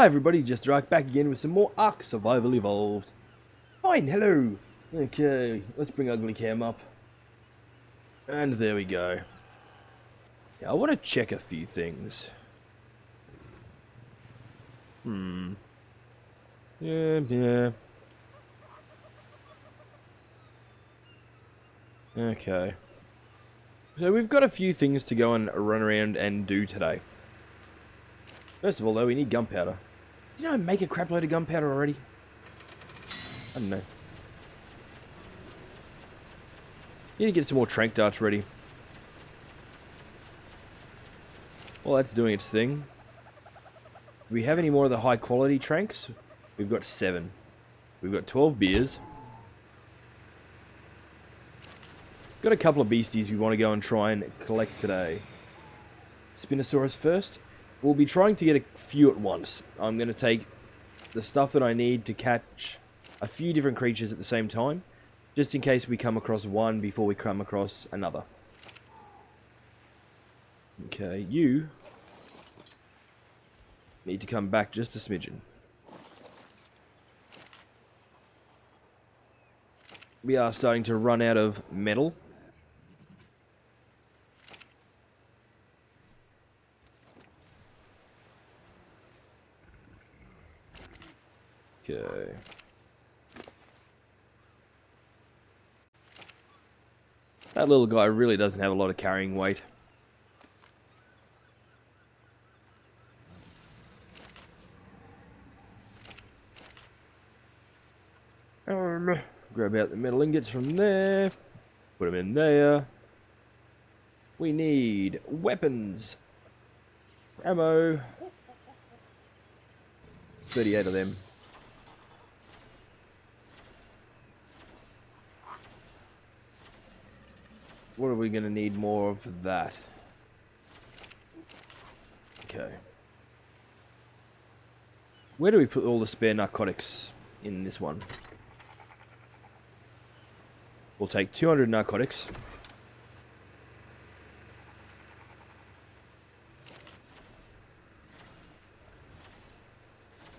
Hi everybody, Jesterarke back again with some more Ark Survival Evolved. Fine, hello! Okay, let's bring Ugly Cam up. And there we go. Yeah, I want to check a few things. Yeah. Okay. So we've got a few things to go and run around and do today. First of all though, we need gunpowder. Did I make a crap load of gunpowder already? I don't know. Need to get some more trank darts ready. Well, that's doing its thing. Do we have any more of the high quality tranks? We've got 7. We've got 12 beers. Got a couple of beasties we want to go and try and collect today. Spinosaurus first. We'll be trying to get a few at once. I'm going to take the stuff that I need to catch a few different creatures at the same time, just in case we come across one before we come across another. Okay, you need to come back just a smidgen. We are starting to run out of metal. Okay. That little guy really doesn't have a lot of carrying weight. Grab out the metal ingots from there. Put them in there. We need weapons. Ammo. 38 of them. What are we going to need more of that? Okay. Where do we put all the spare narcotics in this one? We'll take 200 narcotics.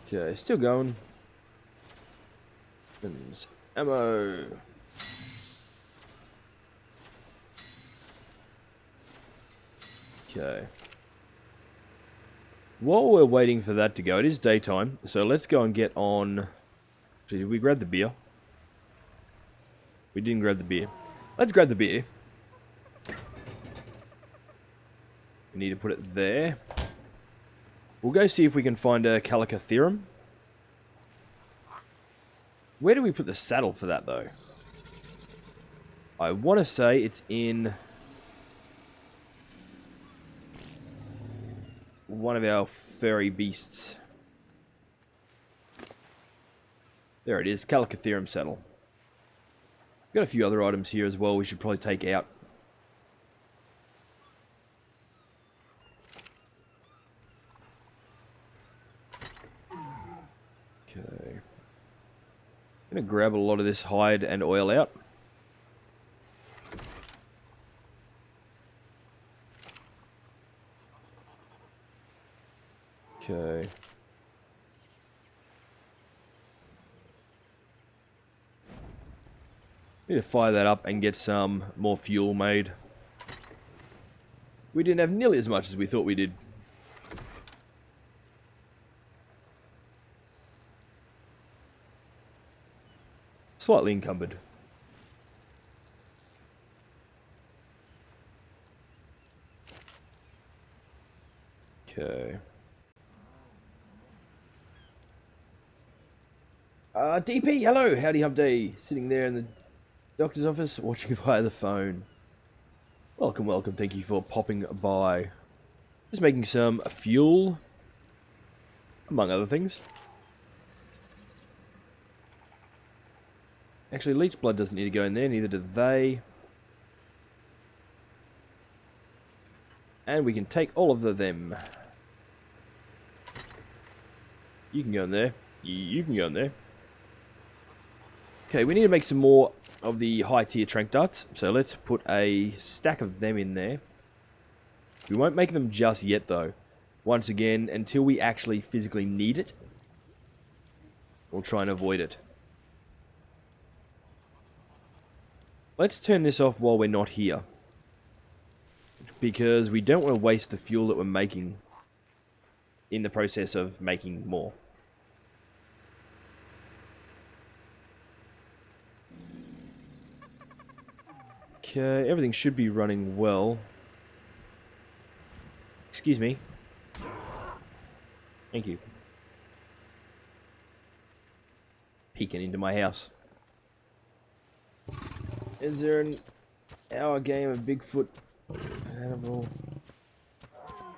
Okay, still going. And ammo. Okay. While we're waiting for that to go, it is daytime, so let's go and get on... Actually, did we grab the beer? We didn't grab the beer. Let's grab the beer. We need to put it there. We'll go see if we can find a Calicotherum. Where do we put the saddle for that, though? I want to say it's in... one of our furry beasts. There it is, Calicotherum saddle. Got a few other items here as well we should probably take out. Okay. Gonna grab a lot of this hide and oil out. Okay. Need to fire that up and get some more fuel made. We didn't have nearly as much as we thought we did. Slightly encumbered. Okay. DP, hello, howdy hump day. Sitting there in the doctor's office, watching via the phone. Welcome, welcome, thank you for popping by. Just making some fuel, among other things. Actually, leech blood doesn't need to go in there, neither do they. And we can take all of them. You can go in there. You can go in there. Okay, we need to make some more of the high tier trank darts, so let's put a stack of them in there. We won't make them just yet though. once again, until we actually physically need it, we'll try and avoid it. Let's turn this off while we're not here, because we don't want to waste the fuel that we're making in the process of making more. Okay, everything should be running well. Excuse me. Thank you. Peeking into my house. Is there an hour game of Bigfoot animal?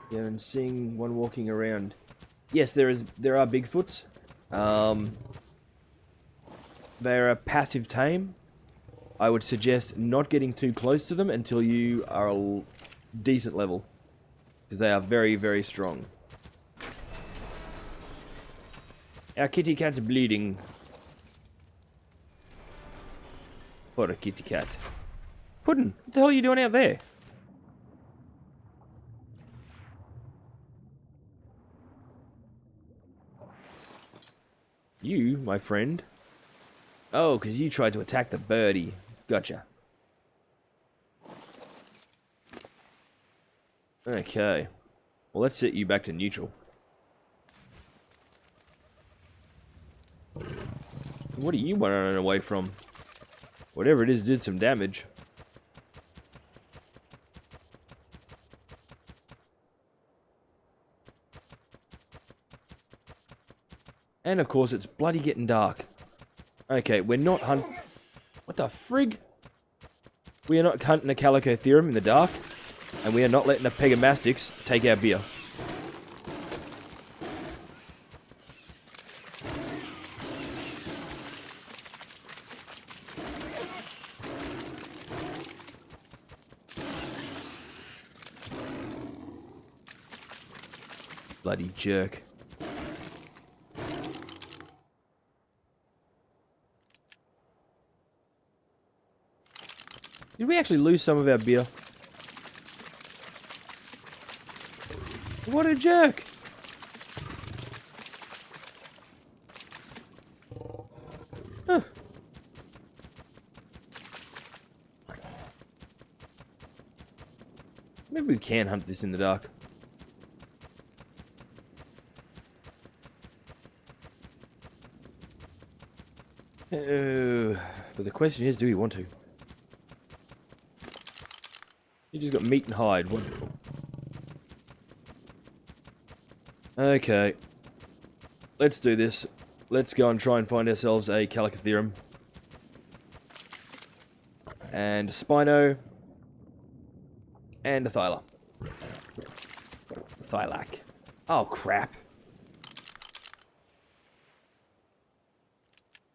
Yeah, and seeing one walking around. Yes, there are Bigfoots. They're a passive tame. I would suggest not getting too close to them until you are a decent level, because they are very, very strong. Our kitty cat's bleeding. What a kitty cat. Puddin', what the hell are you doing out there? You, my friend. Oh, because you tried to attack the birdie. Gotcha. Okay. Well, let's set you back to neutral. What are you running away from? Whatever it is did some damage. And of course, it's bloody getting dark. Okay, we're not hunting... What the frig? We are not hunting a Calicotherum in the dark. And we are not letting the Pegamastics take our beer. Bloody jerk. Did we actually lose some of our beer? What a jerk! Huh. Maybe we can hunt this in the dark. But the question is, do we want to? You just got meat and hide. Wonderful. Okay. Let's do this. Let's go and try and find ourselves a Calicotherum. And a Spino. And a Thyla. Thylac. Oh, crap.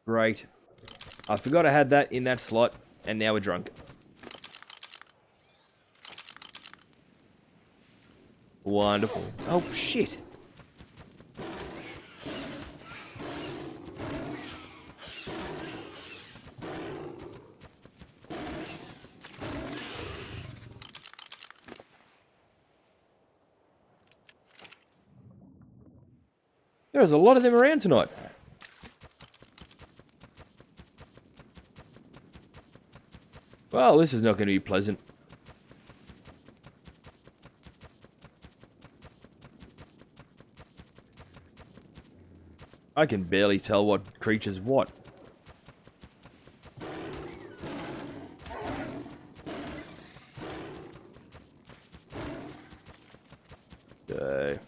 Great. I forgot I had that in that slot, and now we're drunk. Wonderful. Oh, shit. There's a lot of them around tonight. Well, this is not going to be pleasant. I can barely tell what creature's what. Okay.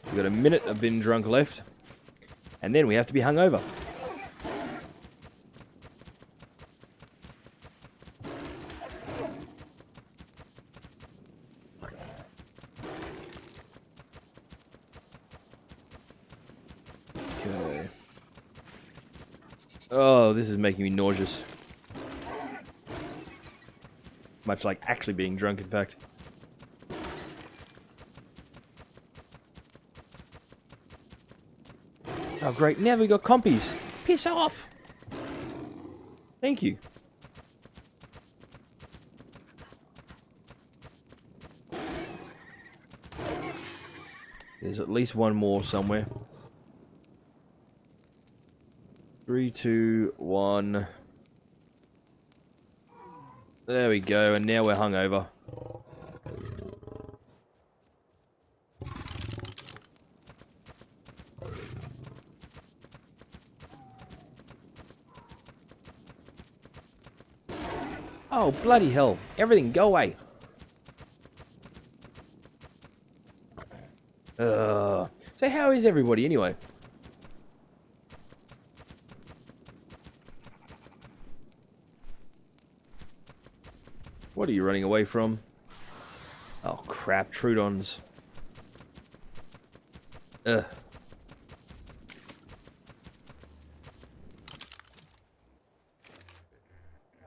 We've got a minute of being drunk left. And then we have to be hungover. Okay. Oh, this is making me nauseous. Much like actually being drunk, in fact. Oh, great. Now we got compies. Piss off. Thank you. There's at least one more somewhere. 3, 2, 1. There we go, and now we're hungover. Oh, bloody hell. Everything, go away. So how is everybody anyway? What are you running away from? Oh crap, Trudons. Ugh.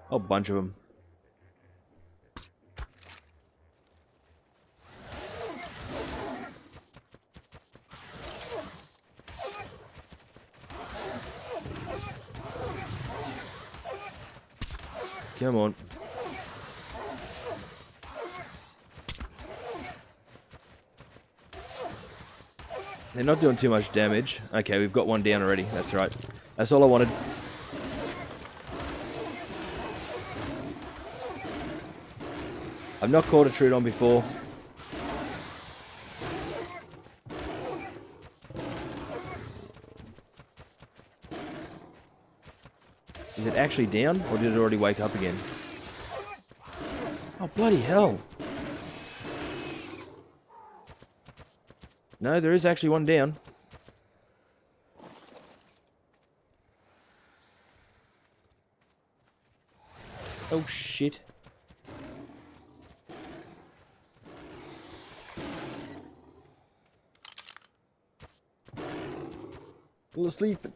A bunch of them. Come on. They're not doing too much damage. Okay, we've got one down already. That's right. That's all I wanted. I've not caught a Trudon before. Is it actually down, or did it already wake up again? Oh, bloody hell. No, there is actually one down. Oh, shit. Fall asleep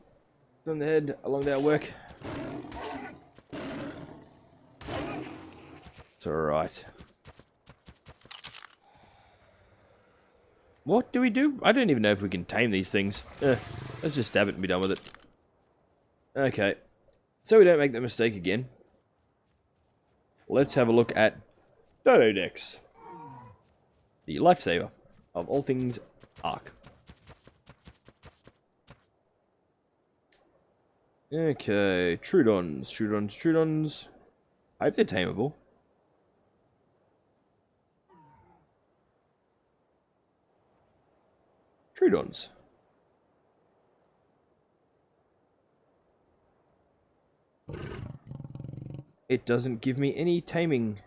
on the head along that work. It's alright. What do we do? I don't even know if we can tame these things. Let's just stab it and be done with it. Okay. So we don't make that mistake again. Let's have a look at Dododex. The lifesaver of all things Ark. Okay, Trudons. I hope they're tameable. Trudons. It doesn't give me any taming.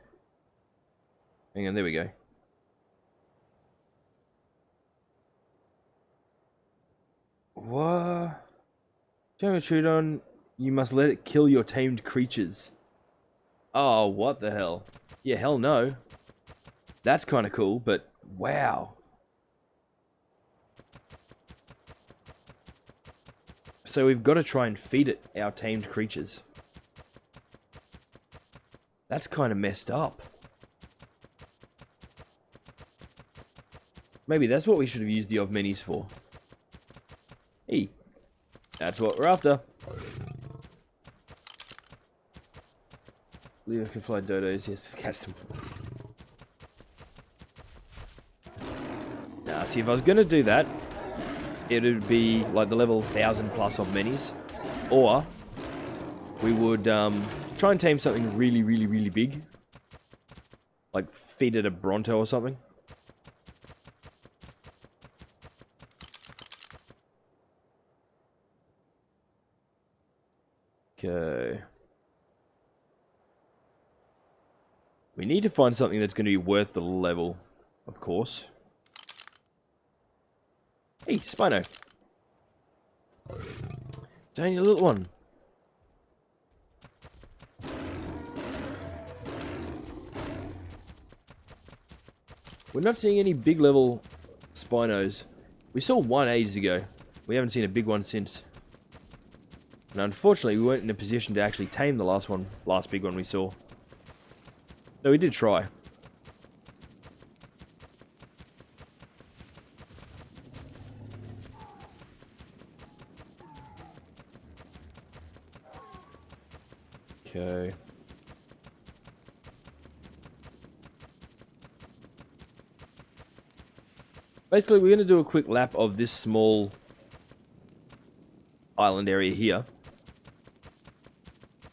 Hang on, there we go. What? Tame a Trudon, you must let it kill your tamed creatures. Oh, what the hell? Yeah, hell no. That's kind of cool, but wow. So we've got to try and feed it our tamed creatures. That's kind of messed up. Maybe that's what we should have used the minis for. Hey, that's what we're after. Leo can fly dodos, yes, catch them. Now, see, if I was going to do that, it would be like the level 1000 plus of minis. Or we would try and tame something really, really, really big. Like feed it a Bronto or something. Okay. We need to find something that's going to be worth the level, of course. Hey, Spino. It's only a little one. We're not seeing any big level Spinos. We saw one ages ago. We haven't seen a big one since. And unfortunately, we weren't in a position to actually tame the last big one we saw. No, we did try. Okay. Basically, we're going to do a quick lap of this small island area here.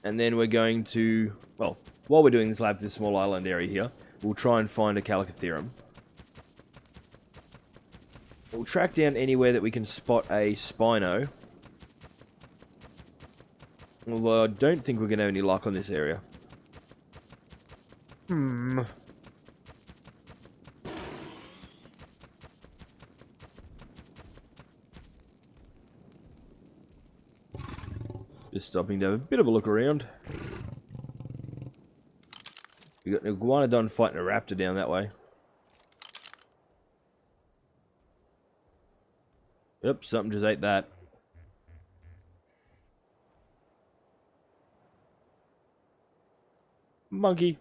And then we're going to, well, while we're doing this lap of this small island area here, we'll try and find a Calicotherum. We'll track down anywhere that we can spot a Spino. Although I don't think we're going to have any luck on this area. Just stopping to have a bit of a look around. We got an iguanodon fighting a raptor down that way. Yep, something just ate that. Monkey.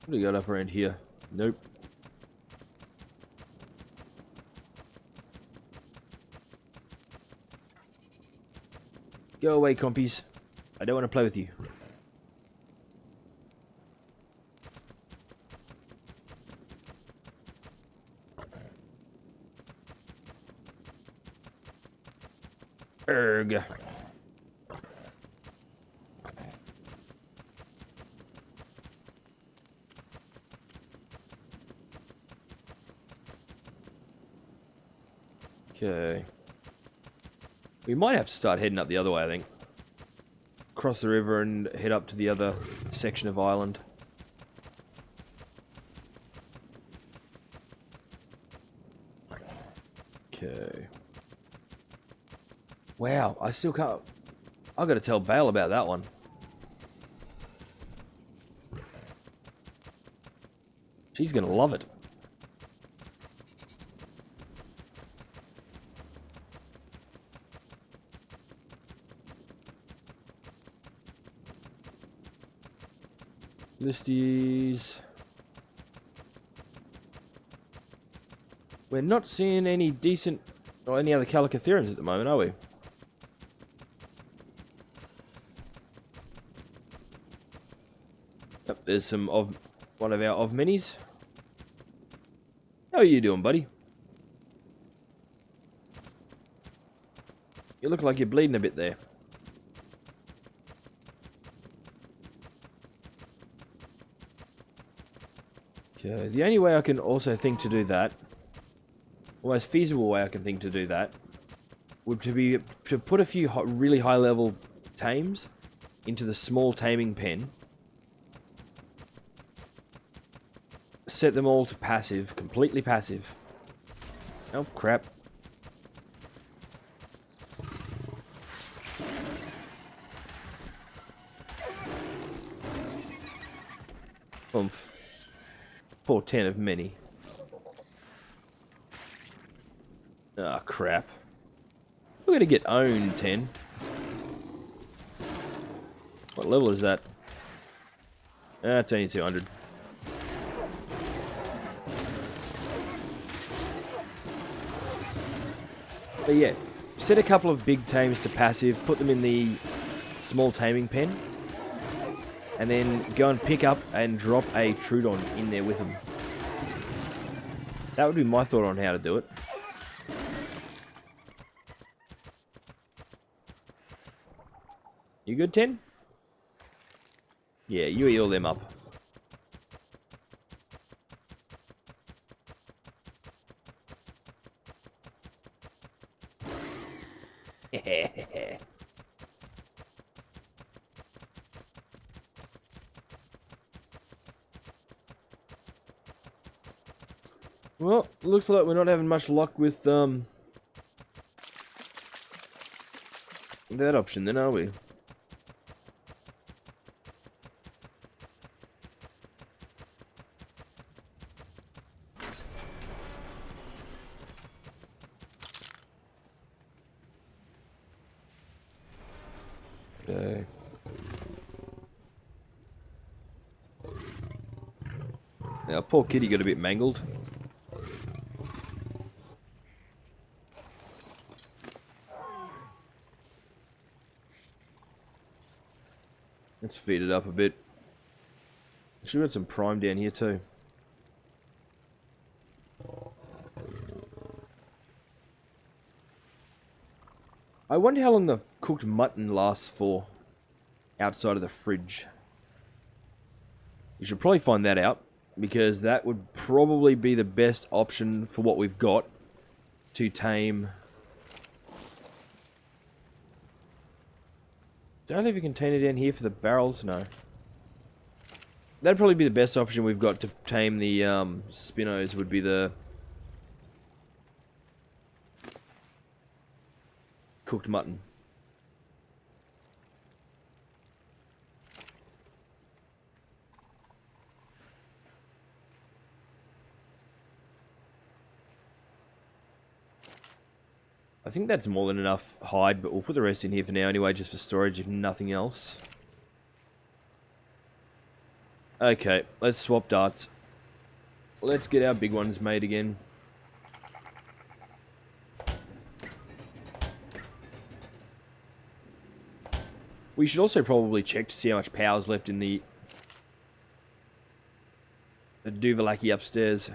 What do you got up around here? Nope. Go away, compies. I don't want to play with you. Erg. Okay. We might have to start heading up the other way, I think. Cross the river and head up to the other section of island. Okay. Wow, I still can't... I've got to tell Bale about that one. She's going to love it. Listies. We're not seeing any decent or any other Calicotherems at the moment, are we? Yep, there's some of one of our minis. How are you doing, buddy? You look like you're bleeding a bit there. Okay, the only way I can also think to do that, the most feasible way I can think to do that, would be to put a few really high level tames into the small taming pen. Set them all to passive, completely passive. Oh crap. Oomph. Poor 10 of many. Ah, oh, crap. We're gonna get owned, 10. What level is that? Ah, it's only 200. But yeah, set a couple of big tames to passive, put them in the small taming pen, and then go and pick up and drop a Trudon in there with them. That would be my thought on how to do it. You good, 10? Yeah, you heal them up. Well, looks like we're not having much luck with that option then, are we? Okay. Now, poor kitty got a bit mangled. Let's feed it up a bit. Actually, we've got some prime down here too. I wonder how long the cooked mutton lasts for outside of the fridge. We should probably find that out, because that would probably be the best option for what we've got to tame. Do I leave a container down here for the barrels? No. That'd probably be the best option we've got to tame the Spinos, would be the cooked mutton. I think that's more than enough hide, but we'll put the rest in here for now anyway, just for storage if nothing else. Okay, let's swap darts. Let's get our big ones made again. We should also probably check to see how much power's left in the Duvalaki upstairs.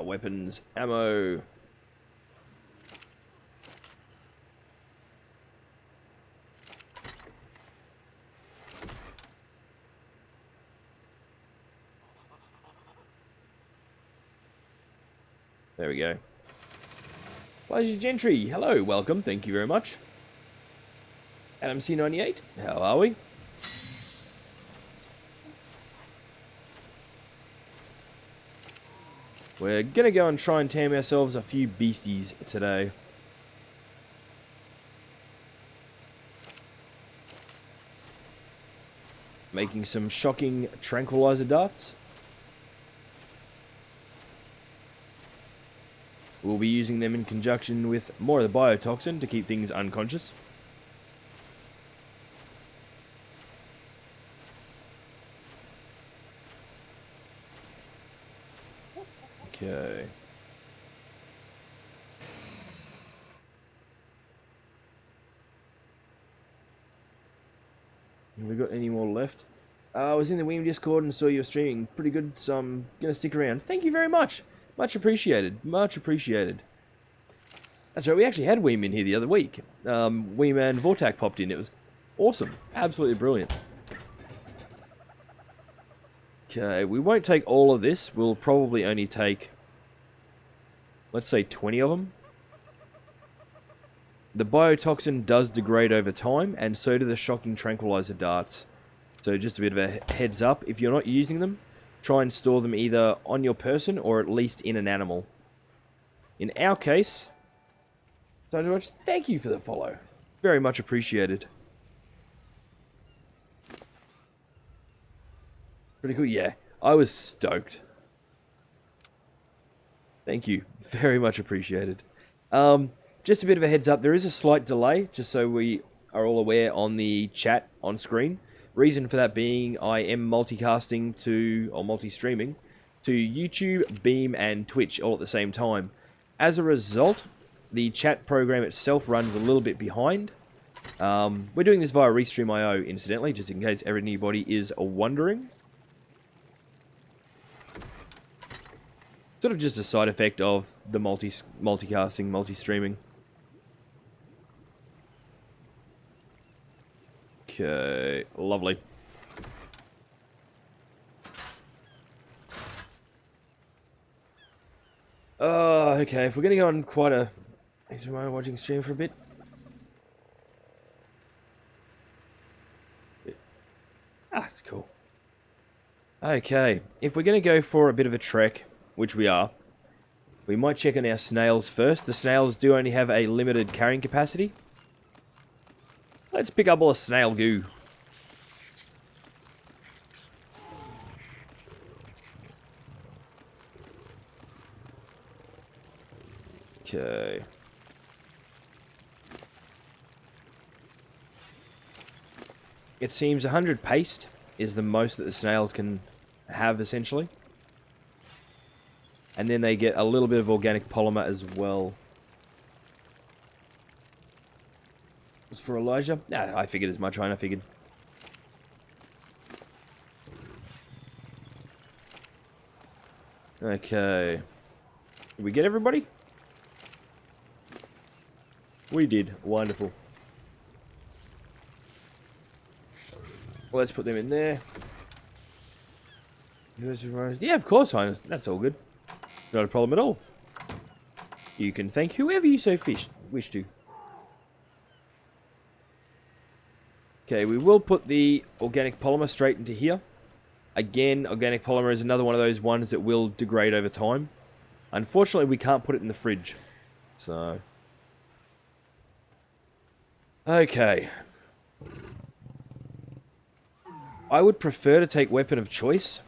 Weapons, ammo. There we go. Pleasure Gentry, hello, welcome, thank you very much. Adam C98, how are we? We're gonna go and try and tame ourselves a few beasties today. Making some shocking tranquilizer darts. We'll be using them in conjunction with more of the biotoxin to keep things unconscious. Okay. Have we got any more left? I was in the Weem Discord and saw you were streaming. Pretty good, so I'm going to stick around. Thank you very much. Much appreciated. Much appreciated. That's right, we actually had Weem in here the other week. Weem and Vortak popped in. It was awesome. Absolutely brilliant. Okay, we won't take all of this. We'll probably only take, let's say, 20 of them. The biotoxin does degrade over time, and so do the shocking tranquilizer darts. So just a bit of a heads up, if you're not using them, try and store them either on your person or at least in an animal. In our case, thank you for the follow. Very much appreciated. Pretty cool, yeah. I was stoked. Thank you. Very much appreciated. Just a bit of a heads up, there is a slight delay, just so we are all aware on the chat on screen. Reason for that being I am multicasting to, or multi-streaming, to YouTube, Beam, and Twitch all at the same time. As a result, the chat program itself runs a little bit behind. We're doing this via Restream.io, incidentally, just in case anybody is wondering. Sort of just a side effect of the multicasting, multi-streaming. Okay, lovely. Okay, if we're going to go on quite a... Thanks for watching stream for a bit. Ah, that's cool. Okay, if we're going to go for a bit of a trek, which we are, we might check on our snails first. The snails do only have a limited carrying capacity. Let's pick up all the snail goo. Okay. It seems 100 paste is the most that the snails can have, essentially. And then they get a little bit of organic polymer as well. was for Elijah. Nah, I figured as much. I figured. Okay. Did we get everybody? We did. Wonderful. Well, let's put them in there. Yeah, of course, Highness. That's all good. Not a problem at all. You can thank whoever you so wish to. Okay, we will put the organic polymer straight into here. Again, organic polymer is another one of those ones that will degrade over time. Unfortunately, we can't put it in the fridge. So... okay. I would prefer to take weapon of choice,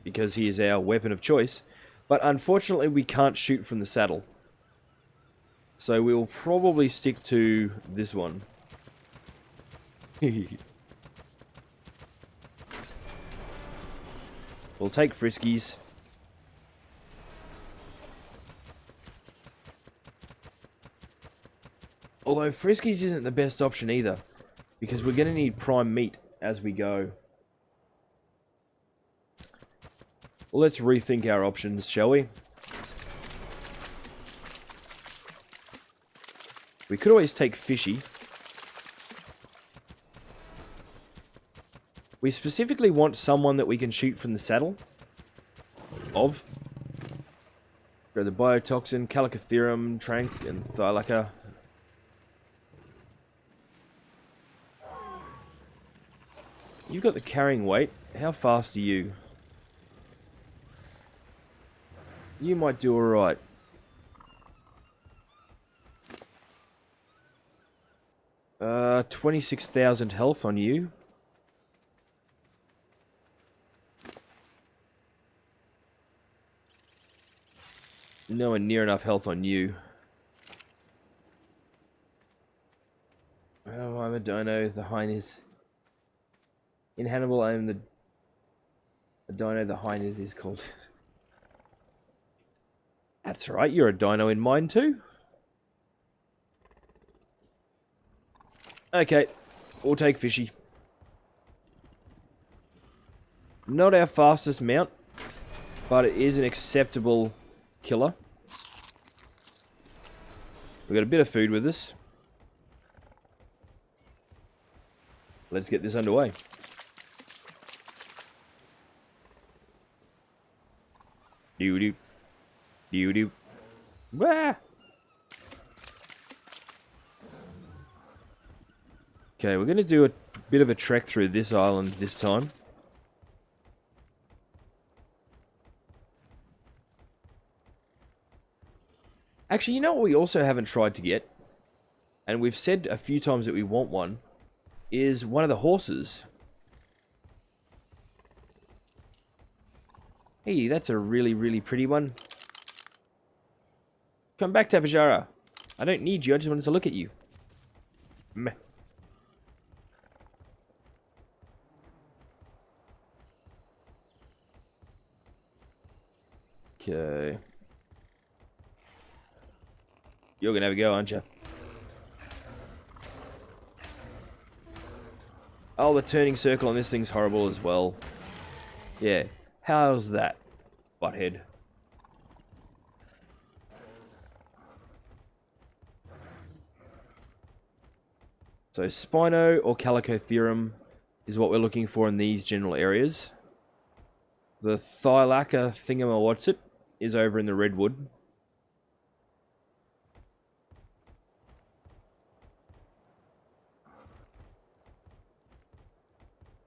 because he is our weapon of choice, but unfortunately we can't shoot from the saddle. So we will probably stick to this one. We'll take Friskies. Although Friskies isn't the best option either, because we're going to need prime meat as we go. Well, let's rethink our options, shall we? We could always take Fishy. We specifically want someone that we can shoot from the saddle. Of. Go the Biotoxin, Calicotherum, Trank, and Thylaca. You've got the carrying weight. How fast are you? You might do alright. Uh, 26,000 health on you. Nowhere near enough health on you. Oh, I'm a dino. The hind is... in Hannibal, I am the dino. The hind is called... That's right, you're a dino in mine too. Okay, we'll take Fishy. Not our fastest mount, but it is an acceptable killer. We've got a bit of food with us. Let's get this underway. Doo-doo. Doo-doo. Wah! Okay, we're going to do a bit of a trek through this island this time. Actually, you know what we also haven't tried to get? And we've said a few times that we want one. Is one of the horses. Hey, that's a really, really pretty one. Come back, Tapajara. I don't need you, I just wanted to look at you. Meh. Okay. You're gonna have a go, aren't you? Oh, the turning circle on this thing's horrible as well. Yeah. How's that, butthead? So Spino or Calicotherum is what we're looking for in these general areas. The Thylaca thingamawhatsit is over in the redwood.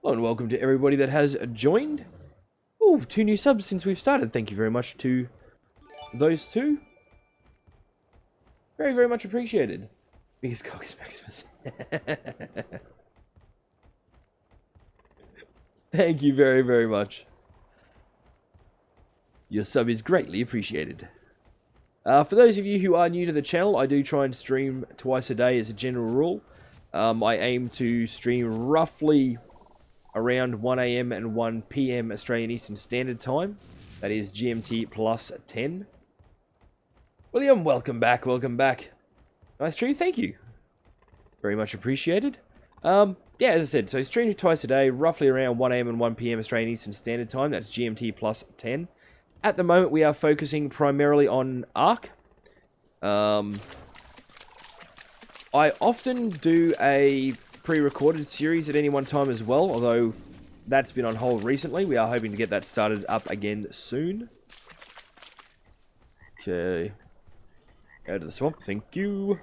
Hello and welcome to everybody that has joined. Ooh, 2 new subs since we've started. Thank you very much to those two. Very, very much appreciated. Biggest cock is Maximus. Thank you very, very much. Your sub is greatly appreciated. For those of you who are new to the channel, I do try and stream twice a day as a general rule. I aim to stream roughly around 1 AM and 1 PM Australian Eastern Standard Time. That is GMT plus 10. William, welcome back, welcome back. Nice tree, thank you. Very much appreciated. Yeah, as I said, so streaming twice a day, roughly around 1 AM and 1 PM Australian Eastern Standard Time. That's GMT plus 10. At the moment, we are focusing primarily on Ark. I often do a pre-recorded series at any one time as well, although that's been on hold recently. We are hoping to get that started up again soon. Okay. Go to the swamp, thank you.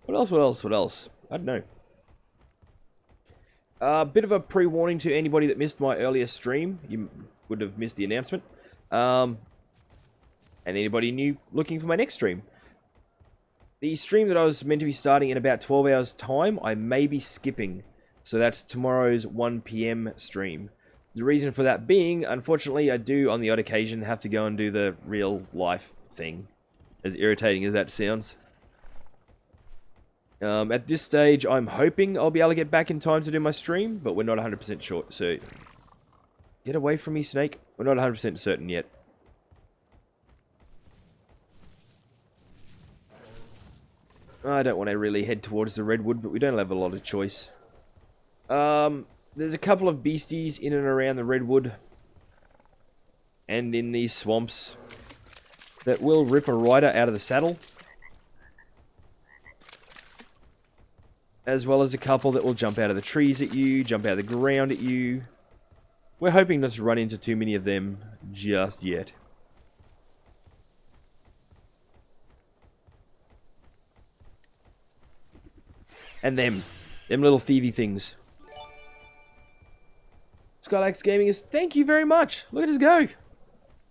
What else? I don't know. A bit of a pre-warning to anybody that missed my earlier stream. You would have missed the announcement. And anybody new looking for my next stream. The stream that I was meant to be starting in about 12 hours time, I may be skipping. So that's tomorrow's 1 PM stream. The reason for that being, unfortunately, I do on the odd occasion have to go and do the real life thing. As irritating as that sounds. At this stage, I'm hoping I'll be able to get back in time to do my stream, but we're not 100% sure. So, get away from me, Snake. We're not 100% certain yet. I don't want to really head towards the redwood, but we don't have a lot of choice. There's a couple of beasties in and around the redwood and in these swamps that will rip a rider out of the saddle. As well as a couple that will jump out of the trees at you, jump out of the ground at you. We're hoping not to run into too many of them just yet. And them little thievy things. Skylax Gaming is, thank you very much. Look at us go.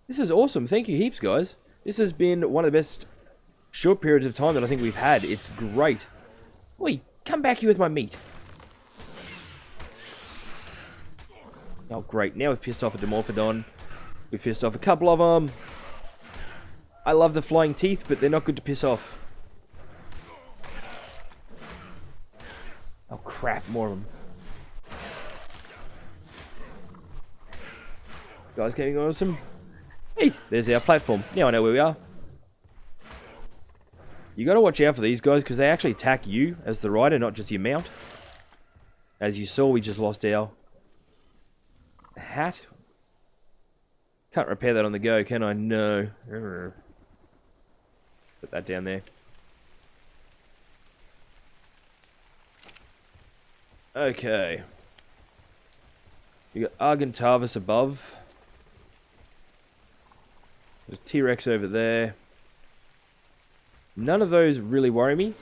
This is awesome. Thank you heaps, guys. This has been one of the best short periods of time that I think we've had. It's great. Oi, come back here with my meat. Oh, great. Now we've pissed off a Dimorphodon. We've pissed off a couple of them. I love the flying teeth, but they're not good to piss off. Oh, crap. More of them. Guys, getting awesome. Hey, there's our platform. Now I know where we are. You gotta watch out for these guys, because they actually attack you as the rider, not just your mount. As you saw, we just lost our hat. Can't repair that on the go, can I? No. Put that down there. Okay. You got Argentavis above. There's T-Rex over there. None of those really worry me.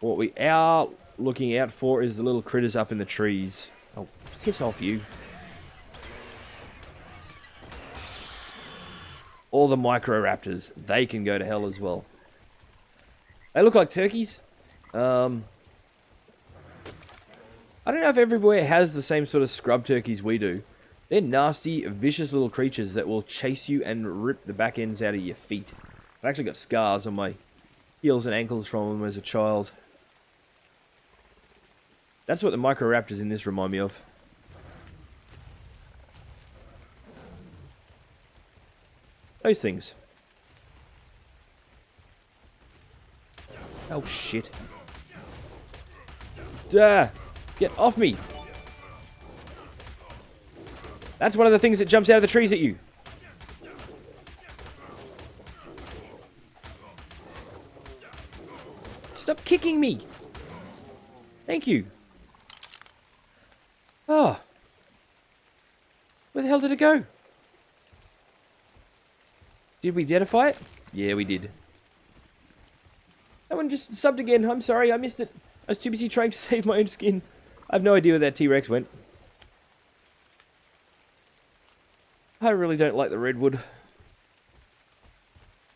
What we are looking out for is the little critters up in the trees. Oh, piss off you. Or the Microraptors. They can go to hell as well. They look like turkeys. I don't know if everywhere has the same sort of scrub turkeys we do. They're nasty, vicious little creatures that will chase you and rip the back ends out of your feet. I've actually got scars on my heels and ankles from them as a child. That's what the Microraptors in this remind me of. Those things. Oh, shit. Duh! Get off me! That's one of the things that jumps out of the trees at you. Stop kicking me! Thank you. Oh. Where the hell did it go? Did we identify it? Yeah, we did. That one just subbed again. I'm sorry, I missed it. I was too busy trying to save my own skin. I have no idea where that T-Rex went. I really don't like the redwood.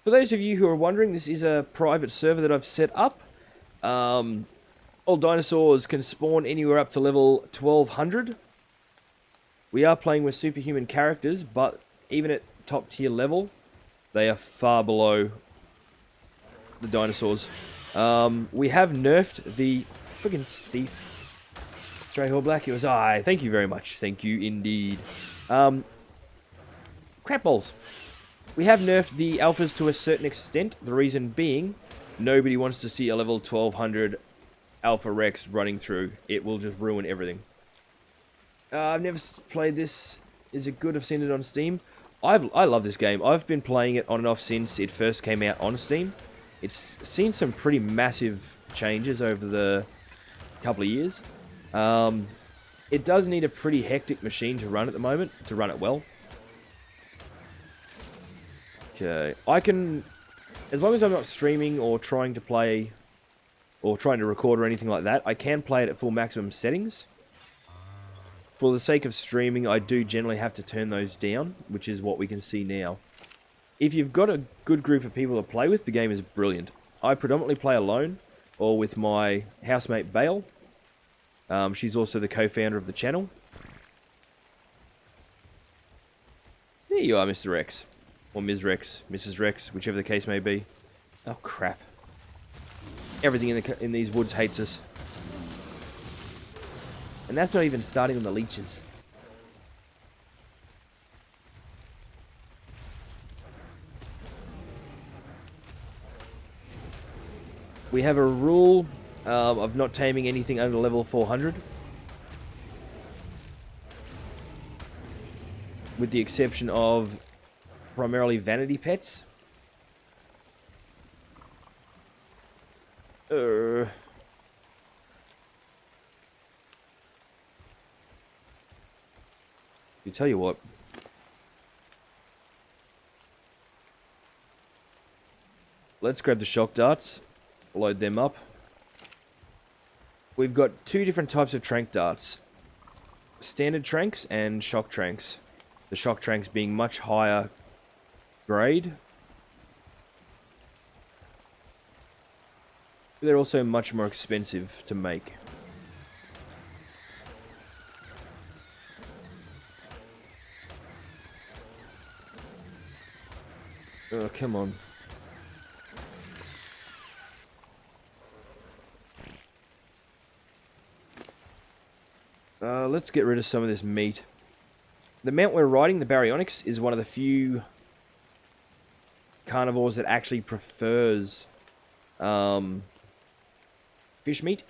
For those of you who are wondering, this is a private server that I've set up. All dinosaurs can spawn anywhere up to level 1200. We are playing with superhuman characters, but even at top tier level, they are far below the dinosaurs. We have nerfed the friggin' thief. Stray Hall Black, it was I. Thank you very much. Thank you indeed. Crap balls. We have nerfed the alphas to a certain extent. The reason being, nobody wants to see a level 1200 Alpha Rex running through. It will just ruin everything. I've never played this. Is it good? I've seen it on Steam. I love this game. I've been playing it on and off since it first came out on Steam. It's seen some pretty massive changes over the couple of years. It does need a pretty hectic machine to run at the moment, to run it well. Okay, I can, as long as I'm not streaming or trying to play, or trying to record or anything like that, I can play it at full maximum settings. For the sake of streaming, I do generally have to turn those down, which is what we can see now. If you've got a good group of people to play with, the game is brilliant. I predominantly play alone, or with my housemate Bale. She's also the co-founder of the channel. There you are, Mr. Rex. Or Ms. Rex, Mrs. Rex, whichever the case may be. Oh, crap. Everything in these woods hates us. And that's not even starting on the leeches. We have a rule of not taming anything under level 400. With the exception of primarily vanity pets. You tell you what. Let's grab the shock darts. Load them up. We've got two different types of trank darts. Standard tranks and shock tranks. The shock tranks being much higher grade. They're also much more expensive to make. Oh, come on. Let's get rid of some of this meat. The mount we're riding, the Baryonyx, is one of the few carnivores that actually prefers fish meat.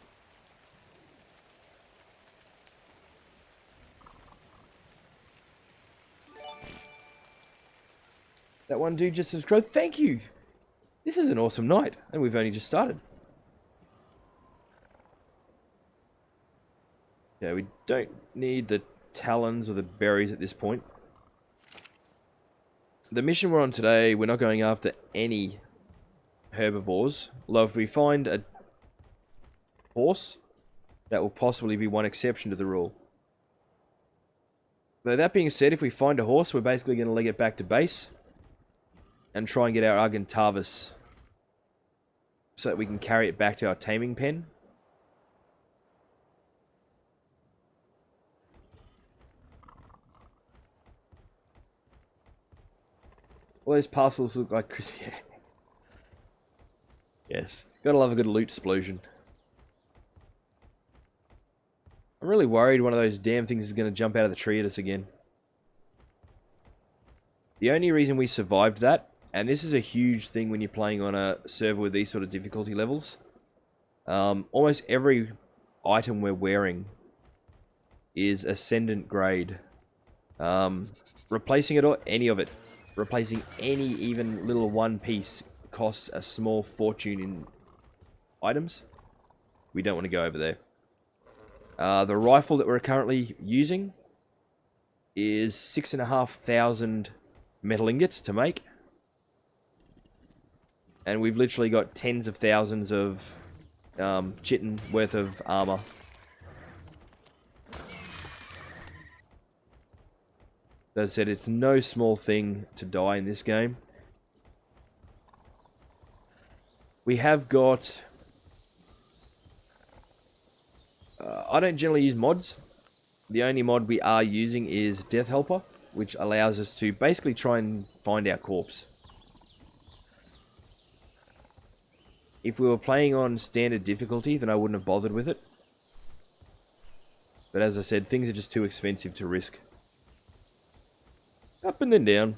That one dude just subscribed. Thank you! This is an awesome night, and we've only just started. Yeah, we don't need the talons or the berries at this point. The mission we're on today, we're not going after any herbivores. Although if we find a horse, that will possibly be one exception to the rule. Though that being said, if we find a horse, we're basically going to leg it back to base and try and get our Argentavis so that we can carry it back to our taming pen. All those parcels look like Chris. Yeah. Yes, gotta love a good loot explosion. I'm really worried one of those damn things is going to jump out of the tree at us again. The only reason we survived that, and this is a huge thing when you're playing on a server with these sort of difficulty levels, almost every item we're wearing is ascendant grade. Replacing it or any of it, replacing any even little one piece costs a small fortune in items. We don't want to go over there. The rifle that we're currently using is 6,500 metal ingots to make. And we've literally got tens of thousands of chitin worth of armor. As I said, it's no small thing to die in this game. We have got... I don't generally use mods. The only mod we are using is Death Helper, which allows us to basically try and find our corpse. If we were playing on standard difficulty, then I wouldn't have bothered with it. But as I said, things are just too expensive to risk. Up and then down.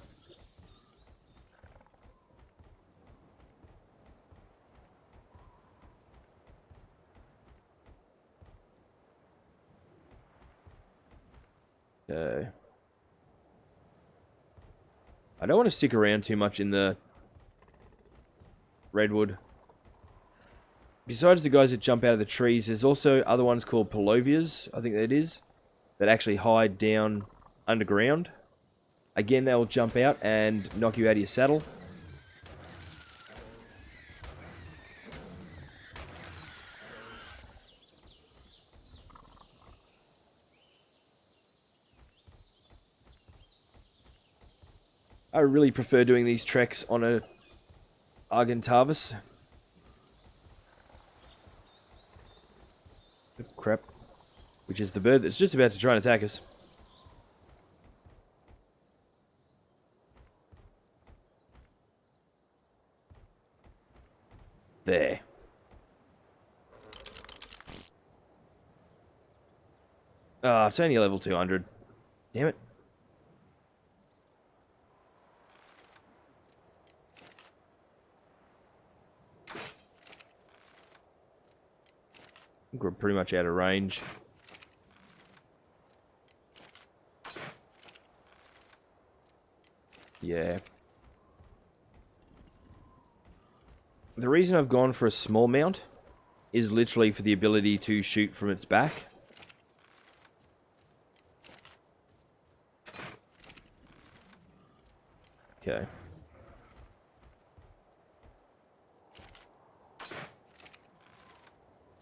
Okay. I don't want to stick around too much in the redwood. Besides the guys that jump out of the trees, there's also other ones called palovias, I think that is, that actually hide down underground. Again, they will jump out and knock you out of your saddle. I really prefer doing these treks on a Argentavis. Oh, crap. Which is the bird that's just about to try and attack us. There. Ah, it's only level 200. Damn it. I think we're pretty much out of range. Yeah. The reason I've gone for a small mount is literally for the ability to shoot from its back. Okay.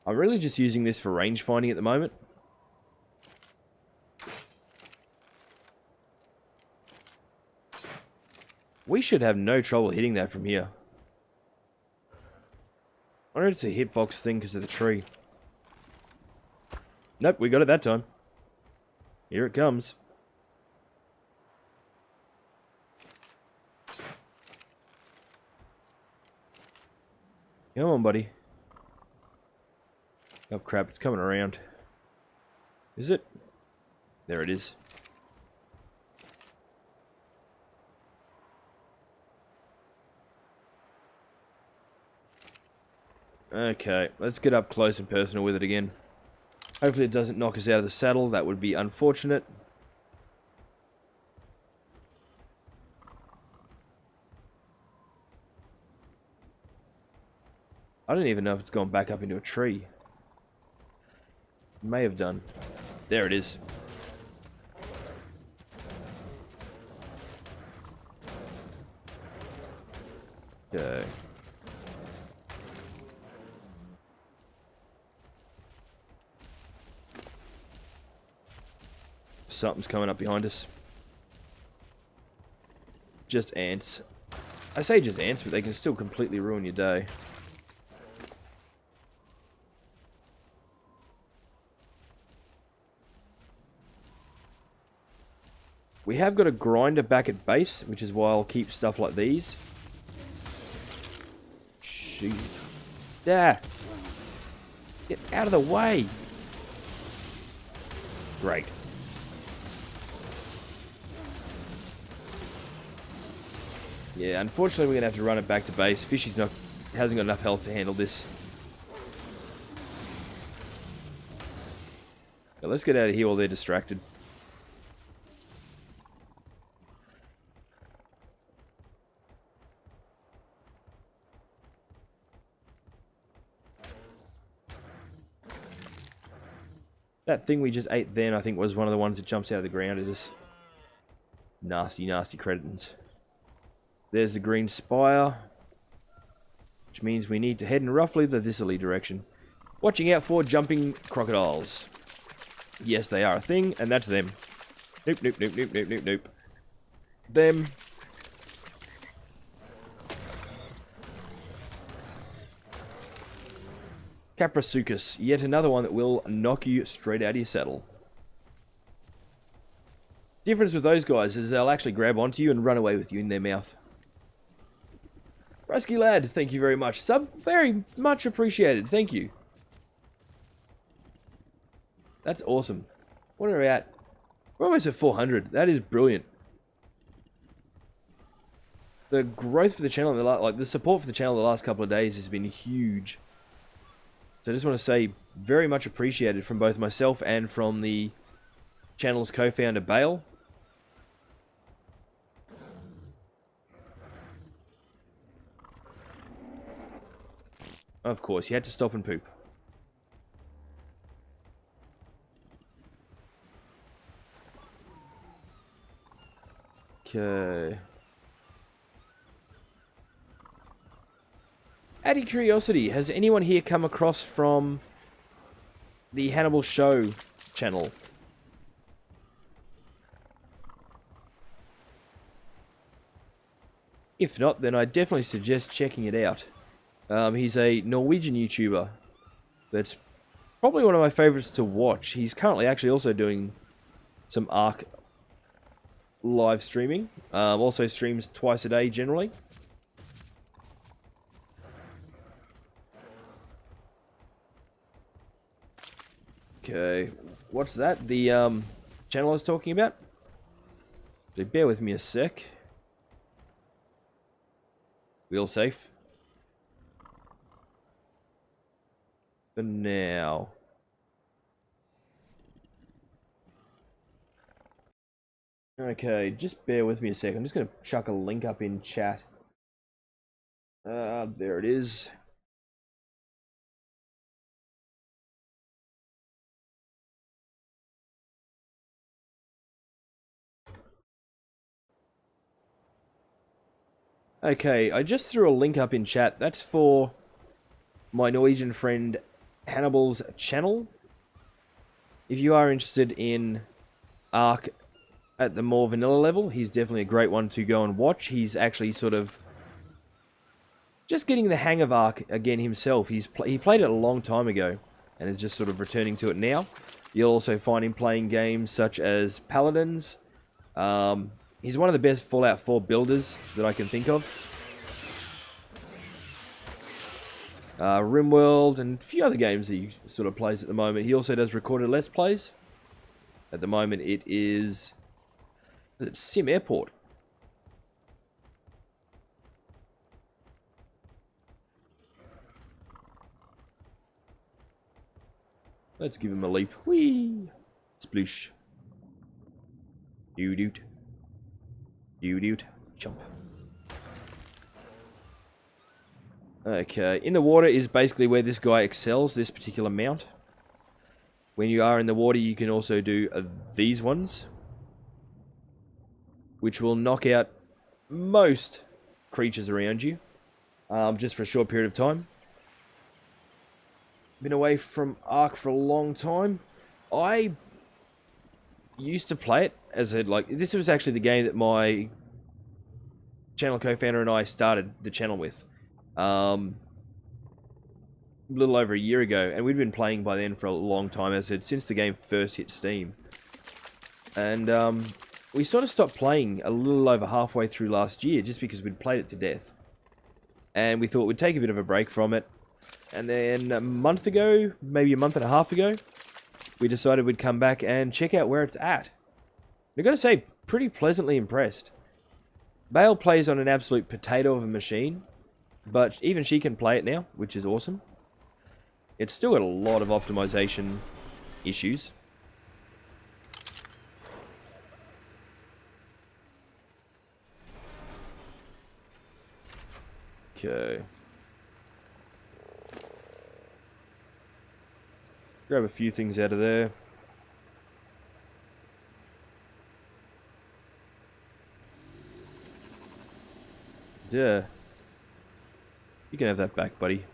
I'm really just using this for range finding at the moment. We should have no trouble hitting that from here. I wonder if it's a hitbox thing because of the tree. Nope, we got it that time. Here it comes. Come on, buddy. Oh crap, it's coming around. Is it? There it is. Okay, let's get up close and personal with it again. Hopefully it doesn't knock us out of the saddle. That would be unfortunate. I don't even know if it's gone back up into a tree. May have done. There it is. Okay. Something's coming up behind us. Just ants. I say just ants, but they can still completely ruin your day. We have got a grinder back at base, which is why I'll keep stuff like these. Shoot. There! Get out of the way! Great. Yeah, unfortunately we're going to have to run it back to base. Fishy's hasn't got enough health to handle this. Now let's get out of here while they're distracted. That thing we just ate then, I think, was one of the ones that jumps out of the ground at us. Nasty, nasty cretins. There's the green spire, which means we need to head in roughly the thistle direction. Watching out for jumping crocodiles. Yes, they are a thing, and that's them. Nope, nope, nope, nope, nope, nope, nope. Them. Caprasuchus, yet another one that will knock you straight out of your saddle. Difference with those guys is they'll actually grab onto you and run away with you in their mouth. Rusky lad, thank you very much. Sub, very much appreciated, thank you. That's awesome. What are we at? We're almost at 400. That is brilliant. The growth for the channel, like the support for the channel the last couple of days has been huge. So I just want to say very much appreciated from both myself and from the channel's co-founder, Bale. Of course, he had to stop and poop. Okay. Out of curiosity, has anyone here come across from the Hannibal Show channel? If not, then I definitely suggest checking it out. He's a Norwegian YouTuber that's probably one of my favorites to watch. He's currently actually also doing some Ark live streaming. Also streams twice a day generally. Okay, what's that? The channel I was talking about? So bear with me a sec. We all safe? For now. Okay, just bear with me a sec. I'm just going to chuck a link up in chat. There it is. Okay, I just threw a link up in chat. That's for my Norwegian friend Hannibal's channel. If you are interested in Ark at the more vanilla level, he's definitely a great one to go and watch. He's actually sort of just getting the hang of Ark again himself. He played it a long time ago and is just sort of returning to it now. You'll also find him playing games such as Paladins. He's one of the best Fallout 4 builders that I can think of. RimWorld and a few other games that he sort of plays at the moment. He also does recorded Let's Plays. At the moment it is Sim Airport. Let's give him a leap. Whee! Sploosh. Doo-doot. Doo-doot. Jump. Okay, in the water is basically where this guy excels, this particular mount. When you are in the water, you can also do these ones, which will knock out most creatures around you, just for a short period of time. Been away from Ark for a long time. I used to play it as a, this was actually the game that my channel co-founder and I started the channel with. A little over a year ago, and we'd been playing by then for a long time, as I said, since the game first hit Steam. And we sort of stopped playing a little over halfway through last year, just because we'd played it to death. And we thought we'd take a bit of a break from it. And then a month ago, maybe a month and a half ago, we decided we'd come back and check out where it's at. I've got to say, pretty pleasantly impressed. Bale plays on an absolute potato of a machine, but even she can play it now, which is awesome. It's still got a lot of optimization issues. Okay. Grab a few things out of there. Yeah. You can have that back, buddy.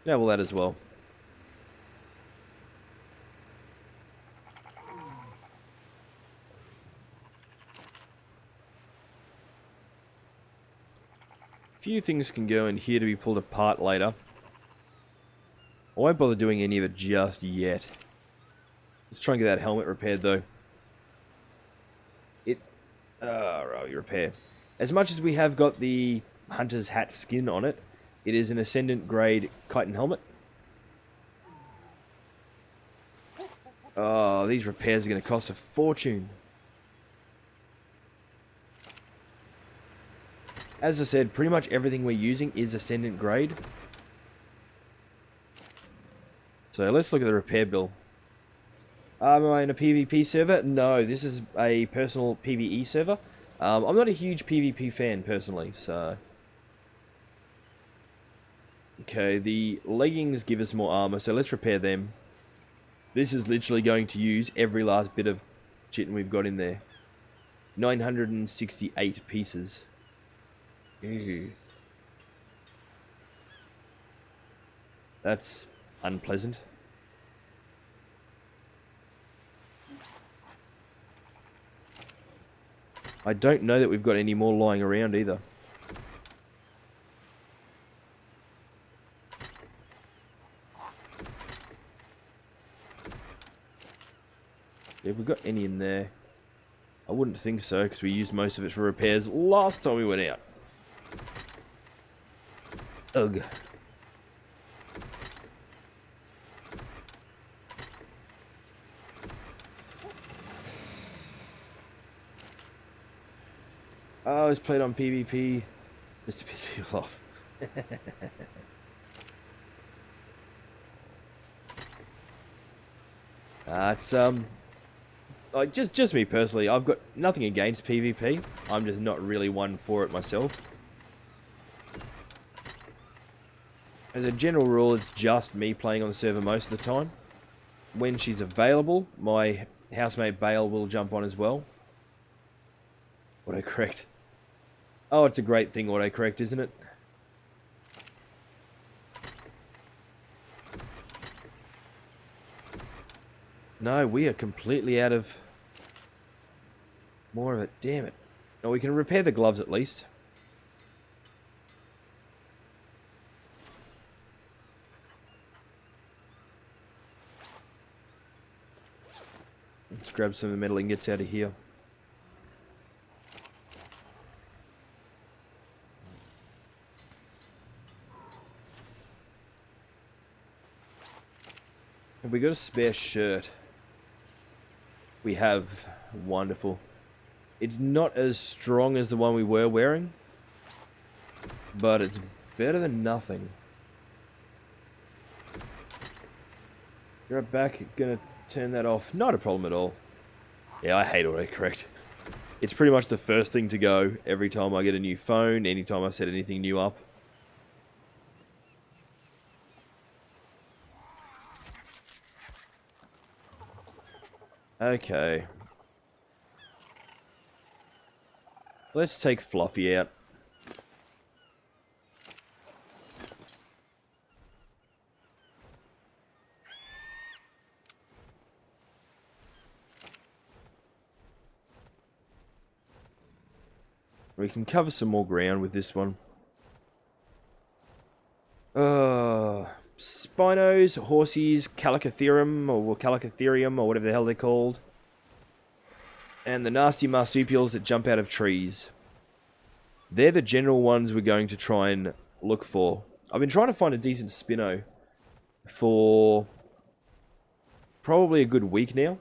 Yeah, well, that as well. Few things can go in here to be pulled apart later. I won't bother doing any of it just yet. Let's try and get that helmet repaired, though. Repair. As much as we have got the hunter's hat skin on it, it is an ascendant grade chitin helmet. Oh, these repairs are going to cost a fortune. As I said, pretty much everything we're using is ascendant grade. So let's look at the repair bill. Am I in a PvP server? No, this is a personal PvE server. I'm not a huge PvP fan, personally, so... Okay, the leggings give us more armor, so let's repair them. This is literally going to use every last bit of chitin we've got in there. 968 pieces. Ew. That's unpleasant. I don't know that we've got any more lying around either. Have we got any in there? I wouldn't think so, because we used most of it for repairs last time we went out. Ugh. Oh, it's played on PvP. Just to piss people off. It's like just me personally. I've got nothing against PvP. I'm just not really one for it myself. As a general rule, it's just me playing on the server most of the time. When she's available, my housemate Bale will jump on as well. Autocorrect. Oh, it's a great thing, autocorrect, isn't it? No, we are completely out of more of it. Damn it. Oh, we can repair the gloves at least. Let's grab some of the metal ingots out of here. Have we got a spare shirt? We have. Wonderful. It's not as strong as the one we were wearing, but it's better than nothing. You're back, gonna turn that off. Not a problem at all. Yeah, I hate autocorrect. It's pretty much the first thing to go every time I get a new phone, anytime I set anything new up. Okay. Let's take Fluffy out. We can cover some more ground with this one. Spinos, Horsies, Calicotherium, or Calicotherium, or whatever the hell they're called. And the nasty marsupials that jump out of trees. They're the general ones we're going to try and look for. I've been trying to find a decent Spino for probably a good week now.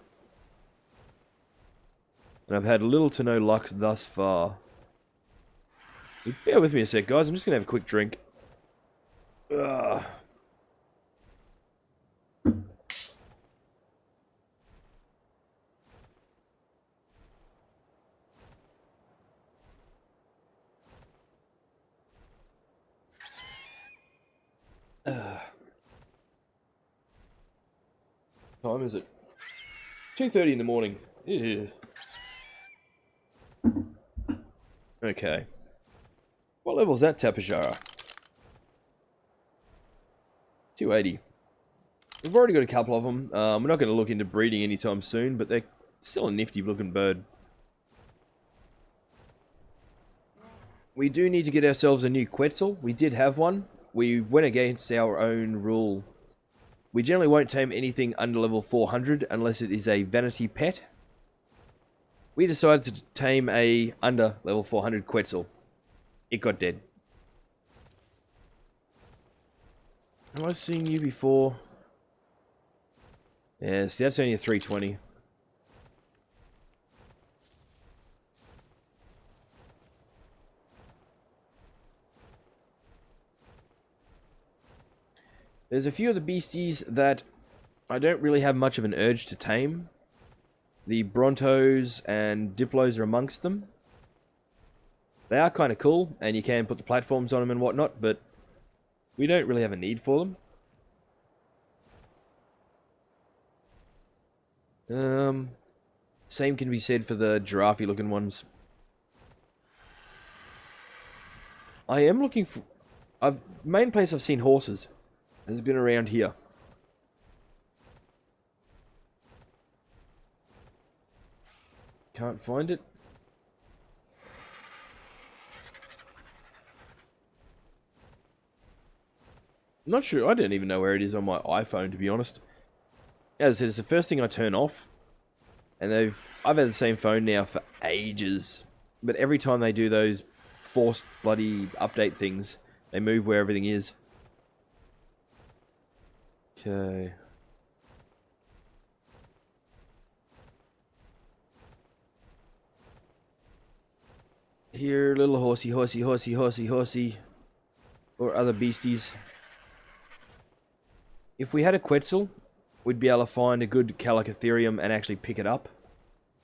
And I've had little to no luck thus far. Bear with me a sec, guys. I'm just going to have a quick drink. Ugh. What time is it? 2:30 in the morning. Ew. Okay. What level's that Tapajara? 280. We've already got a couple of them. We're not going to look into breeding anytime soon, but they're still a nifty looking bird. We do need to get ourselves a new Quetzal. We did have one. We went against our own rule. We generally won't tame anything under level 400 unless it is a vanity pet. We decided to tame a under level 400 Quetzal. It got dead. Have I seen you before? Yeah, see, that's only a 320. There's a few of the beasties that I don't really have much of an urge to tame. The Brontos and Diplos are amongst them. They are kind of cool, and you can put the platforms on them and whatnot, but we don't really have a need for them. Same can be said for the giraffe-looking ones. I am looking for... main place I've seen horses has been around here. Can't find it. I'm not sure. I don't even know where it is on my iPhone, to be honest. As I said, it's the first thing I turn off. And I've had the same phone now for ages. But every time they do those forced bloody update things, they move where everything is. Okay. Here, little horsey, horsey, horsey, horsey, horsey. Or other beasties. If we had a Quetzal, we'd be able to find a good Calicotherium and actually pick it up.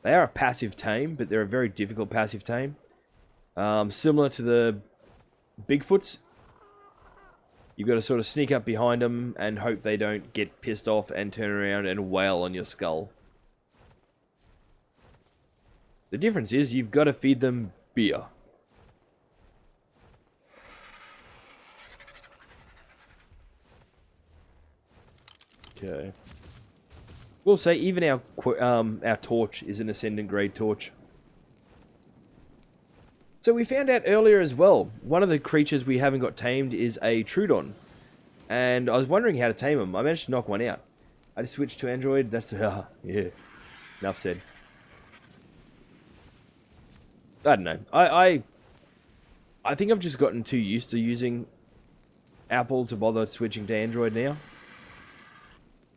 They are a passive tame, but they're a very difficult passive tame. Similar to the Bigfoots. You've got to sort of sneak up behind them and hope they don't get pissed off and turn around and wail on your skull. The difference is you've got to feed them beer. Okay. We'll say even our torch is an ascendant grade torch. So we found out earlier as well, one of the creatures we haven't got tamed is a Troodon. And I was wondering how to tame them. I managed to knock one out. I just switched to Android. That's yeah. Enough said. I don't know. I think I've just gotten too used to using Apple to bother switching to Android now.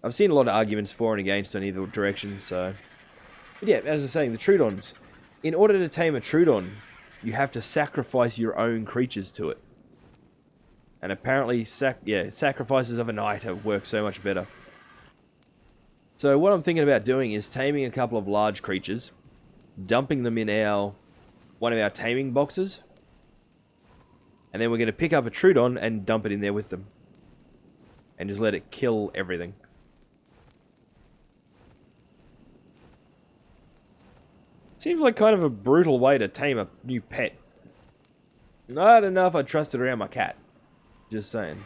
I've seen a lot of arguments for and against on either direction, so... But yeah, as I was saying, the Troodons. In order to tame a Troodon, you have to sacrifice your own creatures to it. And apparently, sacrifices of a knight have worked so much better. So what I'm thinking about doing is taming a couple of large creatures, dumping them in one of our taming boxes, and then we're going to pick up a Troodon and dump it in there with them. And just let it kill everything. Seems like kind of a brutal way to tame a new pet. I don't know if I trust it around my cat. Just saying.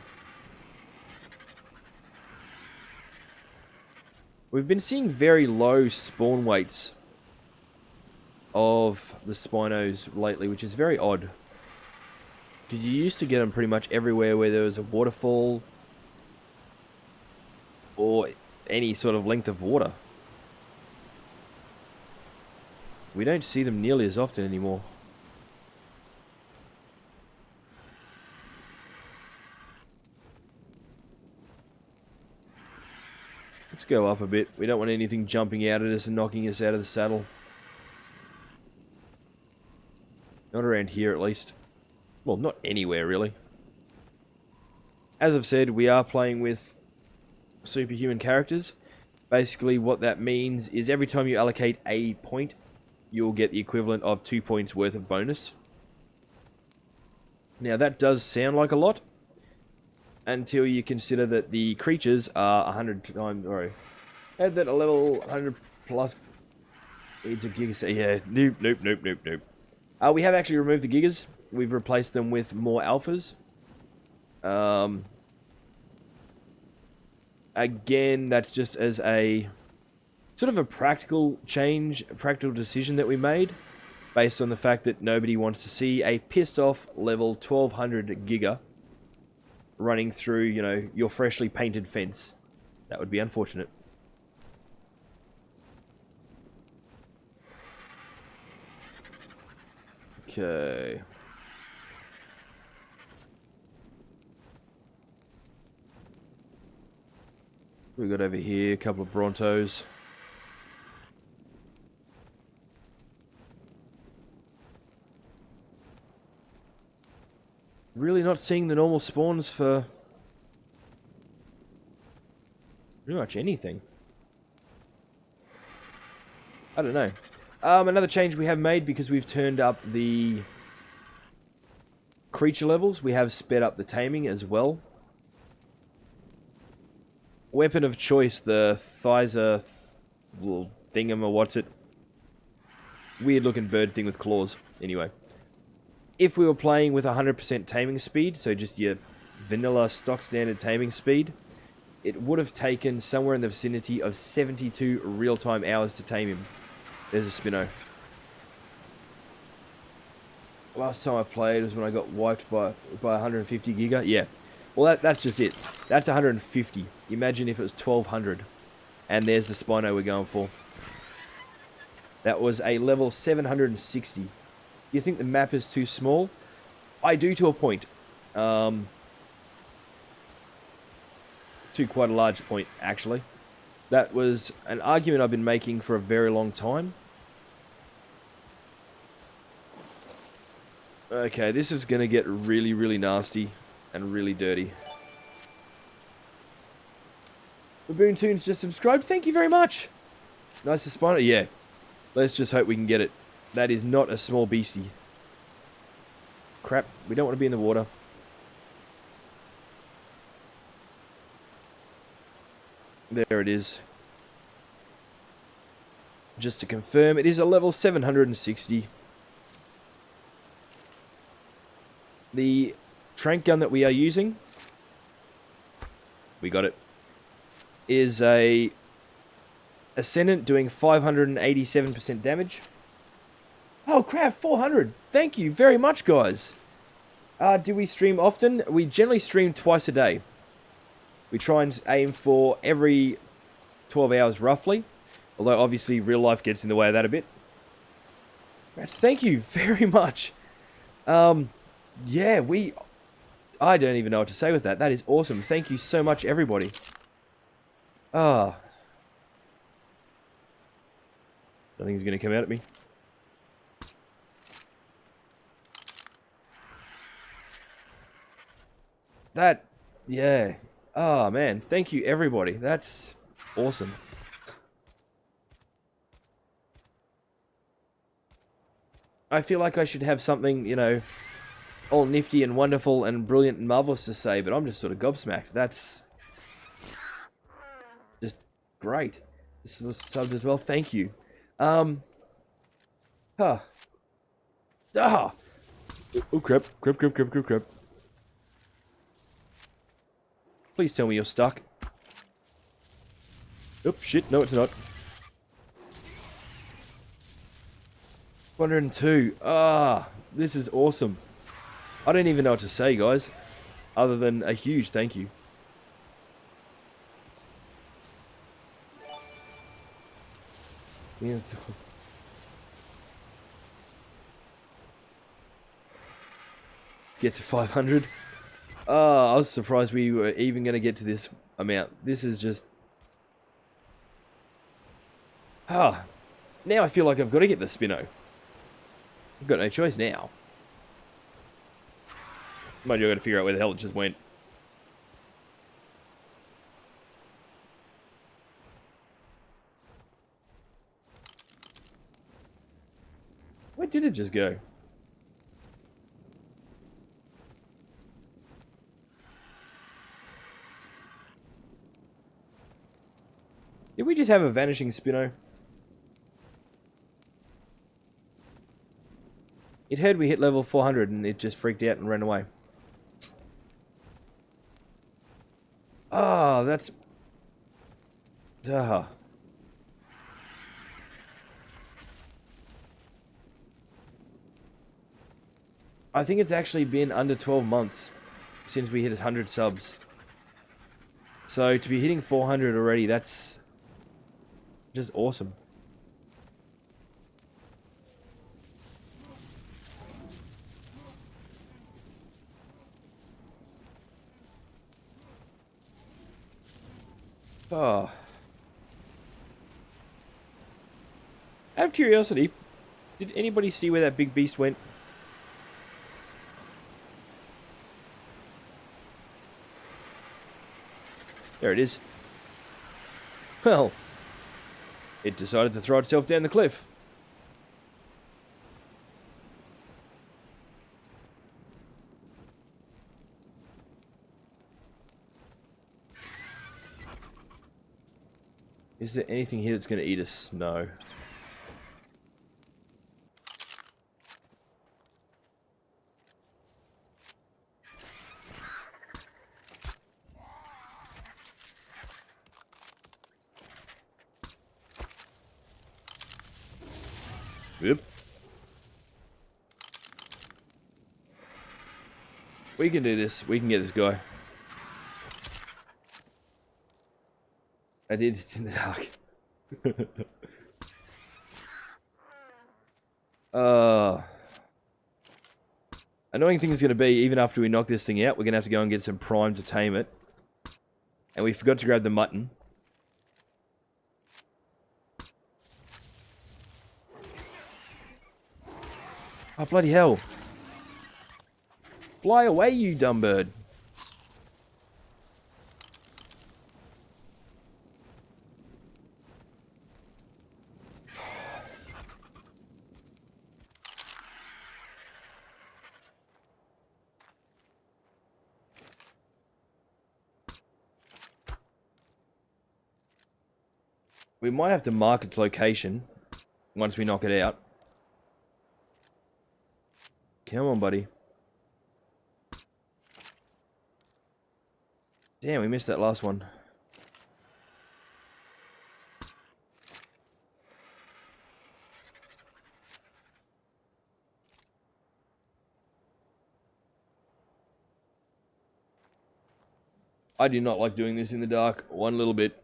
We've been seeing very low spawn weights of the Spinos lately, which is very odd. Because you used to get them pretty much everywhere where there was a waterfall or any sort of length of water. We don't see them nearly as often anymore. Let's go up a bit. We don't want anything jumping out at us and knocking us out of the saddle. Not around here, at least. Well, not anywhere, really. As I've said, we are playing with superhuman characters. Basically, what that means is every time you allocate a point, you'll get the equivalent of 2 points worth of bonus. Now, that does sound like a lot, until you consider that the creatures are 100 times... Or add that a level 100 plus... Needs a giga... Yeah, nope. We have actually removed the gigas. We've replaced them with more alphas. Again, that's just as a... sort of a practical change, a practical decision that we made, based on the fact that nobody wants to see a pissed off level 1200 giga running through, you know, your freshly painted fence. That would be unfortunate. Okay. We got over here a couple of Brontos. Really not seeing the normal spawns for pretty much anything. I don't know. Another change we have made, because we've turned up the creature levels, we have sped up the taming as well. Weapon of choice, the Thyser thingam, or what's it? Weird looking bird thing with claws. Anyway. If we were playing with 100% taming speed, so just your vanilla stock standard taming speed, it would have taken somewhere in the vicinity of 72 real-time hours to tame him. There's a Spino. Last time I played was when I got wiped by 150 giga. Yeah. Well, that's just it. That's 150. Imagine if it was 1200. And there's the Spino we're going for. That was a level 760. You think the map is too small? I do, to a point. To quite a large point, actually. That was an argument I've been making for a very long time. Okay, this is going to get really, really nasty and really dirty. Baboon Toons just subscribed. Thank you very much. Nice to spawn it. Yeah. Let's just hope we can get it. That is not a small beastie. Crap. We don't want to be in the water. There it is. Just to confirm, it is a level 760. The trank gun that we are using, we got it, is a Ascendant doing 587% damage. Oh crap, 400. Thank you very much, guys. Do we stream often? We generally stream twice a day. We try and aim for every 12 hours roughly. Although obviously real life gets in the way of that a bit. Thank you very much. Yeah, I don't even know what to say with that. That is awesome. Thank you so much, everybody. Nothing's going to come out at me. Yeah. Oh, man. Thank you, everybody. That's awesome. I feel like I should have something, you know, all nifty and wonderful and brilliant and marvelous to say, but I'm just sort of gobsmacked. That's just great. This was subbed as well. Thank you. Oh, crap. Crap. Please tell me you're stuck. Oh, shit. No, it's not. 102. This is awesome. I don't even know what to say, guys, other than a huge thank you. Yeah. Let's get to 500. I was surprised we were even going to get to this amount. This is just... now I feel like I've got to get the Spino. I've got no choice now. Mind you, I've got to figure out where the hell it just went. Where did it just go? Did we just have a vanishing Spino? It heard we hit level 400 and it just freaked out and ran away. That's... I think it's actually been under 12 months since we hit 100 subs. So to be hitting 400 already, that's just awesome. Out of curiosity, did anybody see where that big beast went? There it is. Well, It decided to throw itself down the cliff. Is there anything here that's going to eat us? No. Yep. We can do this. We can get this guy. I did. It's in the dark. Annoying thing is going to be, even after we knock this thing out, we're going to have to go and get some prime to tame it. And we forgot to grab the mutton. Oh, bloody hell. Fly away, you dumb bird. We might have to mark its location once we knock it out. Come on, buddy. Damn, we missed that last one. I do not like doing this in the dark one little bit.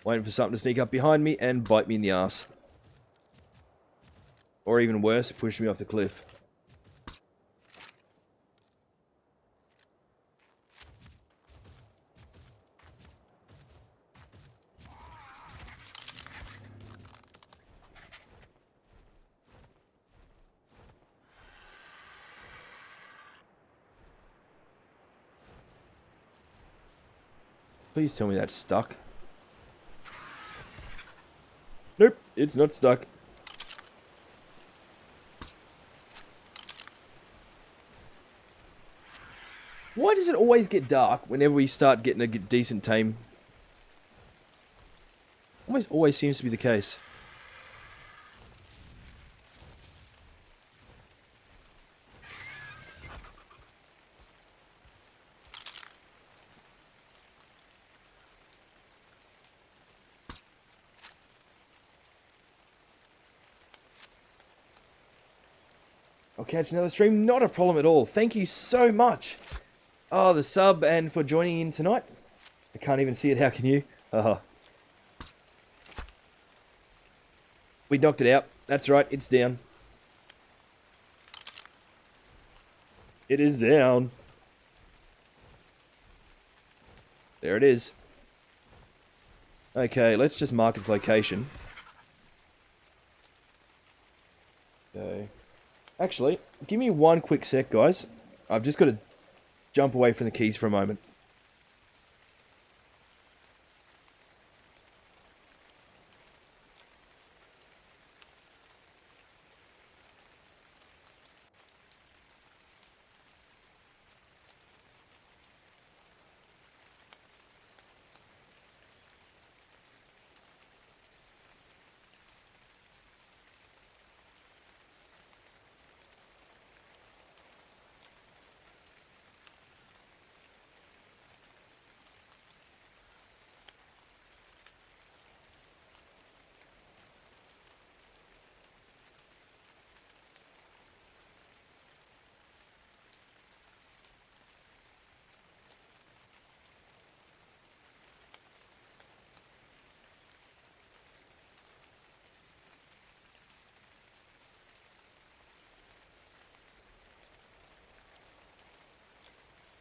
Waiting for something to sneak up behind me and bite me in the ass. Or even worse, push me off the cliff. Please tell me that's stuck. Nope, it's not stuck. Why does it always get dark whenever we start getting a decent tame? Always seems to be the case. I'll catch another stream, not a problem at all. Thank you so much. Oh, the sub and for joining in tonight. I can't even see it, how can you? We knocked it out. That's right, it's down. It is down. There it is. Okay, let's just mark its location. Okay. Actually, give me one quick sec, guys. I've just got to jump away from the keys for a moment.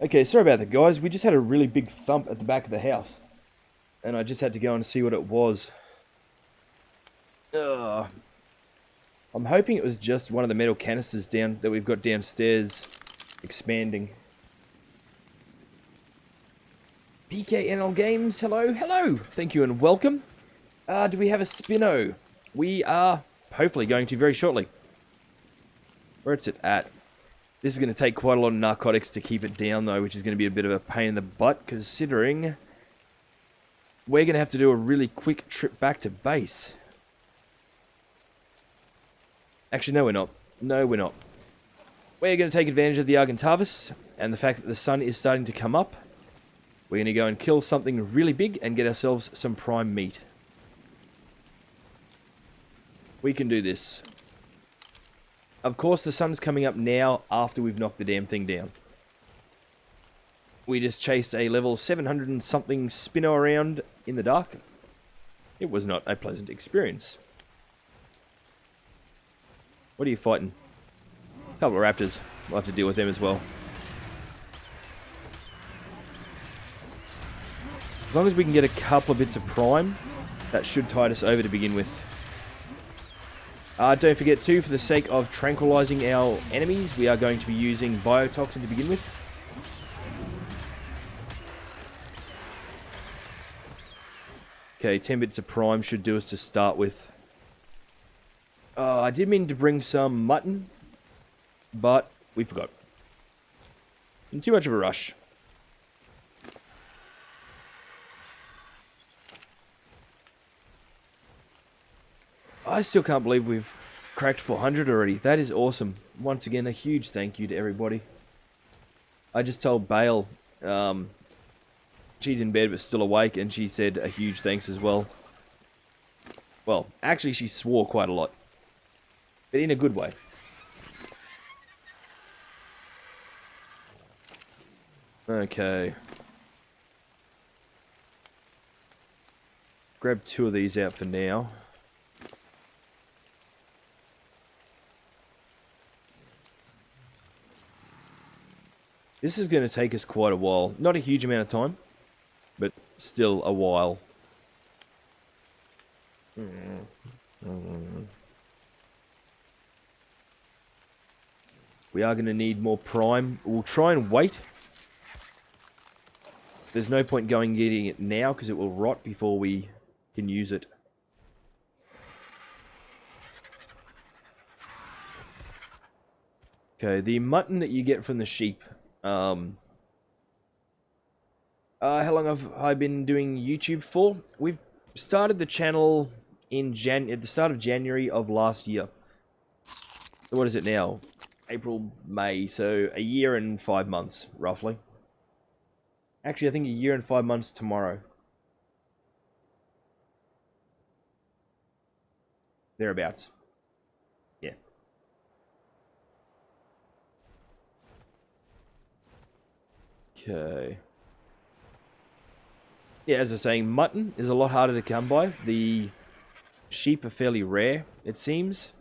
Okay, sorry about that, guys. We just had a really big thump at the back of the house. And I just had to go and see what it was. Ugh. I'm hoping it was just one of the metal canisters that we've got downstairs expanding. PKNL Games, hello, hello! Thank you and welcome. Do we have a Spino? We are hopefully going to very shortly. Where's it at? This is going to take quite a lot of narcotics to keep it down, though, which is going to be a bit of a pain in the butt, considering we're going to have to do a really quick trip back to base. Actually, no, we're not. No, we're not. We're going to take advantage of the Argentavis and the fact that the sun is starting to come up. We're going to go and kill something really big and get ourselves some prime meat. We can do this. Of course, the sun's coming up now after we've knocked the damn thing down. We just chased a level 700 and something Spino around in the dark. It was not a pleasant experience. What are you fighting? A couple of raptors. We'll have to deal with them as well. As long as we can get a couple of bits of prime, that should tide us over to begin with. Don't forget too, for the sake of tranquilizing our enemies, we are going to be using biotoxin to begin with. Okay, 10 bits of prime should do us to start with. I did mean to bring some mutton, but we forgot. In too much of a rush. I still can't believe we've cracked 400 already. That is awesome. Once again, a huge thank you to everybody. I just told Bale, she's in bed but still awake, and she said a huge thanks as well. Well, actually she swore quite a lot. But in a good way. Okay. Grab 2 of these out for now. This is going to take us quite a while. Not a huge amount of time, but still a while. We are going to need more prime. We'll try and wait. There's no point going getting it now because it will rot before we can use it. Okay, the mutton that you get from the sheep. How long have I been doing YouTube for? We've started the channel in at the start of January of last year. So what is it now? April, May, so a year and 5 months, roughly. Actually, I think a year and 5 months tomorrow. Thereabouts. Yeah. Okay. Yeah, as I was saying, mutton is a lot harder to come by. The sheep are fairly rare, it seems.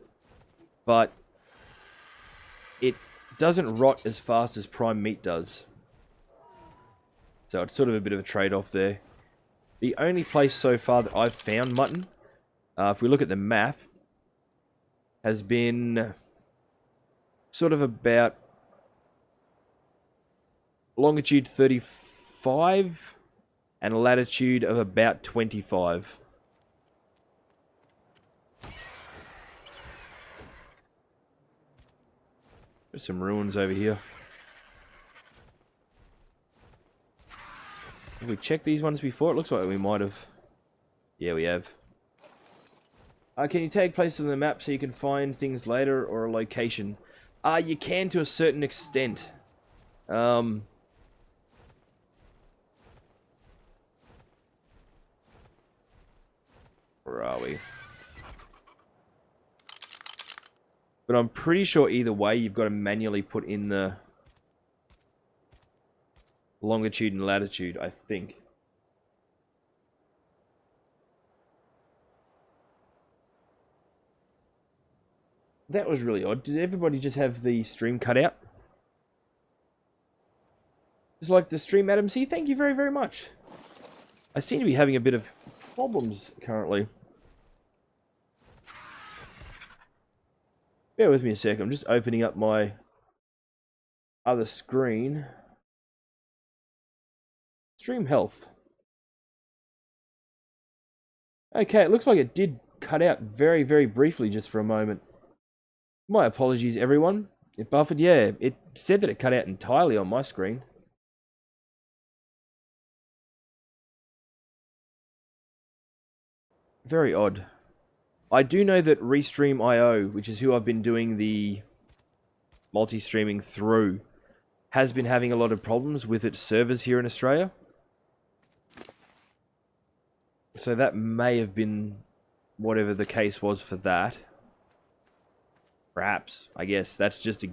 But it doesn't rot as fast as prime meat does. So it's sort of a bit of a trade-off there. The only place so far that I've found mutton, if we look at the map, has been sort of about longitude 35 and a latitude of about 25. There's some ruins over here. Have we checked these ones before? It looks like we might have. Yeah, we have. Can you take places on the map so you can find things later or a location? You can to a certain extent. Where are we? But I'm pretty sure either way you've got to manually put in the longitude and latitude, I think. That was really odd. Did everybody just have the stream cut out? Just like the stream, Adam C. Thank you very, very much. I seem to be having a bit of problems currently. Bear with me a sec. I'm just opening up my other screen. Stream health. Okay, it looks like it did cut out very, very briefly just for a moment. My apologies, everyone. It buffered, yeah. It said that it cut out entirely on my screen. Very odd. I do know that Restream.io, which is who I've been doing the multi-streaming through, has been having a lot of problems with its servers here in Australia. So that may have been whatever the case was for that. Perhaps, I guess. That's just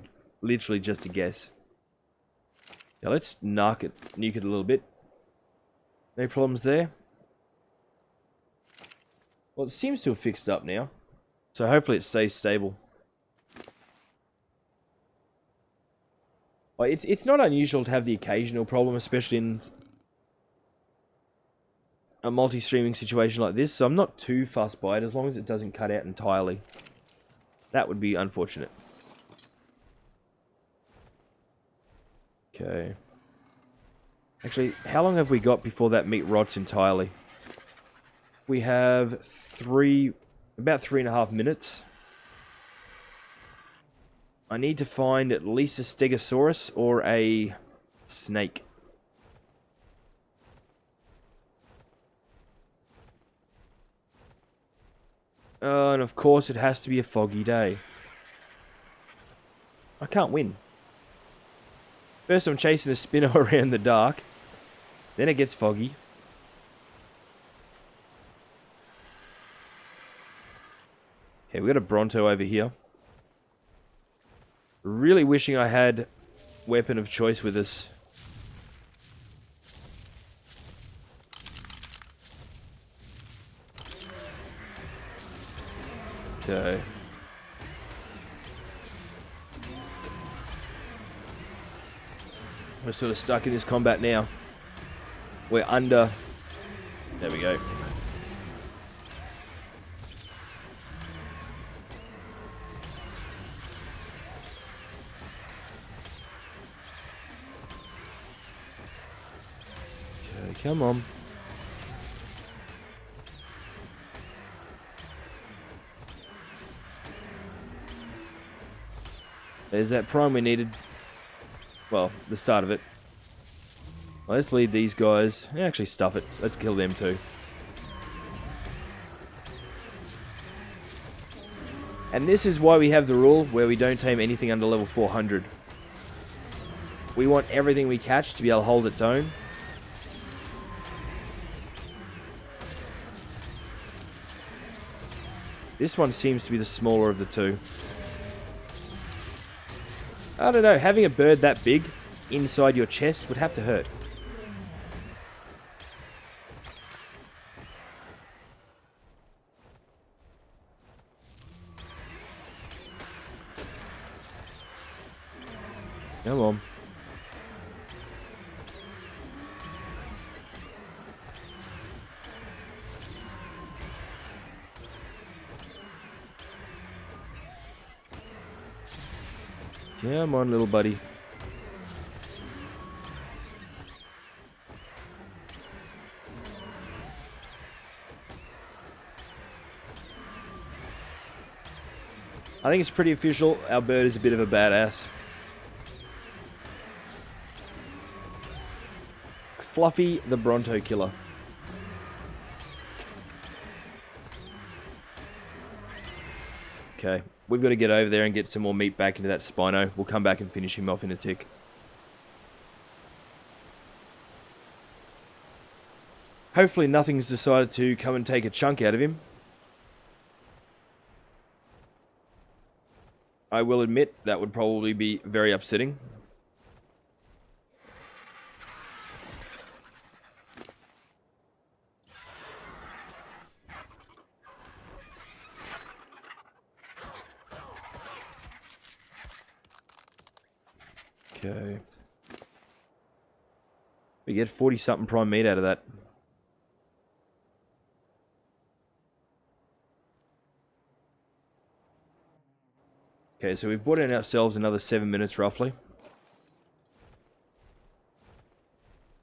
literally just a guess. Now let's nuke it a little bit. No problems there. Well, it seems to have fixed up now. So hopefully it stays stable. Well, it's not unusual to have the occasional problem, especially in a multi-streaming situation like this. So I'm not too fussed by it as long as it doesn't cut out entirely. That would be unfortunate. Okay. Actually, how long have we got before that meat rots entirely? We have about 3.5 minutes. I need to find at least a stegosaurus or a snake. And of course it has to be a foggy day. I can't win. First I'm chasing the spinner around the dark. Then it gets foggy. Okay, we got a Bronto over here. Really wishing I had weapon of choice with us. Okay. We're sort of stuck in this combat now. We're under... There we go. Okay, come on. There's that prime we needed. Well, the start of it. Well, let's lead these guys. Actually, stuff it. Let's kill them too. And this is why we have the rule where we don't tame anything under level 400. We want everything we catch to be able to hold its own. This one seems to be the smaller of the two. I don't know, having a bird that big inside your chest would have to hurt. Come on. Come on, little buddy. I think it's pretty official. Our bird is a bit of a badass. Fluffy the Bronto Killer. Okay, we've got to get over there and get some more meat back into that Spino. We'll come back and finish him off in a tick. Hopefully nothing's decided to come and take a chunk out of him. I will admit that would probably be very upsetting. Okay. We get 40-something prime meat out of that. Okay, so we've brought in ourselves another 7 minutes roughly.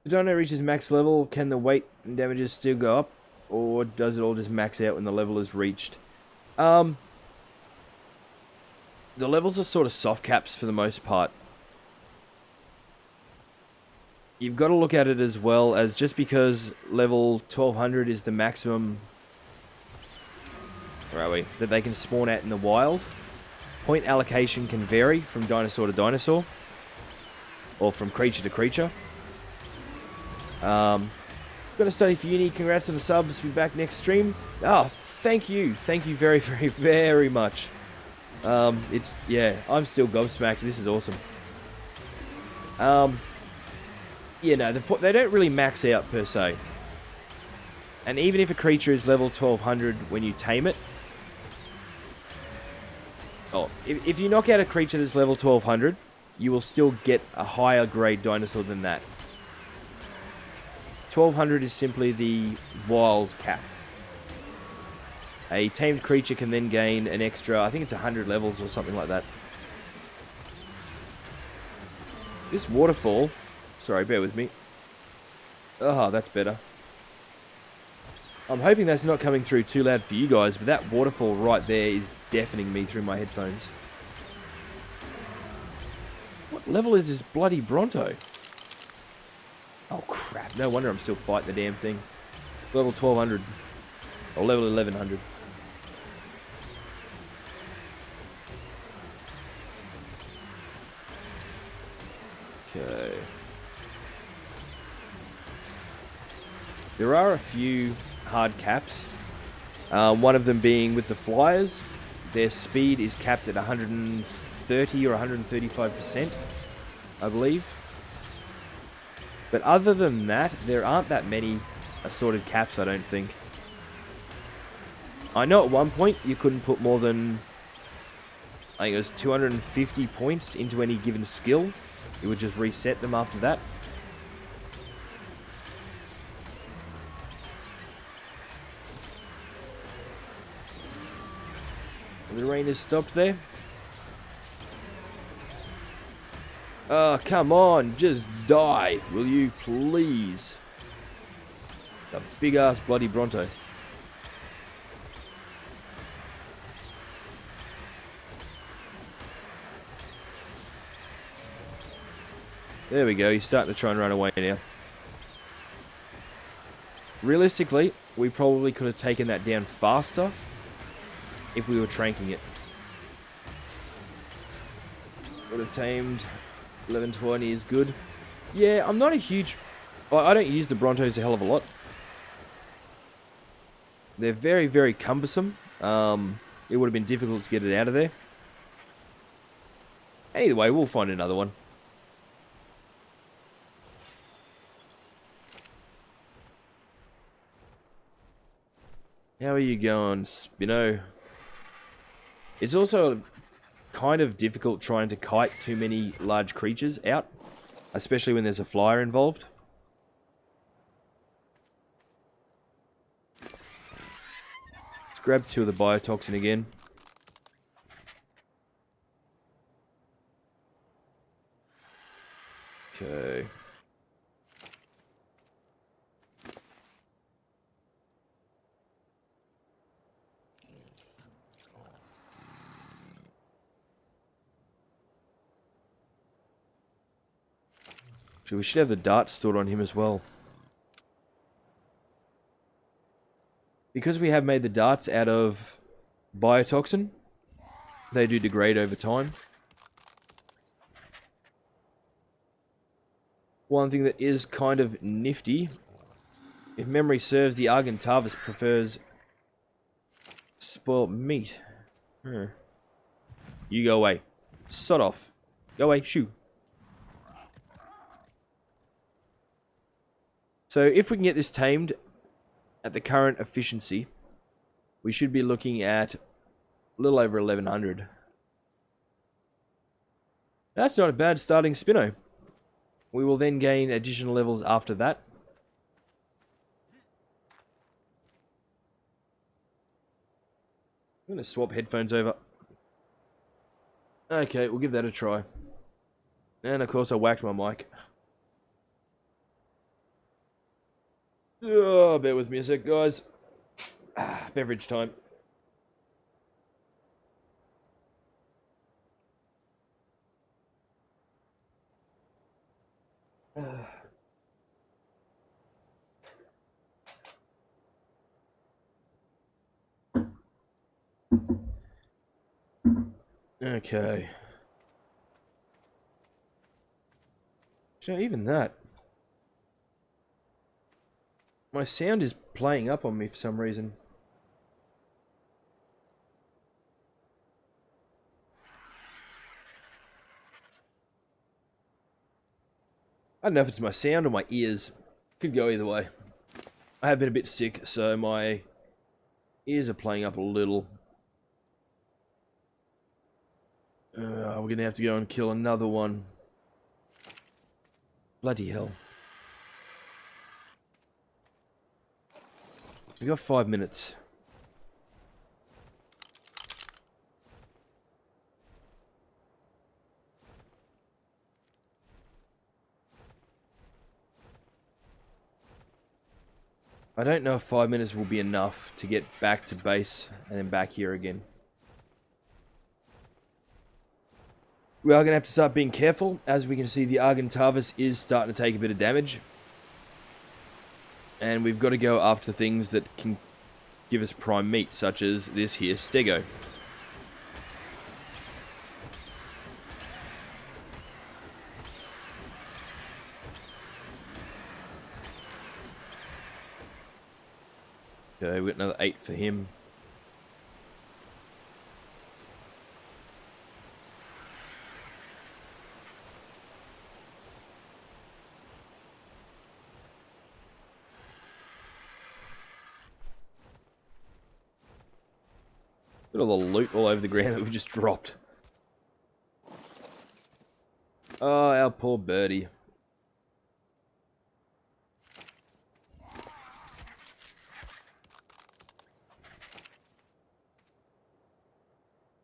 The Dino reaches max level, can the weight and damages still go up? or does it all just max out when the level is reached? The levels are sort of soft caps for the most part. You've got to look at it as well as just because level 1200 is the maximum, where are we, that they can spawn at in the wild. Point allocation can vary from dinosaur to dinosaur, or from creature to creature. Got to study for uni. Congrats on the subs. Be back next stream. Oh, thank you very, very, very much. Yeah, I'm still gobsmacked. This is awesome. Yeah, no, they don't really max out per se. And even if a creature is level 1200 when you tame it, if you knock out a creature that's level 1200, you will still get a higher grade dinosaur than that. 1200 is simply the wild cap. A tamed creature can then gain an extra, I think it's 100 levels or something like that. This waterfall, sorry, bear with me. Oh, that's better. I'm hoping that's not coming through too loud for you guys, but that waterfall right there is deafening me through my headphones. What level is this bloody Bronto? Oh crap, no wonder I'm still fighting the damn thing. Level 1200. Or level 1100. Okay. There are a few hard caps. One of them being with the flyers. Their speed is capped at 130 or 135%, I believe. But other than that, there aren't that many assorted caps, I don't think. I know at one point you couldn't put more than, I think it was 250 points into any given skill. It would just reset them after that. The rain has stopped there. Oh, come on, just die, will you please? The big ass bloody Bronto. There we go, he's starting to try and run away now. Realistically, we probably could have taken that down faster if we were tranking it. Would have tamed 1120 is good. Yeah, I'm not a huge... I don't use the Brontos a hell of a lot. They're very, very cumbersome. It would have been difficult to get it out of there. Either way, we'll find another one. How are you going, Spino? It's also kind of difficult trying to kite too many large creatures out, especially when there's a flyer involved. Let's grab 2 of the biotoxin again. Okay. We should have the darts stored on him as well. Because we have made the darts out of biotoxin, they do degrade over time. One thing that is kind of nifty, if memory serves, the Argentavis prefers spoiled meat. You go away. Sod off. Go away, shoo. So if we can get this tamed at the current efficiency, we should be looking at a little over 1100. That's not a bad starting Spino. We will then gain additional levels after that. I'm going to swap headphones over. Okay, we'll give that a try. And of course I whacked my mic. Oh, bear with me a sec, guys. Beverage time. Okay. So even that. My sound is playing up on me for some reason. I don't know if it's my sound or my ears. Could go either way. I have been a bit sick, so my ears are playing up a little. We're going to have to go and kill another one. Bloody hell. We got 5 minutes. I don't know if 5 minutes will be enough to get back to base and then back here again. We are going to have to start being careful. As we can see, the Argentavis is starting to take a bit of damage. And we've got to go after things that can give us prime meat, such as this here stego. Okay, we got another 8 for him. Look at all the loot all over the ground that we've just dropped. Oh, our poor birdie.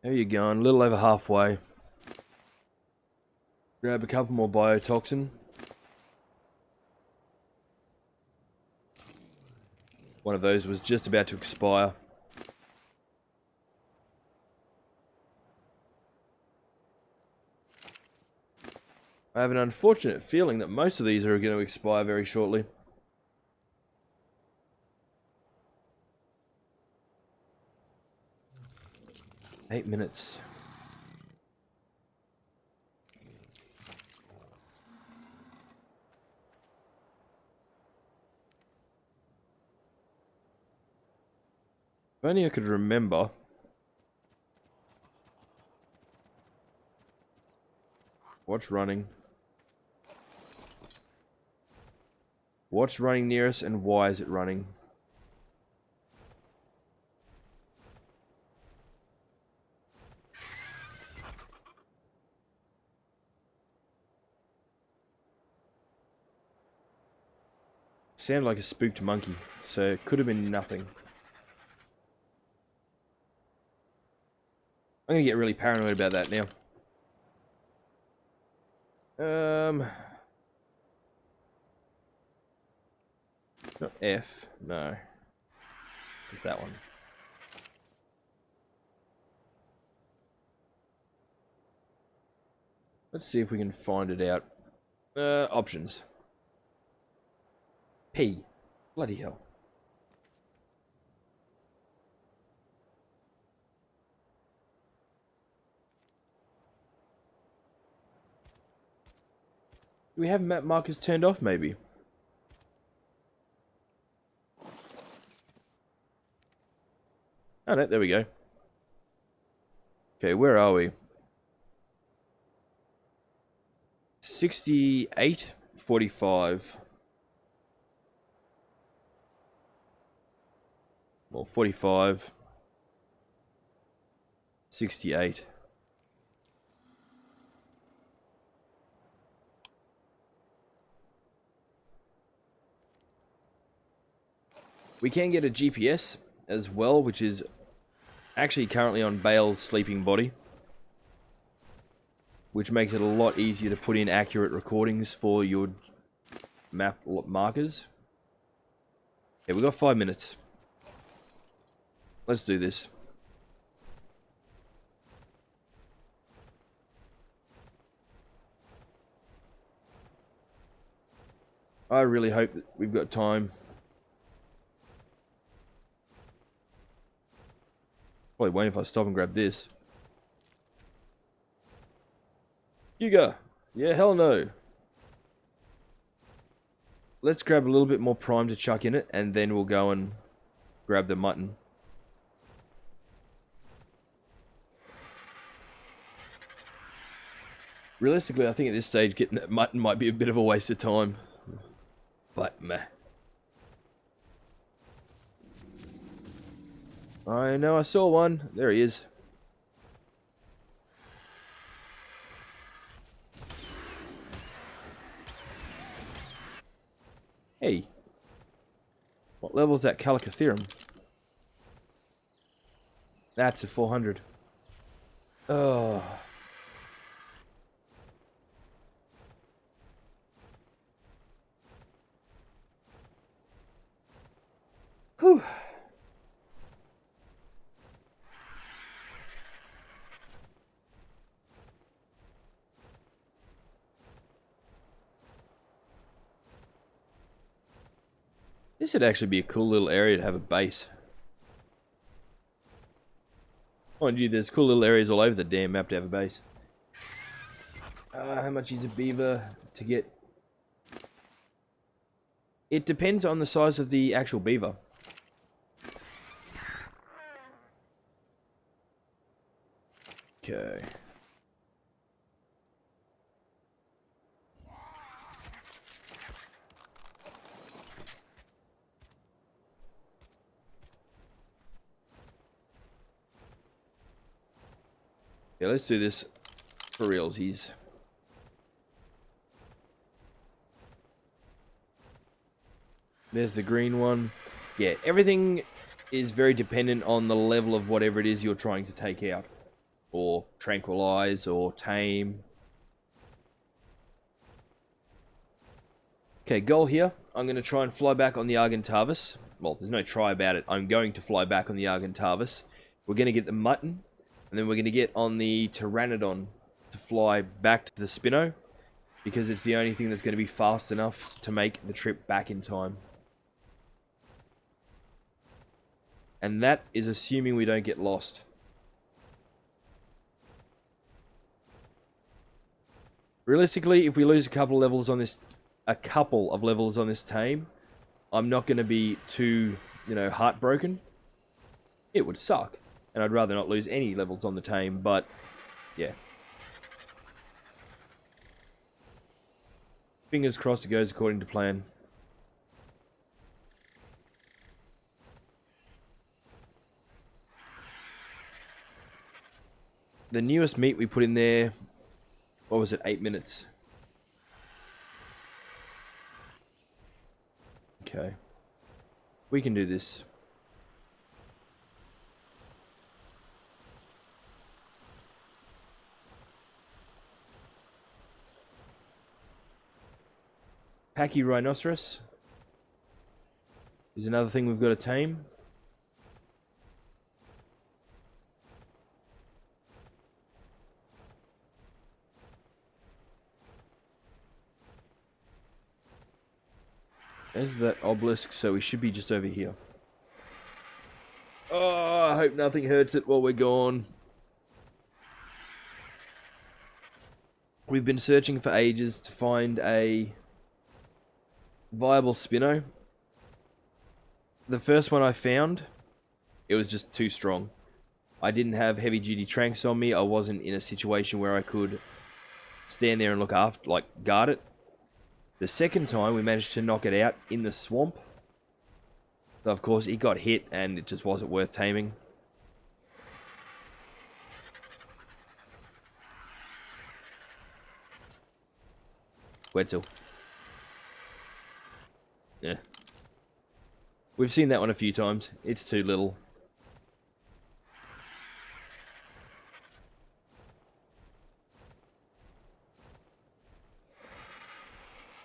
How are you going? A little over halfway. Grab a couple more biotoxin. One of those was just about to expire. I have an unfortunate feeling that most of these are going to expire very shortly. Eight minutes. If only I could remember. What's running? What's running near us and why is it running? Sounded like a spooked monkey, so it could have been nothing. I'm gonna get really paranoid about that now. Not F, no. It's that one. Let's see if we can find it out. Options. P. Bloody hell. Do we have map markers turned off, maybe? Oh, no, there we go. Okay, where are we? 68, 45. Well, 45. 68. We can get a GPS as well, which is actually currently on Bale's sleeping body, which makes it a lot easier to put in accurate recordings for your map markers. Okay, we've got 5 minutes. Let's do this. I really hope that we've got time. Probably wait if I stop and grab this. Giga! Yeah, hell no. Let's grab a little bit more prime to chuck in it, and then we'll go and grab the mutton. Realistically, I think at this stage getting that mutton might be a bit of a waste of time. But meh. I know I saw one. There he is. Hey. What level is that Calicotherum? That's a 400. Oh. Whew. This would actually be a cool little area to have a base. Mind you, there's cool little areas all over the damn map to have a base. How much is a beaver to get? It depends on the size of the actual beaver. Okay. Yeah, let's do this for realsies. There's the green one. Yeah, everything is very dependent on the level of whatever it is you're trying to take out. Or tranquilize, or tame. Okay, goal here. I'm going to try and fly back on the Argentavis. Well, there's no try about it. I'm going to fly back on the Argentavis. We're going to get the mutton. And then we're going to get on the Pteranodon to fly back to the Spino. Because it's the only thing that's going to be fast enough to make the trip back in time. And that is assuming we don't get lost. Realistically, if we lose a couple of levels on this tame, I'm not going to be too, heartbroken. It would suck. And I'd rather not lose any levels on the tame, but yeah. Fingers crossed it goes according to plan. The newest meat we put in there, what was it, 8 minutes? Okay. We can do this. Pachyrhinoceros is another thing we've got to tame. There's that obelisk, so we should be just over here. Oh, I hope nothing hurts it while we're gone. We've been searching for ages to find a viable Spino. The first one I found, it was just too strong. I didn't have heavy duty tranks on me. I wasn't in a situation where I could stand there and look after, guard it. The second time we managed to knock it out in the swamp. So of course it got hit and it just wasn't worth taming. Quetzal. Yeah. We've seen that one a few times. It's too little.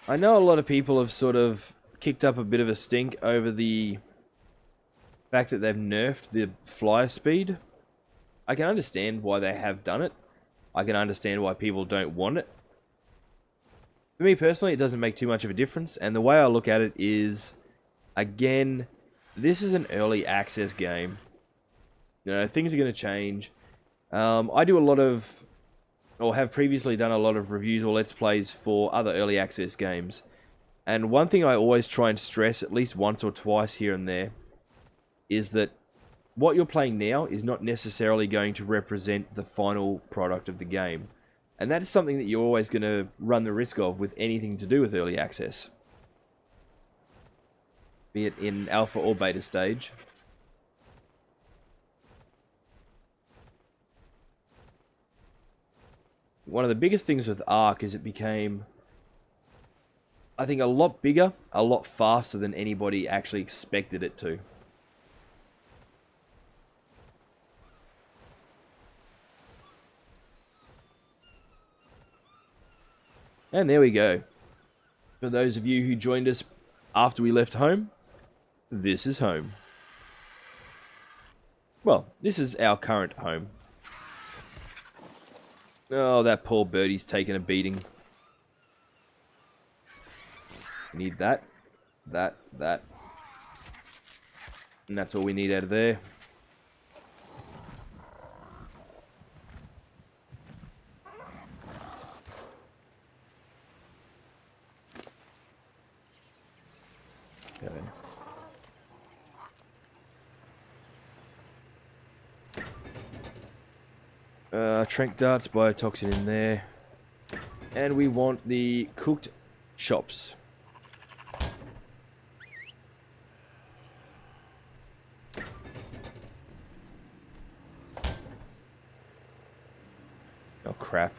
I know a lot of people have sort of kicked up a bit of a stink over the fact that they've nerfed the flyer speed, I can understand why they have done it. I can understand why people don't want it. For me personally, it doesn't make too much of a difference, and the way I look at it is, again, this is an early access game. You know, things are going to change. I do a lot of, or have previously done a lot of reviews or Let's Plays for other early access games. And one thing I always try and stress, at least once or twice here and there, is that what you're playing now is not necessarily going to represent the final product of the game. And that is something that you're always going to run the risk of with anything to do with early access. Be it in alpha or beta stage. One of the biggest things with Ark is it became, I think, a lot bigger, a lot faster than anybody actually expected it to. And there we go. For those of you who joined us after we left home, this is home. Well, this is our current home. Oh, that poor birdie's taken a beating. We need that. That. And that's all we need out of there. Trank darts, biotoxin in there. And we want the cooked chops. Oh, crap.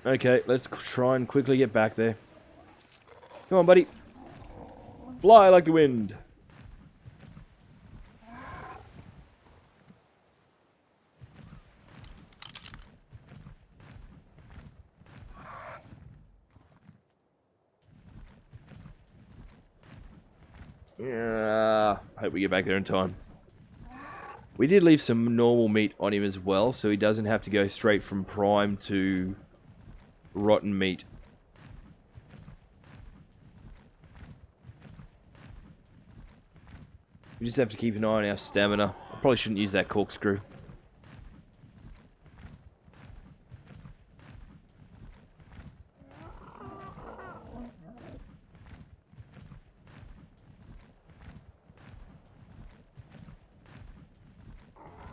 Okay, let's try and quickly get back there. Come on, buddy. Fly like the wind. Yeah, hope we get back there in time. We did leave some normal meat on him as well, so he doesn't have to go straight from prime to rotten meat. We just have to keep an eye on our stamina. I probably shouldn't use that corkscrew.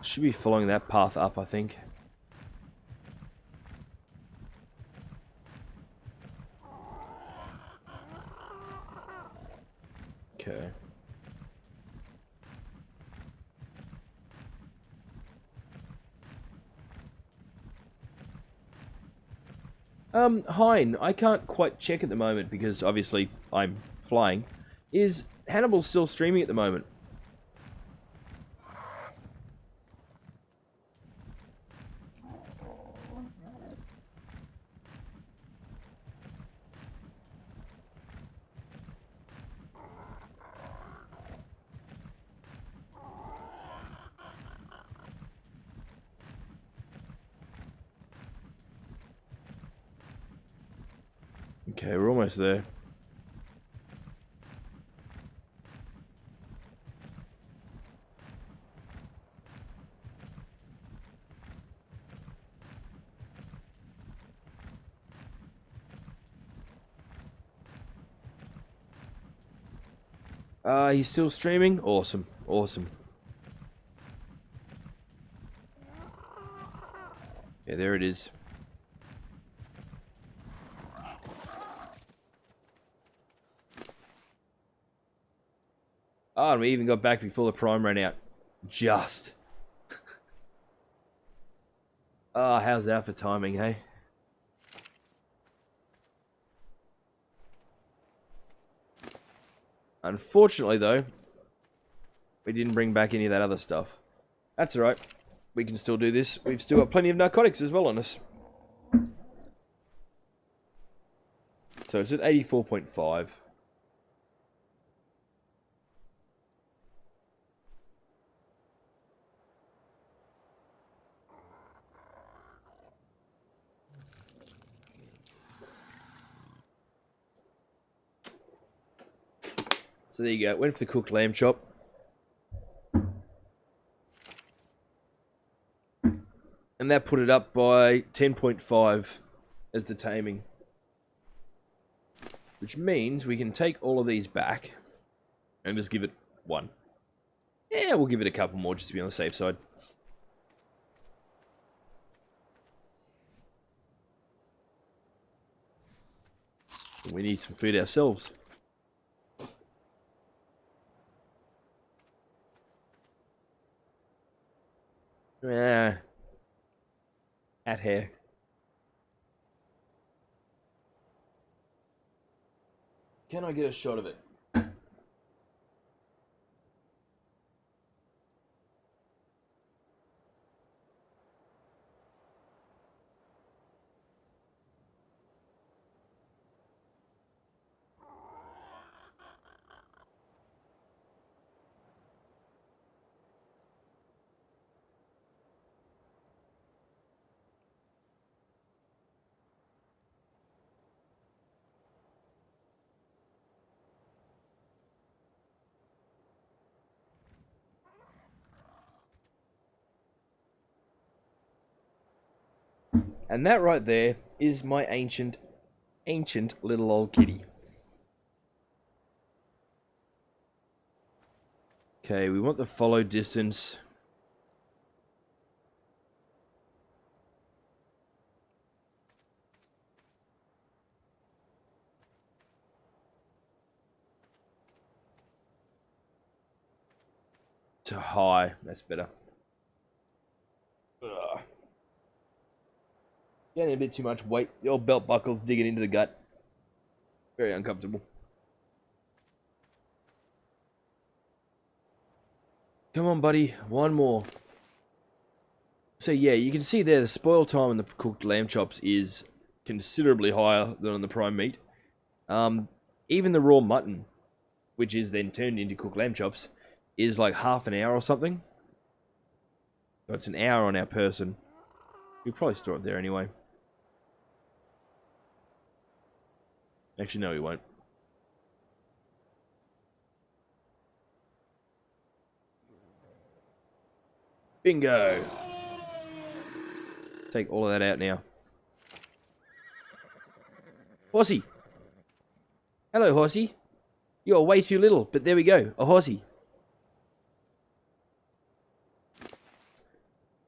Should be following that path up, I think. Okay. Hein, I can't quite check at the moment because obviously I'm flying. Is Hannibal still streaming at the moment? Okay, we're almost there. He's still streaming? Awesome, awesome. Yeah, there it is. Oh, and we even got back before the prime ran out. Just. Oh, how's that for timing, hey? Unfortunately, though, we didn't bring back any of that other stuff. That's alright. We can still do this. We've still got plenty of narcotics as well on us. So it's at 84.5. So there you go. Went for the cooked lamb chop. And that put it up by 10.5 as the taming. Which means we can take all of these back and just give it 1. Yeah, we'll give it a couple more just to be on the safe side. We need some food ourselves. Ah. At hair. Can I get a shot of it? And that right there is my ancient little old kitty. Okay, we want the follow distance. To high. That's better. Ugh. Getting a bit too much weight. The old belt buckle's digging into the gut. Very uncomfortable. Come on, buddy. One more. So yeah, you can see there the spoil time on the cooked lamb chops is considerably higher than on the prime meat. Even the raw mutton, which is then turned into cooked lamb chops, is like half an hour or something. So it's an hour on our person. We'll probably store it there anyway. Actually, no, we won't. Bingo! Take all of that out now. Horsey! Hello, horsey. You're way too little, but there we go. A horsey.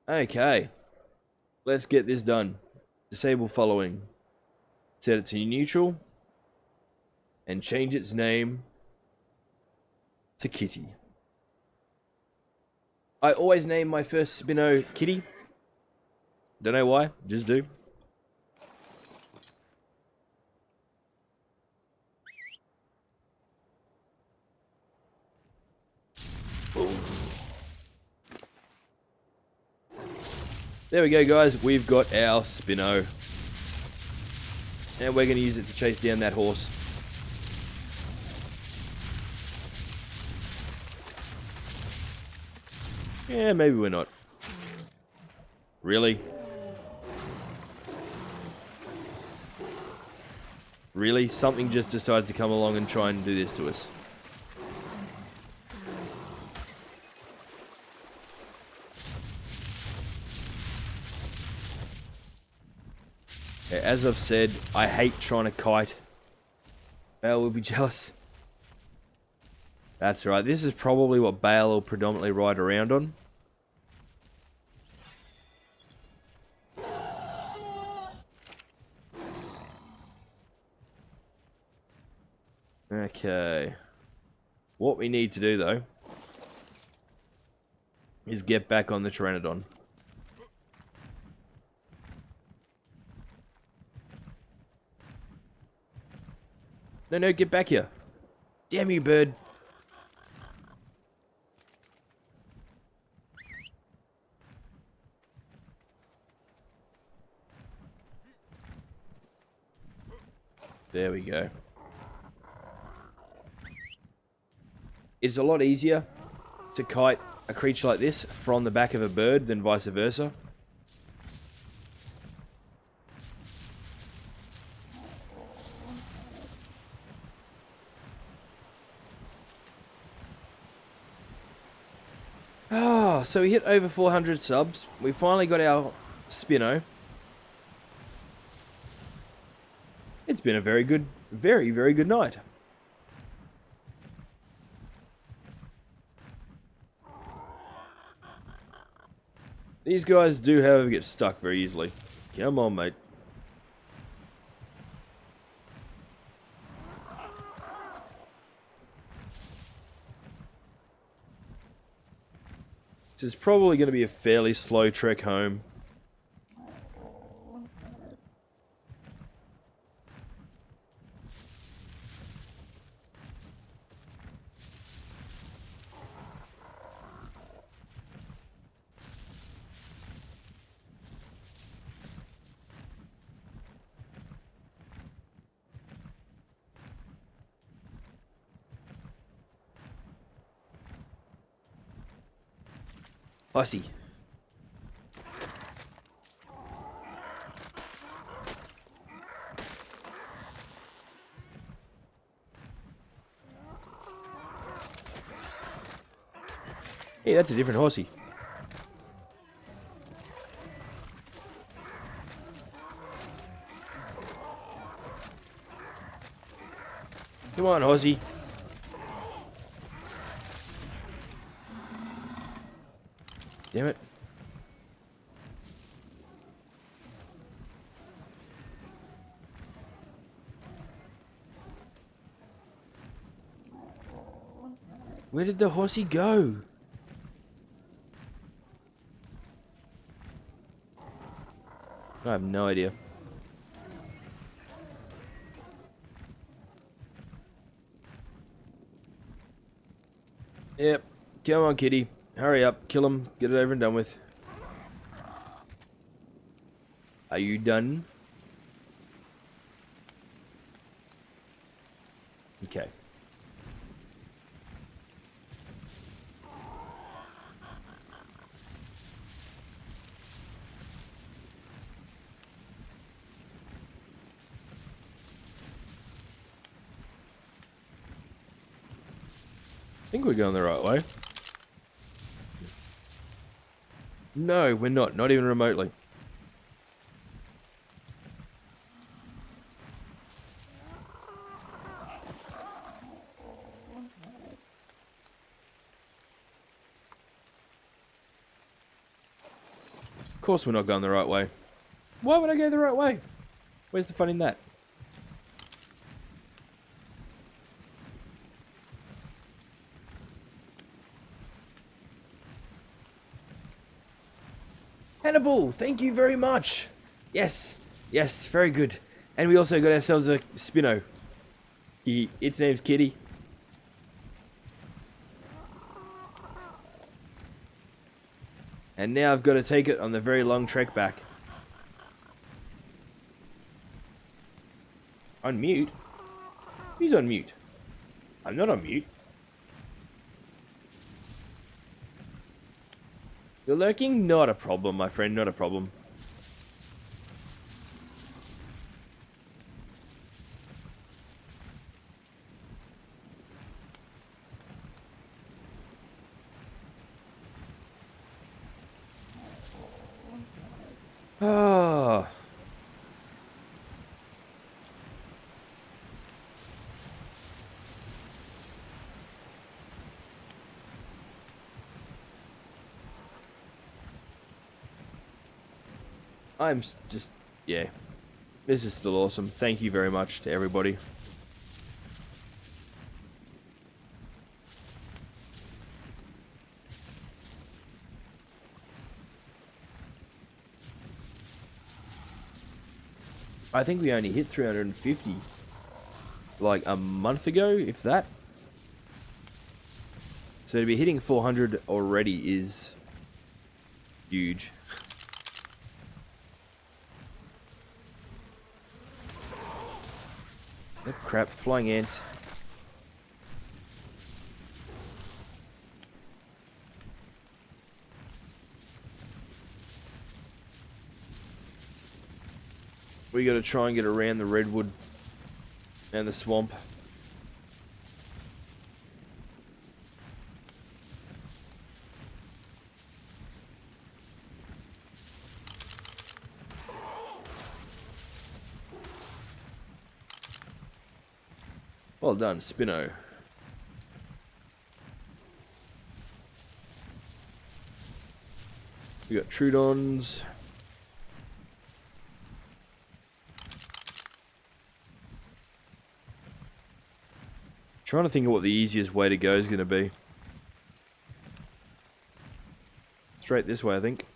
Okay. Let's get this done. Disable following. Set it to neutral. And change its name to Kitty. I always name my first Spino Kitty. Don't know why, just do. There we go, guys. We've got our Spino. And we're going to use it to chase down that horse. Yeah, maybe we're not. Really? Really? Something just decides to come along and try and do this to us. As I've said, I hate trying to kite. Bale will be jealous. That's right. This is probably what Bale will predominantly ride around on. Okay. What we need to do, though, is get back on the Pteranodon. No, get back here. Damn you, bird. There we go. It's a lot easier to kite a creature like this from the back of a bird than vice versa. Ah, so we hit over 400 subs. We finally got our Spino. It's been a very good, very, very good night. These guys do, however, get stuck very easily. Come on, mate. This is probably going to be a fairly slow trek home. I see. Hey, that's a different horsey. Come on, horsey. Damn it. Where did the horsey go? I have no idea. Yep. Come on, kitty. Hurry up. Kill him. Get it over and done with. Are you done? Okay. I think we're going the right way. No, we're not. Not even remotely. Of course we're not going the right way. Why would I go the right way? Where's the fun in that? Hannibal, thank you very much. Yes, yes, very good. And we also got ourselves a Spino. Its name's Kitty. And now I've got to take it on the very long trek back. On mute? Who's on mute? I'm not on mute. You're lurking? Not a problem, my friend, not a problem. Ah. I'm just, yeah. This is still awesome. Thank you very much to everybody. I think we only hit 350 like a month ago, if that. So to be hitting 400 already is huge. Oh, crap, flying ants. We gotta try and get around the redwood and the swamp. Well done, Spino. We got Trudons. Trying to think of what the easiest way to go is going to be. Straight this way, I think.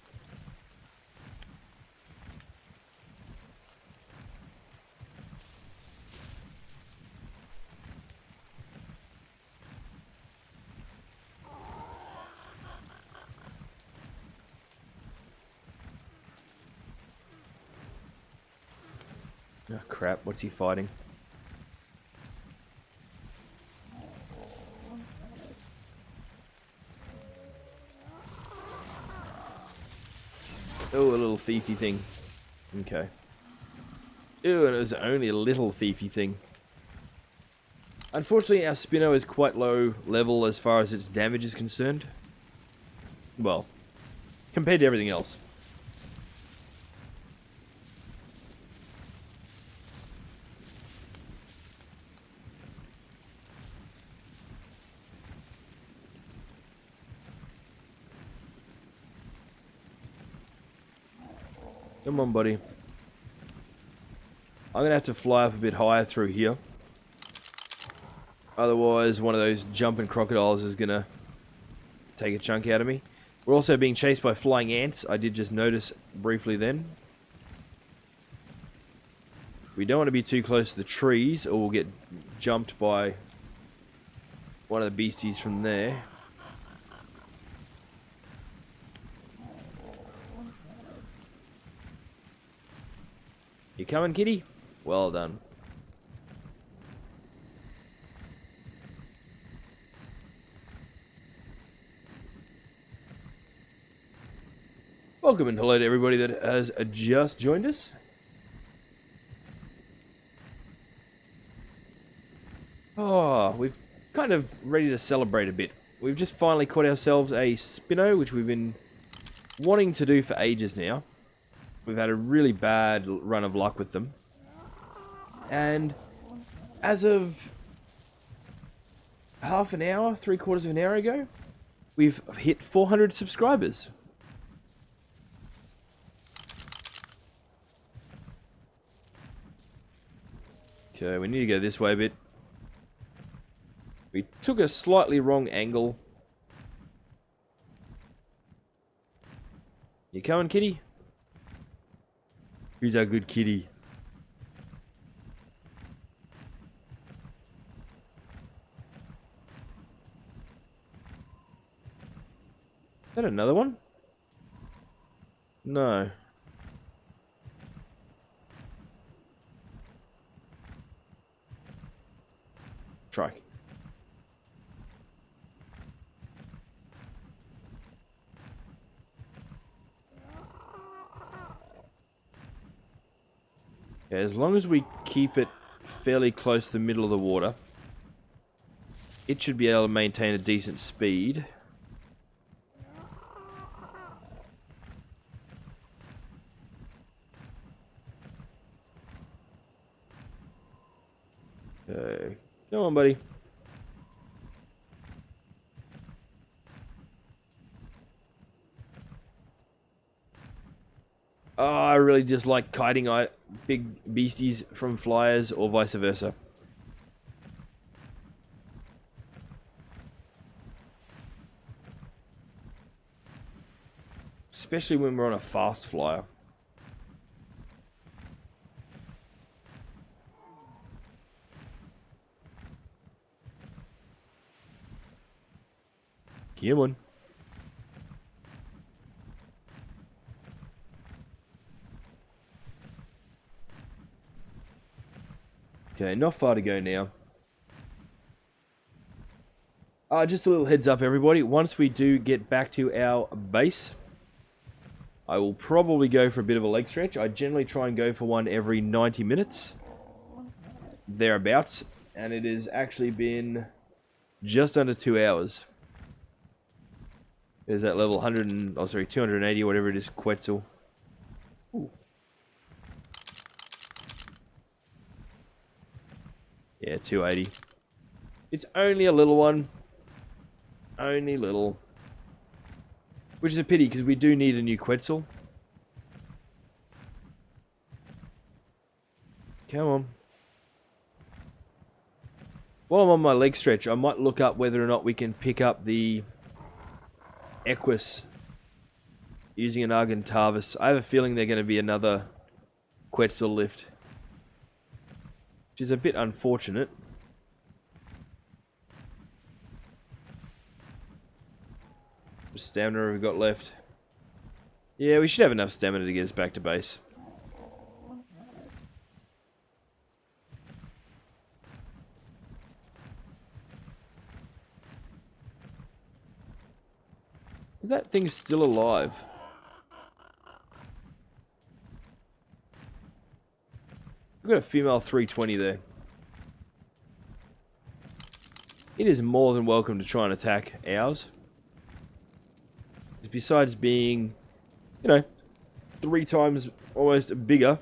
Oh crap, what's he fighting? Oh, a little thiefy thing. Okay. Ew, and it was only a little thiefy thing. Unfortunately, our Spino is quite low level as far as its damage is concerned. Well, compared to everything else. Come on, buddy. I'm going to have to fly up a bit higher through here. Otherwise, one of those jumping crocodiles is going to take a chunk out of me. We're also being chased by flying ants. I did just notice briefly then. We don't want to be too close to the trees or we'll get jumped by one of the beasties from there. You coming, kitty? Well done. Welcome and hello to everybody that has just joined us. Oh, we've kind of ready to celebrate a bit. We've just finally caught ourselves a Spino, which we've been wanting to do for ages now. We've had a really bad run of luck with them. And as of half an hour, 3/4 of an hour ago, we've hit 400 subscribers. Okay, we need to go this way a bit. We took a slightly wrong angle. You coming, kitty? Who's our good kitty? Is that another one? No. Try. Yeah, as long as we keep it fairly close to the middle of the water, it should be able to maintain a decent speed. Okay. Come on, buddy. Oh, I really dislike kiting big beasties from flyers or vice versa. Especially when we're on a fast flyer. Come on. Okay, not far to go now. Just a little heads up, everybody. Once we do get back to our base, I will probably go for a bit of a leg stretch. I generally try and go for one every 90 minutes. Thereabouts. And it has actually been just under 2 hours. There's that level 280 or whatever it is, Quetzal. Ooh. Yeah, 280. It's only a little one. Only little. Which is a pity, because we do need a new Quetzal. Come on. While I'm on my leg stretch, I might look up whether or not we can pick up the Equus using an Argentavis. I have a feeling they're going to be another Quetzal lift, which is a bit unfortunate. What stamina have we got left? Yeah, we should have enough stamina to get us back to base. That thing's still alive. We've got a female 320 there. It is more than welcome to try and attack ours. Besides being, 3 times almost bigger,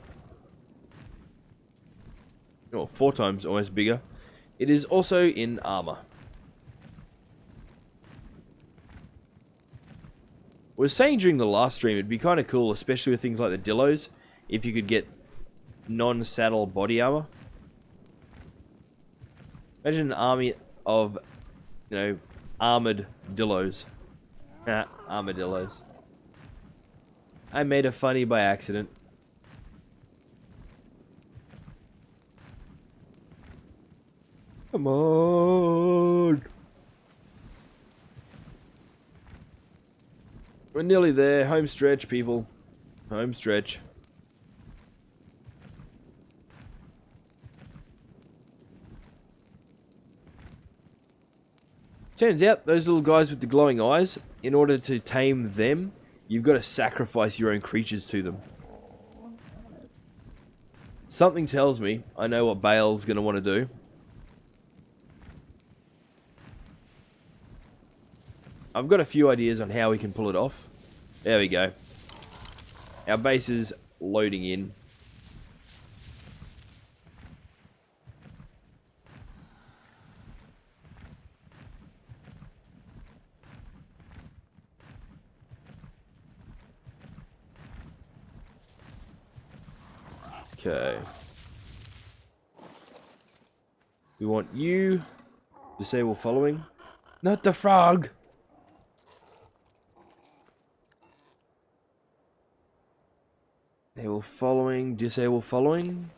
or 4 times almost bigger, it is also in armor. I was saying during the last stream, it'd be kind of cool, especially with things like the Dillos, if you could get non-saddle body armor. Imagine an army of, armored Dillos. Armadillos. I made a funny by accident. Come on! We're nearly there. Home stretch, people. Home stretch. Turns out, those little guys with the glowing eyes, in order to tame them, you've got to sacrifice your own creatures to them. Something tells me I know what Bale's going to want to do. I've got a few ideas on how we can pull it off. There we go. Our base is loading in. Okay. We want you to disable following. Not the frog! Disable following, disable following.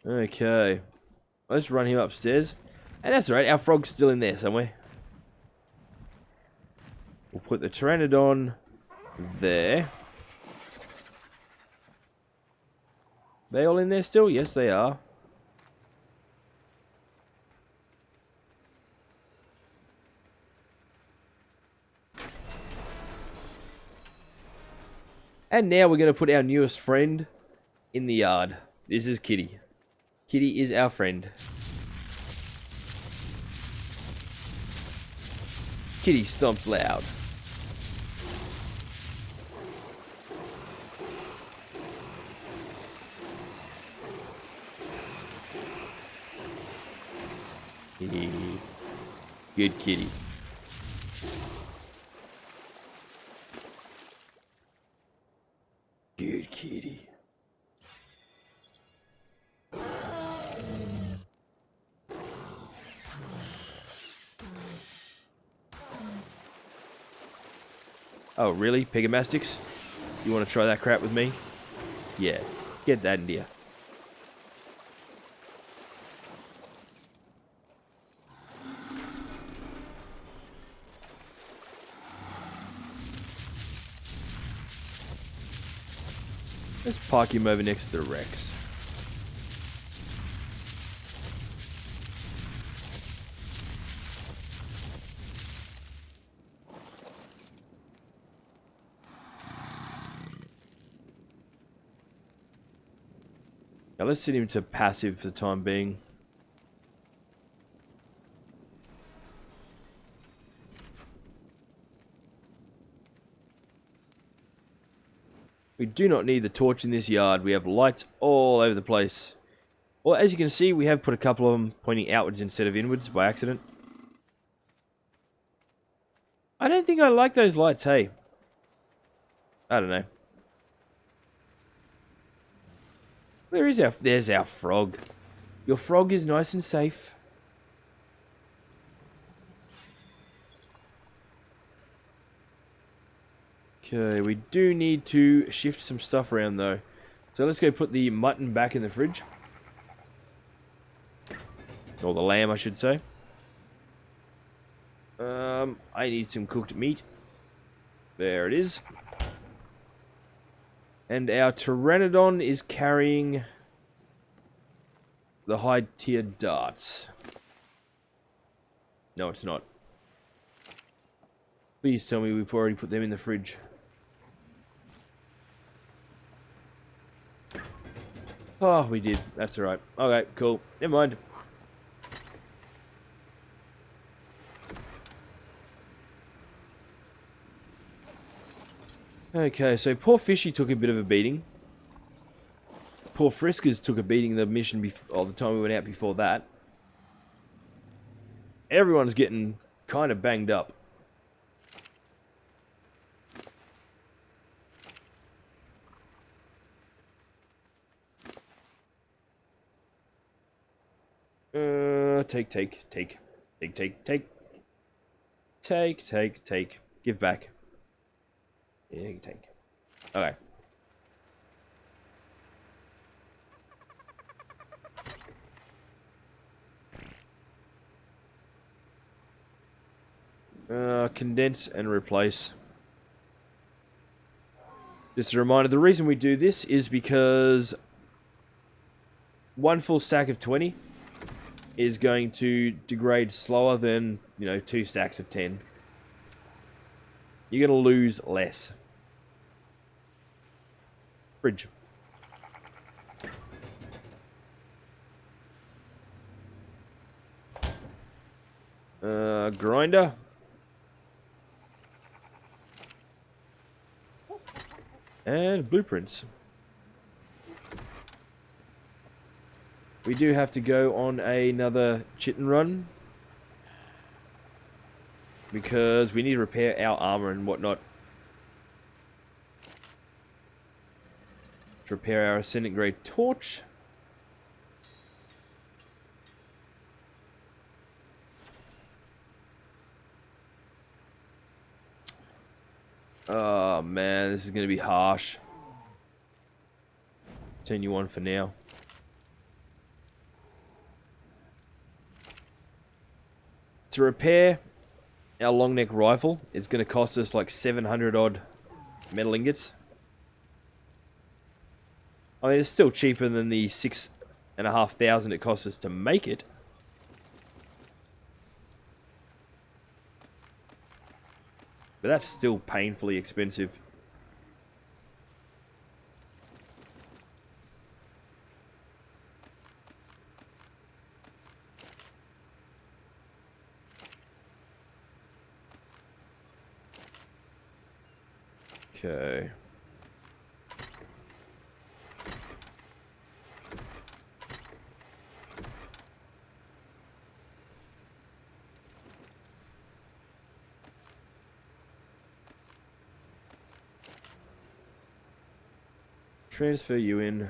Okay. Let's run him upstairs. And that's alright, our frog's still in there somewhere. We'll put the Pteranodon there. They all in there still? Yes, they are. And now we're going to put our newest friend in the yard. This is Kitty. Kitty is our friend. Kitty stomps loud. Good kitty. Good kitty. Oh, really? Pegamastics? You want to try that crap with me? Yeah. Get that in here. Let's park him over next to the Rex. Now let's set him to passive for the time being. We do not need the torch in this yard. We have lights all over the place. Well, as you can see, we have put a couple of them pointing outwards instead of inwards by accident. I don't think I like those lights, hey. I don't know. There's our frog. Your frog is nice and safe. Okay, we do need to shift some stuff around though. So let's go put the mutton back in the fridge. Or the lamb, I should say. I need some cooked meat. There it is. And our pteranodon is carrying the high tier darts. No, it's not. Please tell me we've already put them in the fridge. Oh, we did. That's alright. Okay, cool. Never mind. Okay, so poor Fishy took a bit of a beating. Poor Friskers took a beating the mission the time we went out before that. Everyone's getting kind of banged up. Take. Give back. Yeah, you take. Okay. Condense and replace. Just a reminder, the reason we do this is because one full stack of 20 is going to degrade slower than, 2 stacks of 10. You're going to lose less. Fridge. Grinder. And blueprints. We do have to go on another chitin run. Because we need to repair our armor and whatnot. To repair our ascendant grade torch. Oh man, this is going to be harsh. Turn you on for now. To repair our long neck rifle, it's going to cost us like 700 odd metal ingots. I mean, it's still cheaper than the 6,500 it costs us to make it. But that's still painfully expensive. Okay. Transfer you in.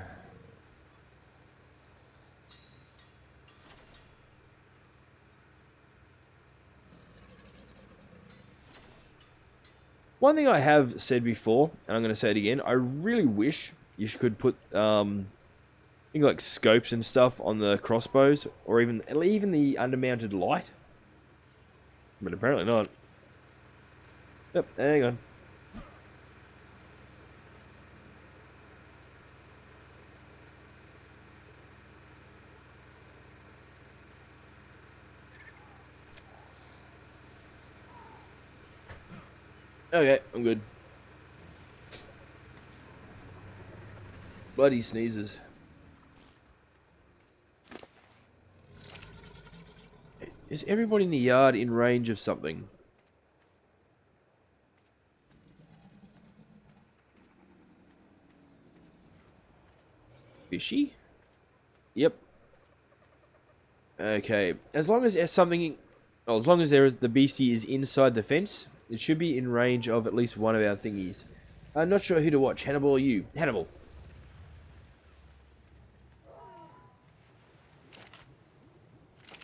One thing I have said before, and I'm going to say it again, I really wish you could put things like scopes and stuff on the crossbows, or even the undermounted light. But apparently not. Yep, hang on. Okay, I'm good. Bloody sneezes. Is everybody in the yard in range of something? Fishy? Yep. Okay. As long as there's something... Well, as long as the beastie is inside the fence, it should be in range of at least one of our thingies. I'm not sure who to watch, Hannibal or you. Hannibal.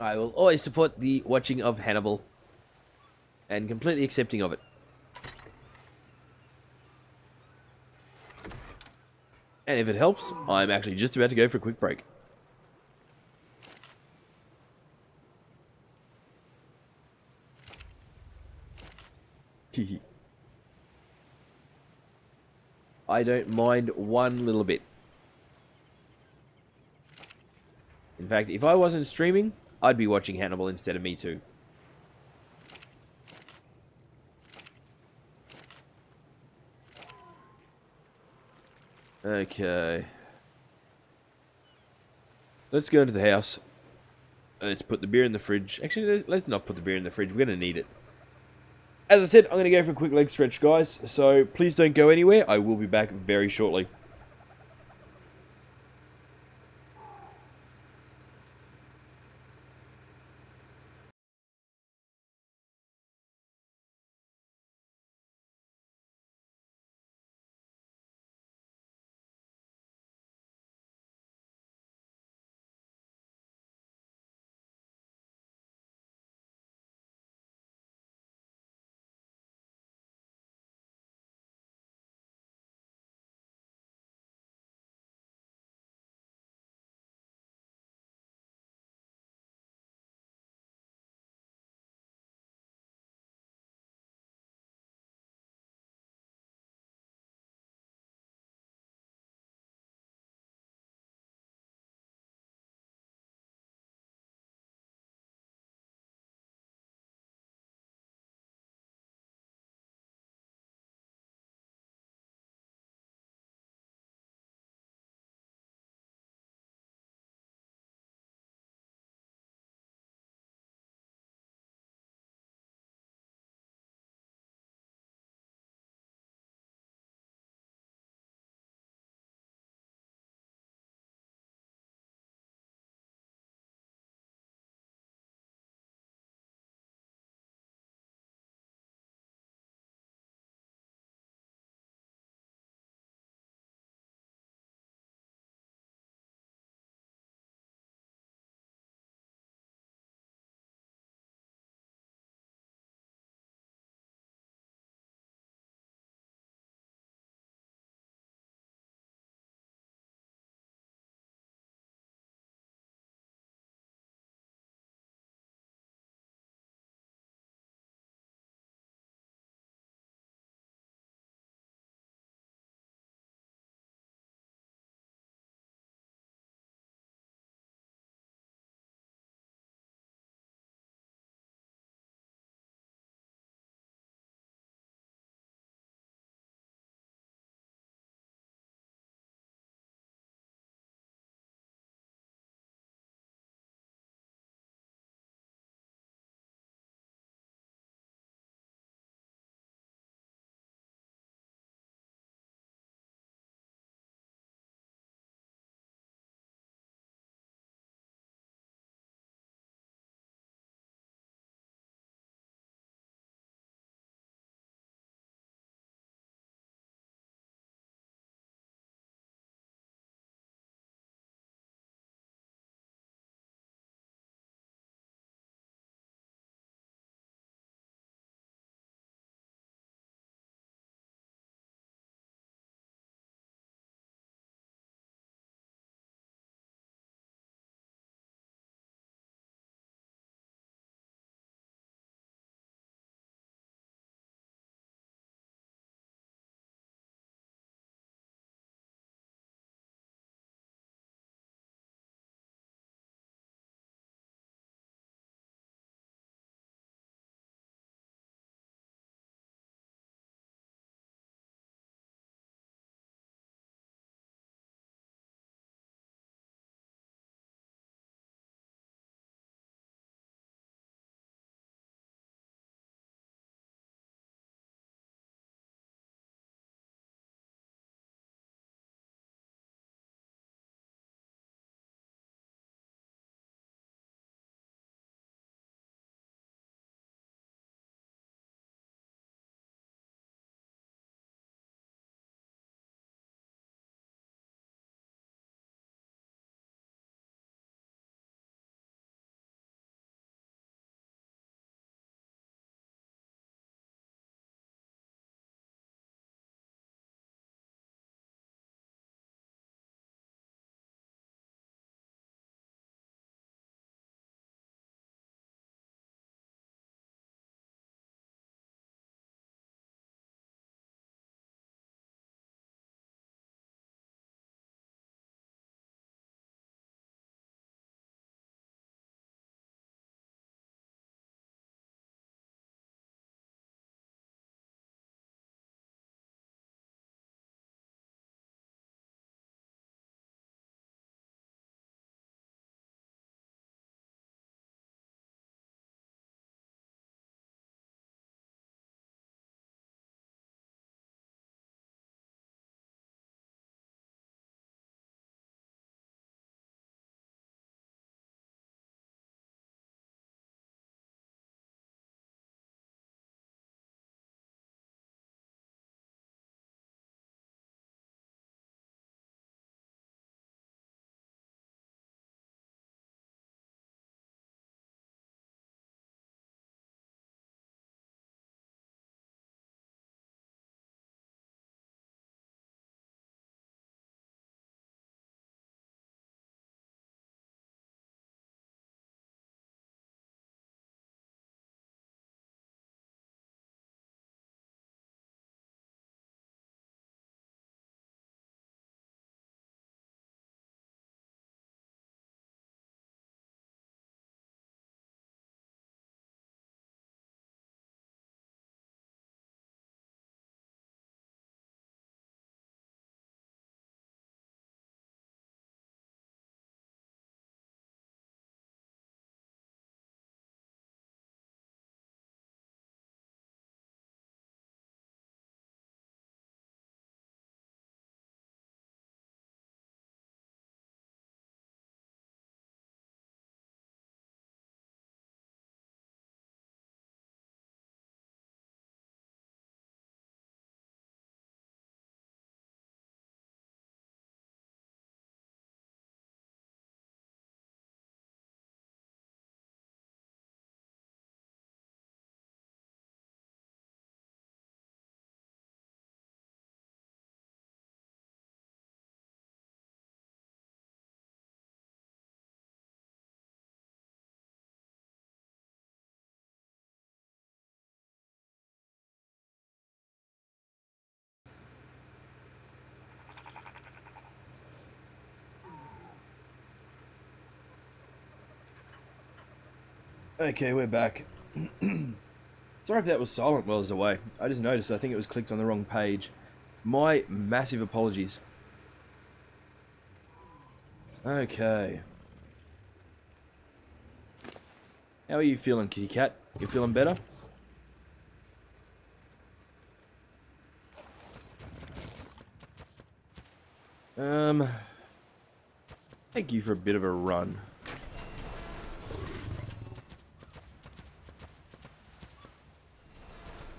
I will always support the watching of Hannibal. And completely accepting of it. And if it helps, I'm actually just about to go for a quick break. I don't mind one little bit. In fact, if I wasn't streaming, I'd be watching Hannibal instead of me too. Okay. Let's go into the house. Let's put the beer in the fridge. Actually, let's not put the beer in the fridge. We're going to need it. As I said, I'm going to go for a quick leg stretch, guys. So please don't go anywhere. I will be back very shortly. Okay, we're back. Sorry if that was silent while I was away. I just noticed, I think it was clicked on the wrong page. My massive apologies. Okay. How are you feeling, kitty cat? You feeling better? Take you for a bit of a run.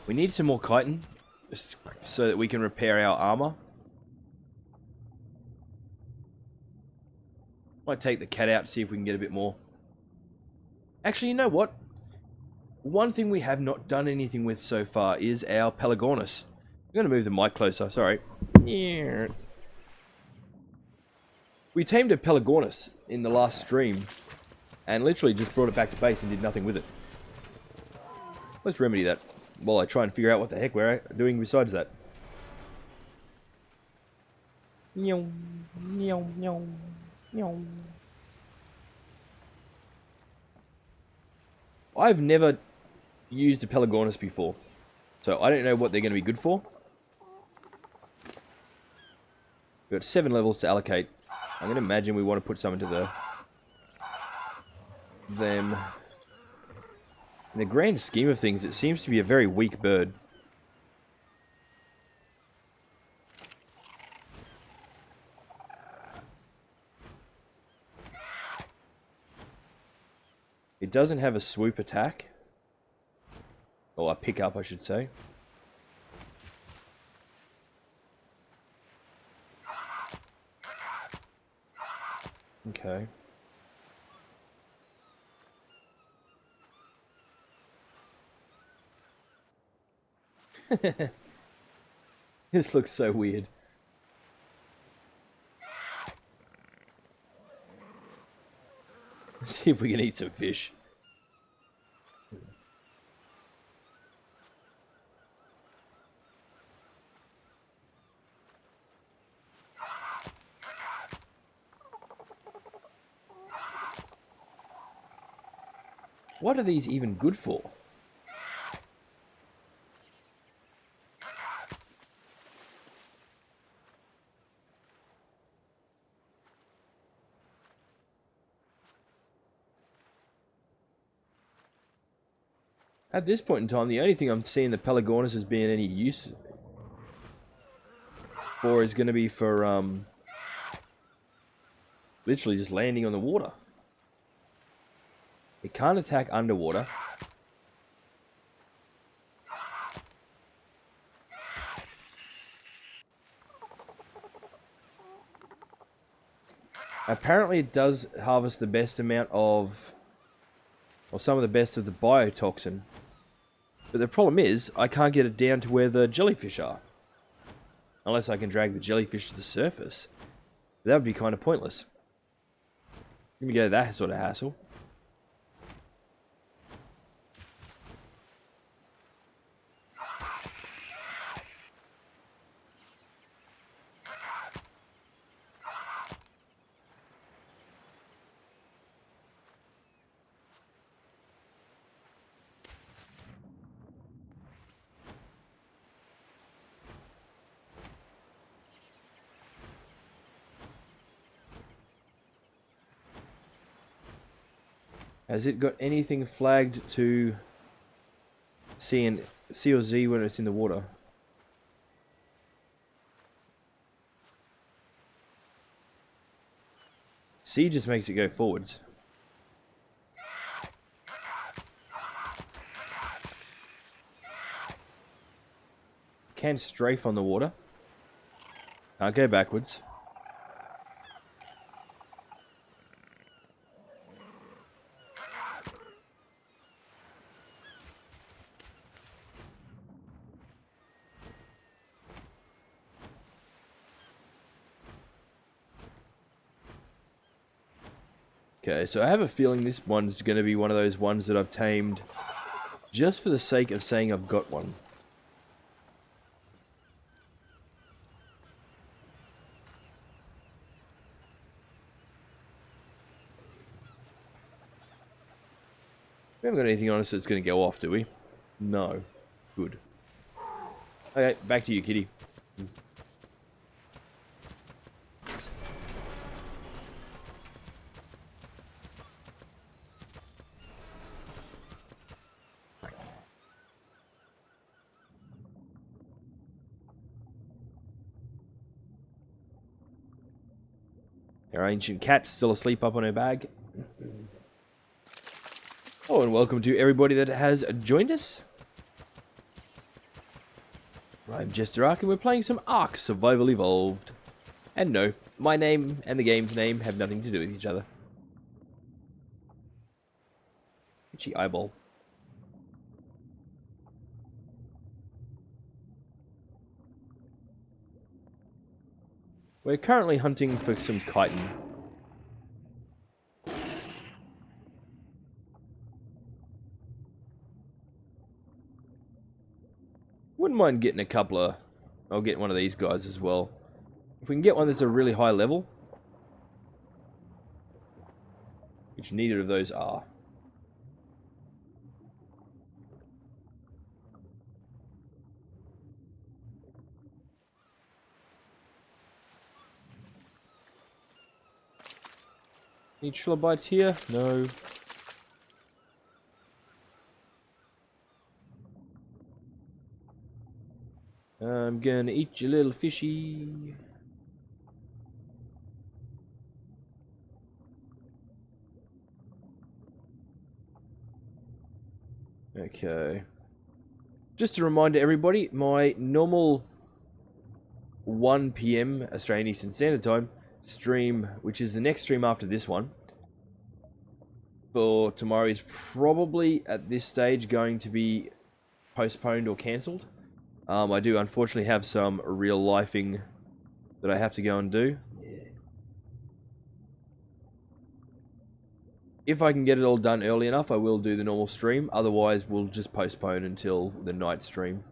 We need some more chitin so that we can repair our armor. Might take the cat out, see if we can get a bit more. Actually, you know what? One thing we have not done anything with so far is our Pelagornis. I'm going to move the mic closer, sorry. We tamed a Pelagornis in the last stream, and literally just brought it back to base and did nothing with it. Let's remedy that, while I try and figure out what the heck we're doing besides that. I've never used a Pelagornis before, so I don't know what they're going to be good for. We've got 7 levels to allocate. I'm going to imagine we want to put some into them. In the grand scheme of things, it seems to be a very weak bird. It doesn't have a swoop attack. Or a pickup, I should say. Okay. This looks so weird. Let's see if we can eat some fish. What are these even good for? At this point in time, the only thing I'm seeing the Pelagornis as being any use for is going to be for, literally just landing on the water. It can't attack underwater. Apparently it does harvest the best amount of, or some of the best of the biotoxin. But the problem is, I can't get it down to where the jellyfish are. Unless I can drag the jellyfish to the surface. But that would be kind of pointless. Let me go to that sort of hassle. Has it got anything flagged to C or Z when it's in the water? C just makes it go forwards. Can strafe on the water. Can't go backwards. Okay, so I have a feeling this one's going to be one of those ones that I've tamed just for the sake of saying I've got one. We haven't got anything on us that's going to go off, do we? No. Good. Okay, back to you, kitty. Our ancient cat's still asleep up on her bag. Oh, and welcome to everybody that has joined us. I'm Jesterarke, and we're playing some Ark Survival Evolved. And no, my name and the game's name have nothing to do with each other. Itchy eyeball. We're currently hunting for some chitin. Wouldn't mind getting a couple of... I'll get one of these guys as well. If we can get one that's a really high level. Which neither of those are. Any trilobites here? No. I'm gonna eat your little fishy. Okay. Just a reminder, everybody, my normal 1 PM Australian Eastern Standard Time stream, which is the next stream after this one, for tomorrow is probably at this stage going to be postponed or cancelled. I do unfortunately have some real lifing that I have to go and do. If I can get it all done early enough, I will do the normal stream. Otherwise, we'll just postpone until the night stream.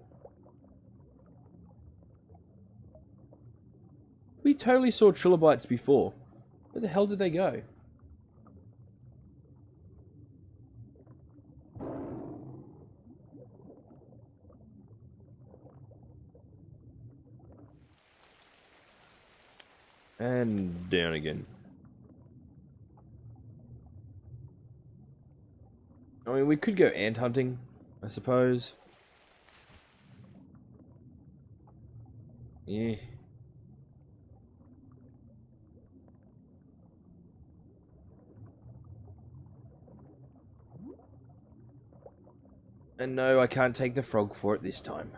We totally saw trilobites before. Where the hell did they go? And down again. I mean, we could go ant hunting, I suppose. Yeah. And no, I can't take the frog for it this time.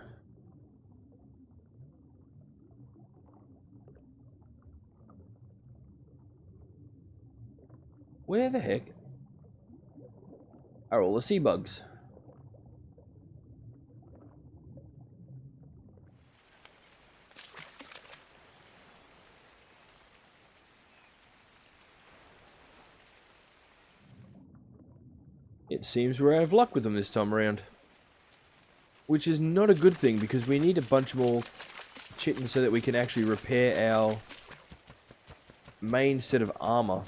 Where the heck are all the sea bugs? It seems we're out of luck with them this time around. Which is not a good thing, because we need a bunch more chitin so that we can actually repair our main set of armor.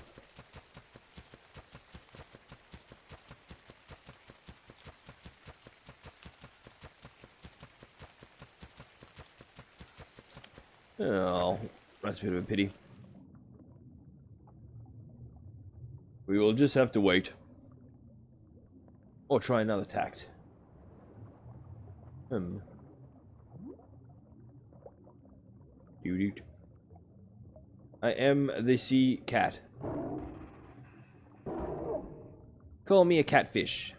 Oh, that's a bit of a pity. We will just have to wait. Or try another tact. Doot. I am the sea cat. Call me a catfish.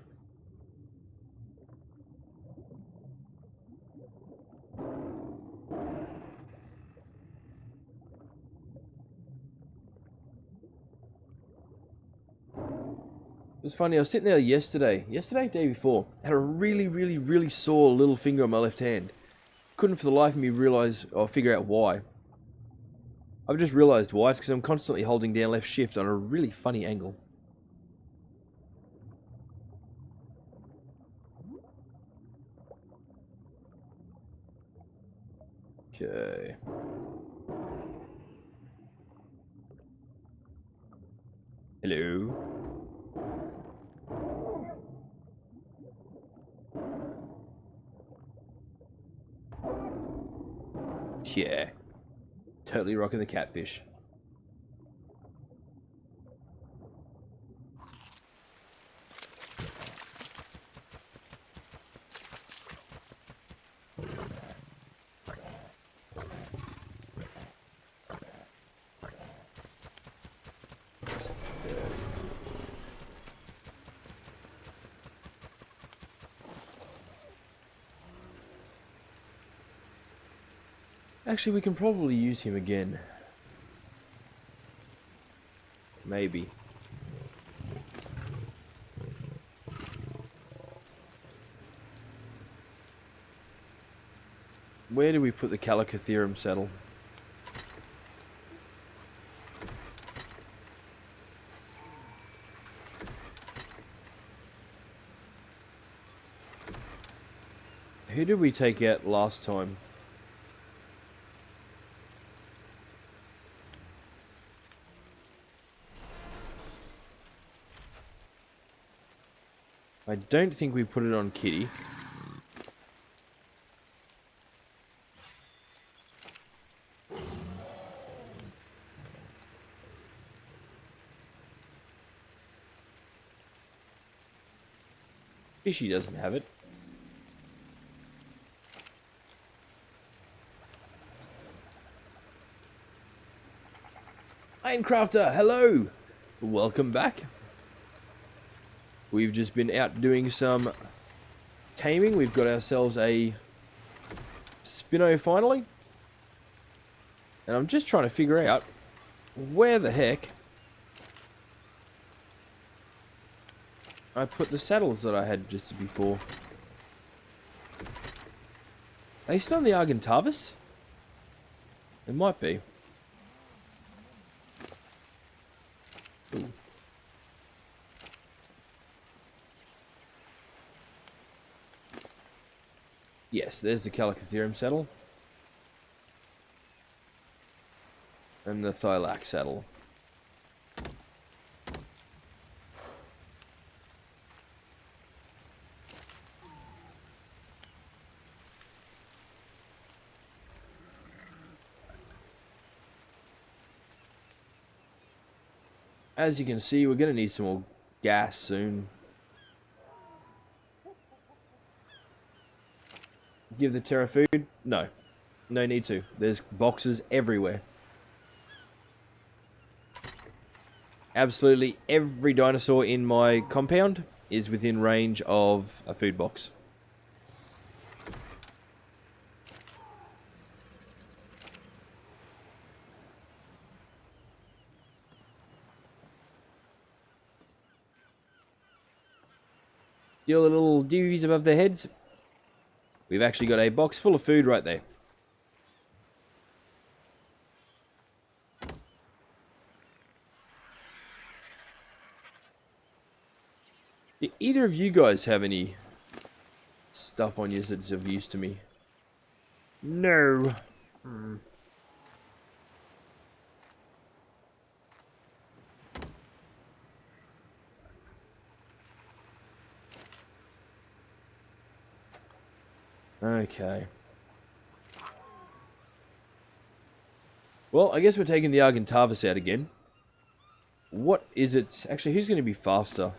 It was funny, I was sitting there yesterday, day before, had a really sore little finger on my left hand. Couldn't for the life of me realize or figure out why. I've just realized why. It's because I'm constantly holding down left shift on a really funny angle. Okay. Hello. Yeah. Totally rocking the catfish. Actually, we can probably use him again. Maybe. Where do we put the Calicotherium saddle? Who did we take out last time? I don't think we put it on Kitty. Fishy doesn't have it. Minecrafter, hello! Welcome back. We've just been out doing some taming. We've got ourselves a Spino finally. And I'm just trying to figure out where the heck I put the saddles that I had just before. Are they still on the Argentavis? It might be. Ooh. Yes, there's the Calicotherium saddle. And the Thylax saddle. As you can see, we're going to need some more gas soon. Give the Terra food? No. No need to. There's boxes everywhere. Absolutely every dinosaur in my compound is within range of a food box. See all the little dewey's above their heads? We've actually got a box full of food right there. Do either of you guys have any stuff on you that's of use to me? No. Okay. Well, I guess we're taking the Argentavis out again. What is it? Actually, who's going to be faster?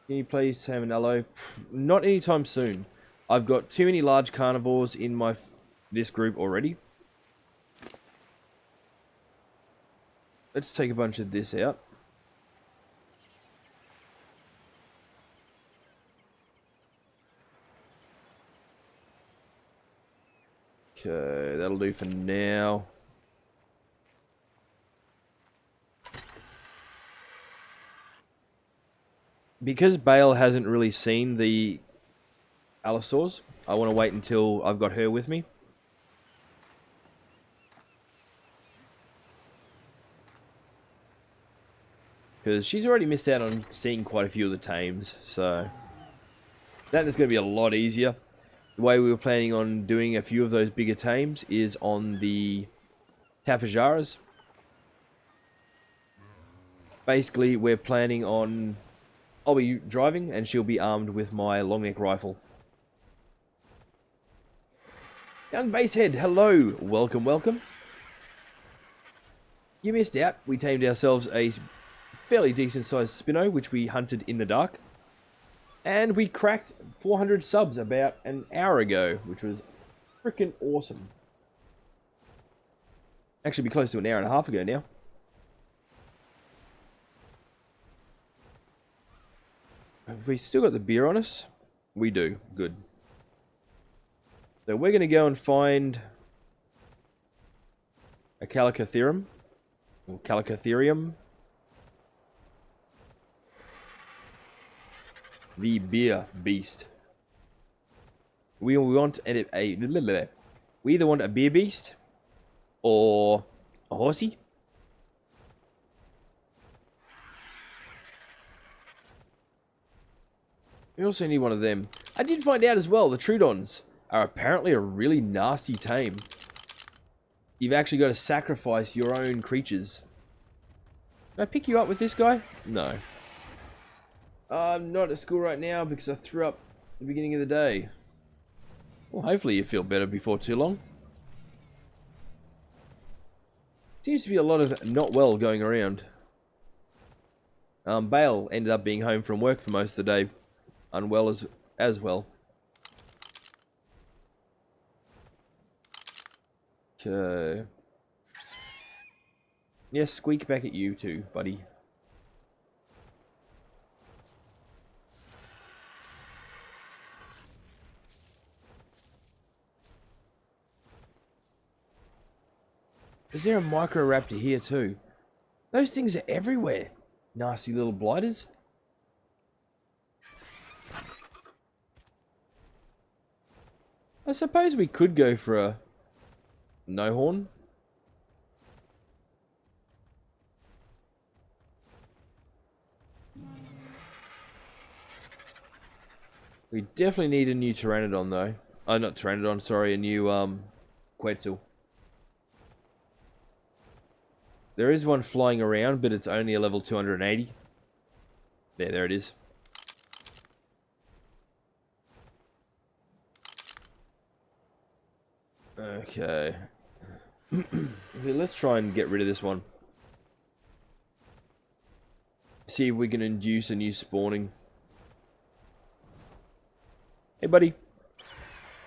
Can you please have an allo? Not anytime soon. I've got too many large carnivores in this group already. Let's take a bunch of this out. Okay, that'll do for now. Because Bale hasn't really seen the Allosaurs, I want to wait until I've got her with me. Because she's already missed out on seeing quite a few of the tames, so that is going to be a lot easier. The way we were planning on doing a few of those bigger tames is on the Tapajaras. Basically, we're planning on... I'll be driving, and she'll be armed with my long neck rifle. Young Basehead, hello. Welcome, welcome. You missed out. We tamed ourselves a fairly decent sized Spino, which we hunted in the dark. And we cracked 400 subs about an hour ago, which was freaking awesome. Actually, be close to an hour and a half ago now. Have we still got the beer on us? We do. Good. So we're going to go and find a Calicotherium. Or Calicotherium. The beer beast. We want we either want a beer beast or a horsey. We also need one of them. I did find out as well, the Trudons are apparently a really nasty tame. You've actually got to sacrifice your own creatures. Can I pick you up with this guy? No. I'm not at school right now because I threw up at the beginning of the day. Well, hopefully you feel better before too long. Seems to be a lot of not well going around. Bale ended up being home from work for most of the day. Unwell as well. Okay. Yes, squeak back at you too, buddy. Is there a Microraptor here too? Those things are everywhere. Nasty little blighters. I suppose we could go for a no horn. We definitely need a new Pteranodon though. Oh, not Pteranodon, sorry, a new Quetzal. There is one flying around, but it's only a level 280. There it is. Okay. Okay, let's try and get rid of this one. See if we can induce a new spawning. Hey, buddy.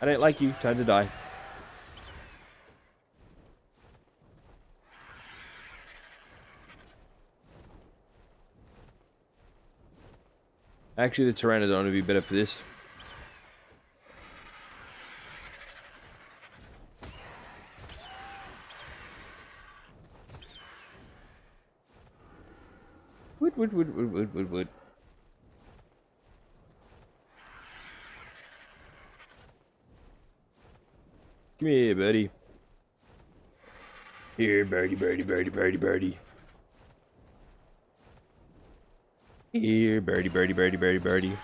I don't like you. Time to die. Actually, the Pteranodon would be better for this. Wood. Come here, buddy. Here, birdie. Here, birdie.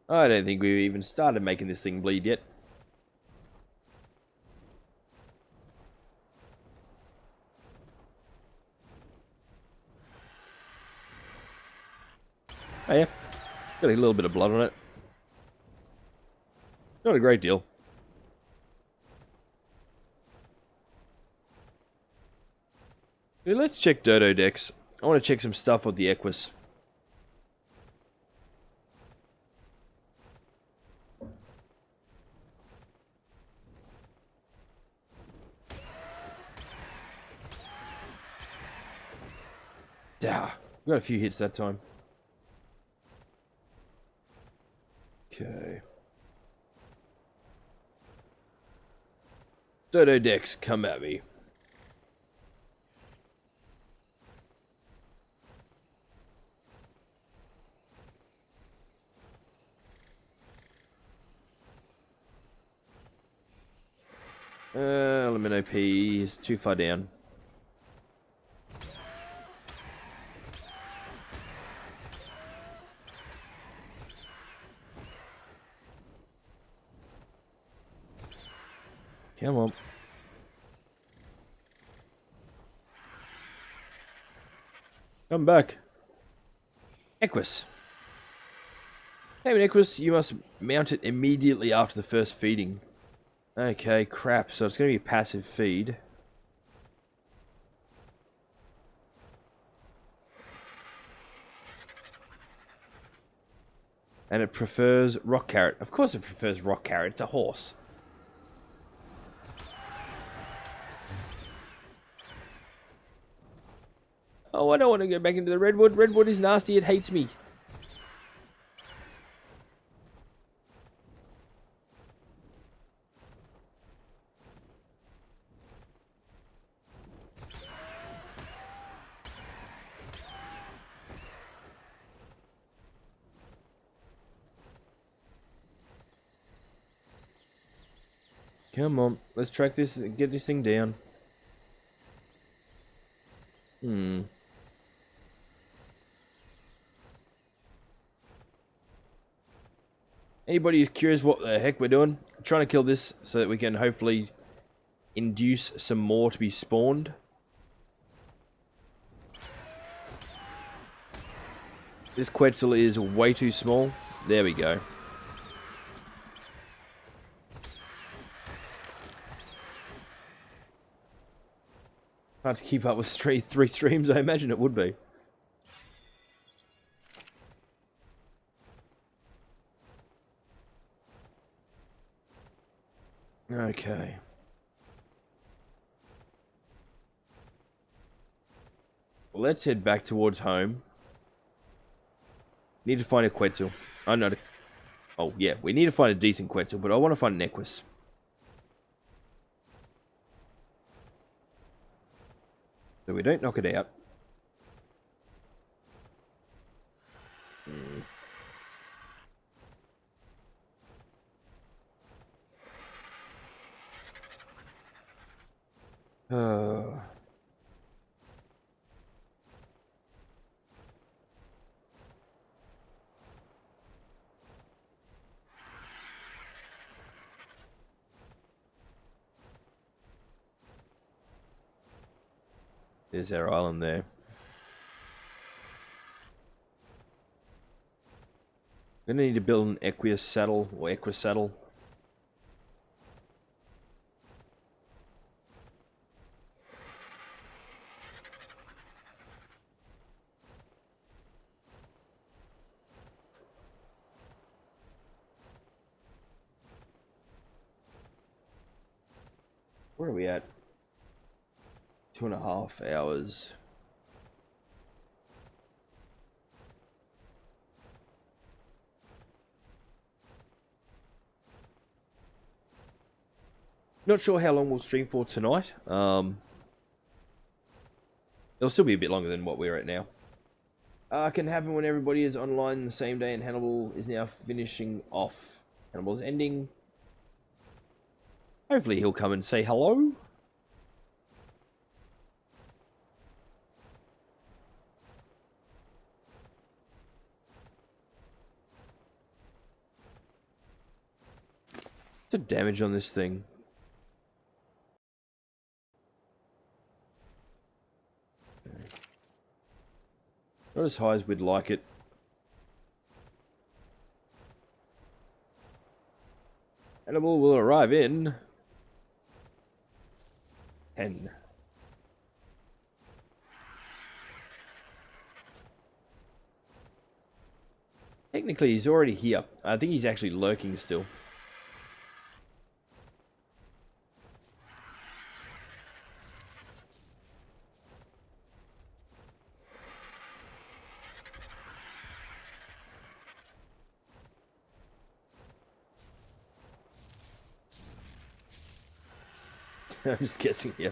I don't think we've even started making this thing bleed yet. Oh yeah, got a little bit of blood on it. Not a great deal. Okay, let's check Dododex. I want to check some stuff with the Equus. We got a few hits that time. Okay. Dododex, come at me. Element OP is too far down. Come on. Come back. Equus. Hey, Equus, you must mount it immediately after the first feeding. Okay, crap. So it's going to be a passive feed. And it prefers rock carrot. Of course it prefers rock carrot. It's a horse. Oh, I don't want to go back into the redwood. Redwood is nasty. It hates me. Come on. Let's track this and get this thing down. Anybody who's curious what the heck we're doing, I'm trying to kill this so that we can hopefully induce some more to be spawned. This Quetzal is way too small. There we go. Hard to keep up with three streams, I imagine it would be. Okay. Well, let's head back towards home. Need to find a Quetzal. Oh, no. Oh, yeah. We need to find a decent Quetzal, but I want to find an Equus. So we don't knock it out. There's our island there. Gonna need to build an Equus saddle or Equus saddle. Where are we at? 2.5 hours. Not sure how long we'll stream for tonight. It'll still be a bit longer than what we're at now. Can happen when everybody is online the same day and Hannibal is now finishing off. Hannibal's ending. Hopefully he'll come and say hello. What's the damage on this thing? Not as high as we'd like it. Hannibal will arrive in 10. Technically, he's already here. I think he's actually lurking still. I'm just guessing here.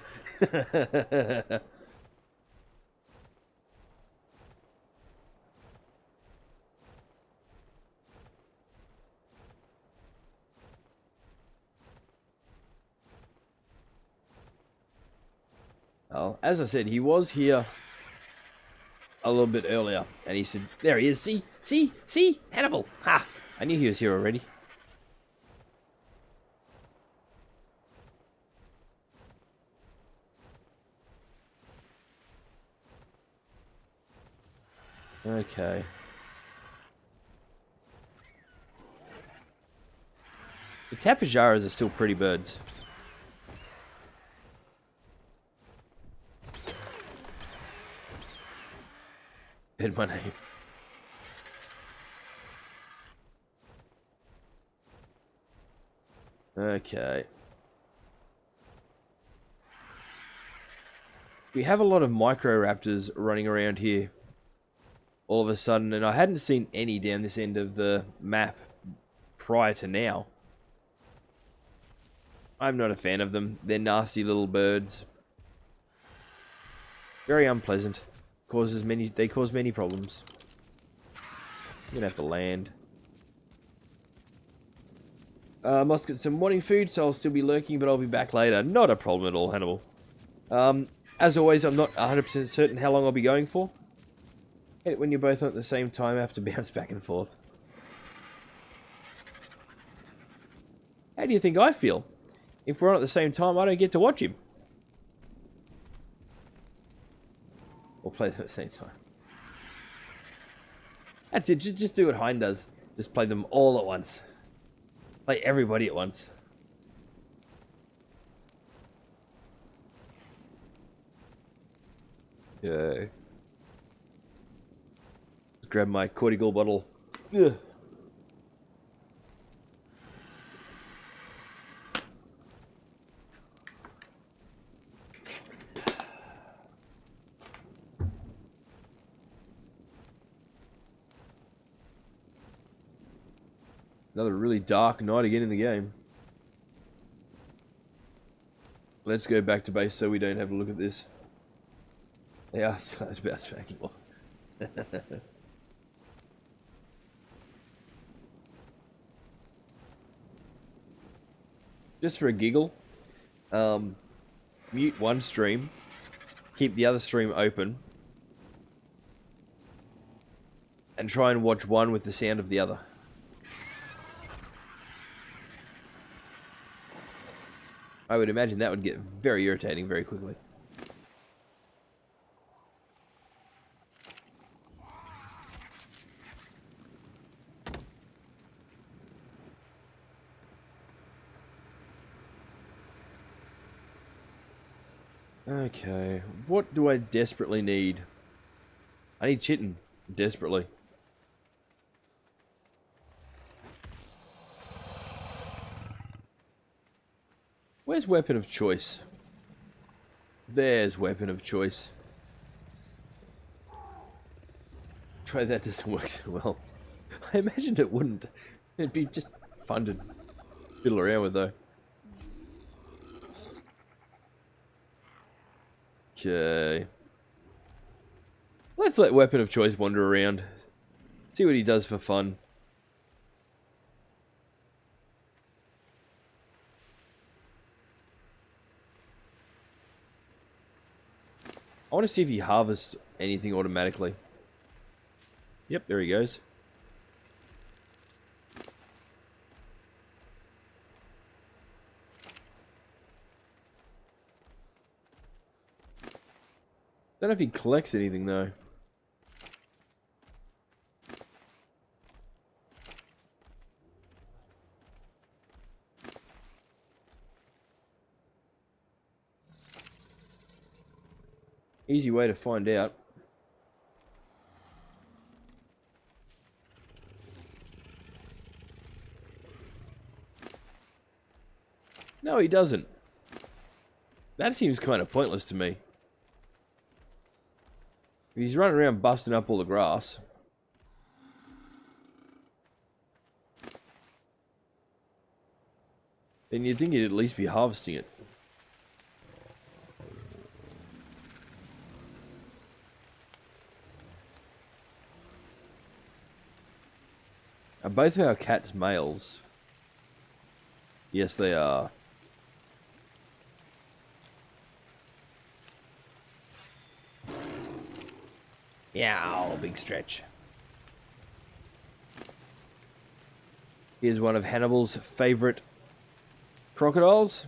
Well, as I said, he was here a little bit earlier, and he said, there he is, see, Hannibal, ha! I knew he was here already. Okay. The tapajaras are still pretty birds. Heard my name. Okay. We have a lot of microraptors running around here all of a sudden, and I hadn't seen any down this end of the map prior to now. I'm not a fan of them. They're nasty little birds. Very unpleasant. They cause many problems. I'm gonna have to land. Must get some morning food, so I'll still be lurking, but I'll be back later. Not a problem at all, Hannibal. As always, I'm not 100% certain how long I'll be going for. When you're both on at the same time, I have to bounce back and forth. How do you think I feel? If we're on at the same time, I don't get to watch him. Or play them at the same time. That's it, just do what Hein does. Just play them all at once. Play everybody at once. Yeah. Grab my cortical bottle. Ugh. Another really dark night again in the game. Let's go back to base so we don't have a look at this. They are such bounce back and forth. Just for a giggle, mute one stream, keep the other stream open, and try and watch one with the sound of the other. I would imagine that would get very irritating very quickly. Okay, what do I desperately need? I need chitin, desperately. Where's weapon of choice? There's weapon of choice. Try that, doesn't work so well. I imagined it wouldn't. It'd be just fun to fiddle around with though. Okay. Let's let weapon of choice wander around. See what he does for fun. I want to see if he harvests anything automatically. Yep, there he goes. Don't know if he collects anything though. Easy way to find out. No, he doesn't. That seems kind of pointless to me. If he's running around busting up all the grass. Then you'd think he'd at least be harvesting it. Are both of our cats males? Yes, they are. Yow, big stretch. Here's one of Hannibal's favorite crocodiles.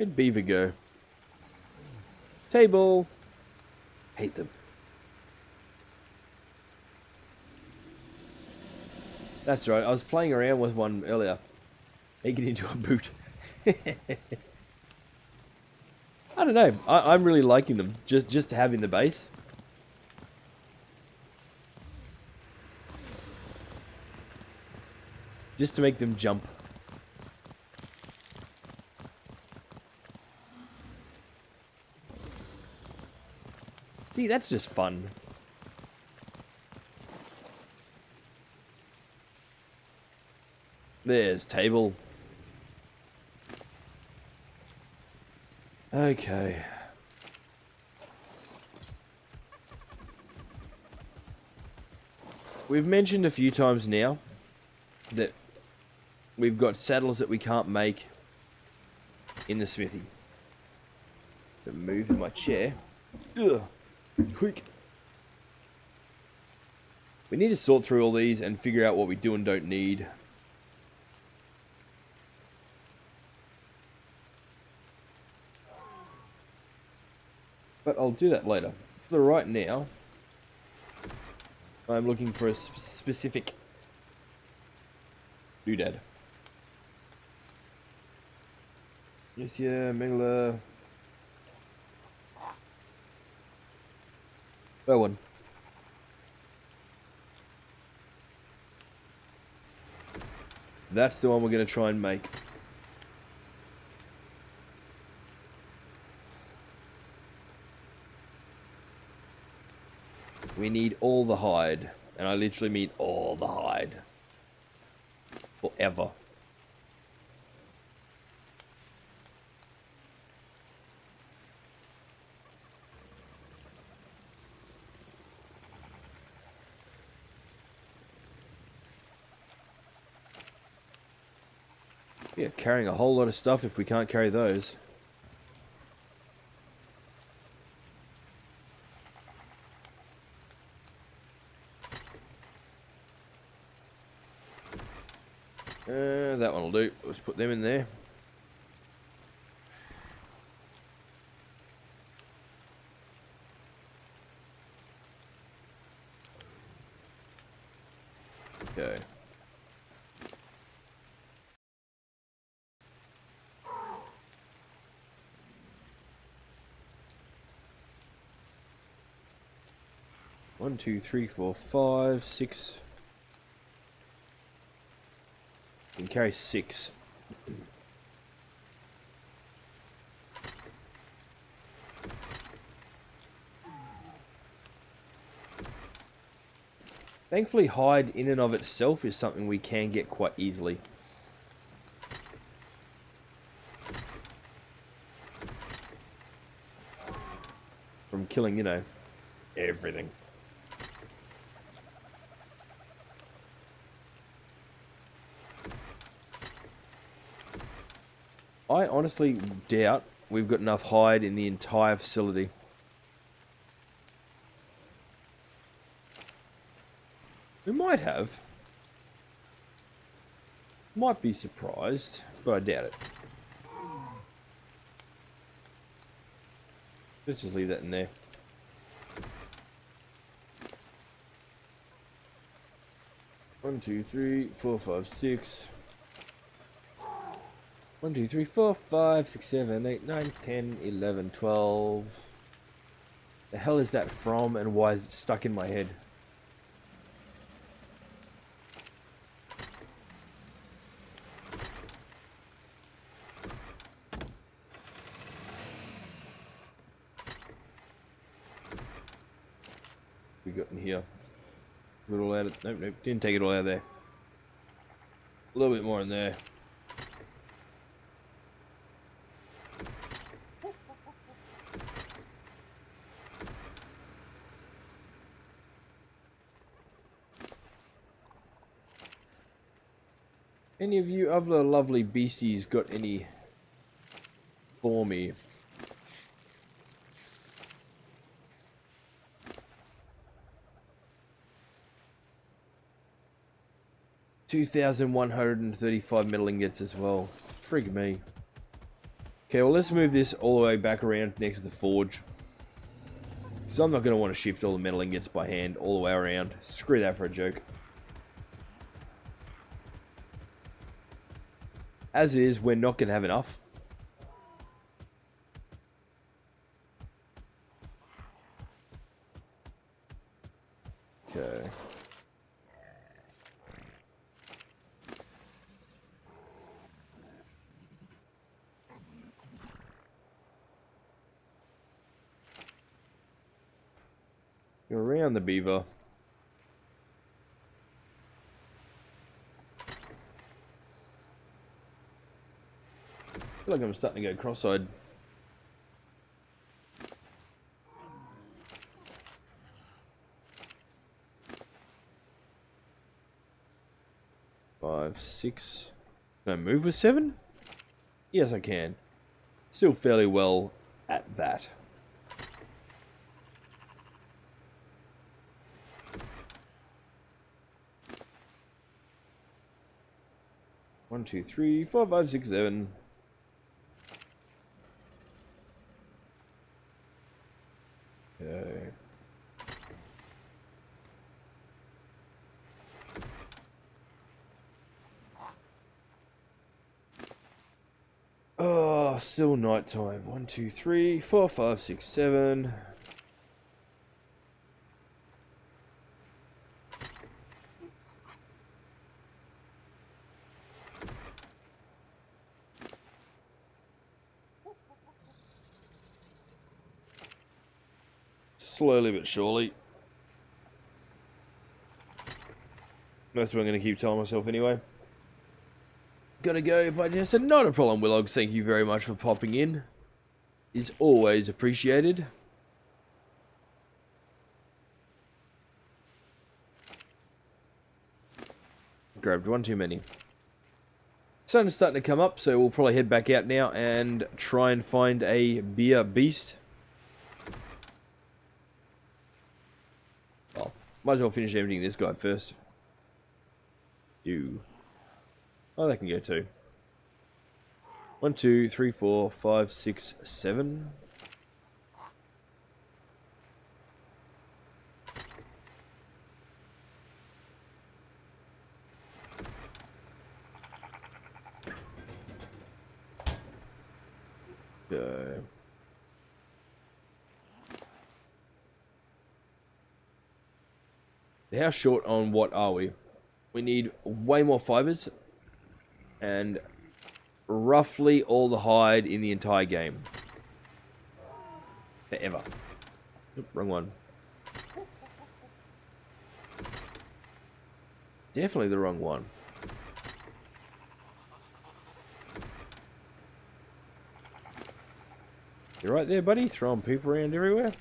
Where'd beaver go? Table. Hate them. That's right, I was playing around with one earlier. Make it into a boot. I don't know. I'm really liking them. Just having the base. Just to make them jump. See, that's just fun. There's table. Okay. We've mentioned a few times now that we've got saddles that we can't make in the smithy. Move in my chair. Ugh. Quick. We need to sort through all these and figure out what we do and don't need. But I'll do that later. For the right now, I'm looking for a specific doodad. Yes, yeah, Megala. That one. That's the one we're going to try and make. We need all the hide. And I literally mean all the hide. Forever. Yeah, carrying a whole lot of stuff if we can't carry those. That one will do. Let's put them in there. Okay. One, two, three, four, five, six. You can carry 6. Thankfully, hide in and of itself is something we can get quite easily. From killing, you know, everything. I honestly doubt we've got enough hide in the entire facility. We might have. Might be surprised, but I doubt it. Let's just leave that in there. One, two, three, four, five, six. 1, 2, 3, 4, 5, 6, 7, 8, 9, 10, 11, 12. The hell is that from and why is it stuck in my head? We got in here. Put it all out of, nope, didn't take it all out of there. A little bit more in there. Any of you other lovely beasties got any for me? $2,135 metal ingots as well. Frig me. Okay, well, let's move this all the way back around next to the forge. So I'm not going to want to shift all the metal ingots by hand all the way around. Screw that for a joke. As is, we're not going to have enough. Okay. Go around the beaver. I feel like I'm starting to go cross-eyed. Five, six. Can I move with 7? Yes, I can. Still fairly well at that. One, two, three, four, five, six, 7. Okay. Oh, still night time. 1, 2, 3, 4, 5, 6, 7. Slowly but surely. That's what I'm going to keep telling myself anyway. Gotta go, but just not a problem, Willogs. Thank you very much for popping in. Is always appreciated. Grabbed one too many. Sun's starting to come up, so we'll probably head back out now and try and find a beer beast. Well, might as well finish emptying this guy first. You. Oh, that can go too. 1, 2, 3, 4, 5, 6, 7. Go. How short on what are we? We need way more fibers and roughly all the hide in the entire game. Forever. Oop, wrong one. Definitely the wrong one. You right there, buddy? Throwing poop around everywhere?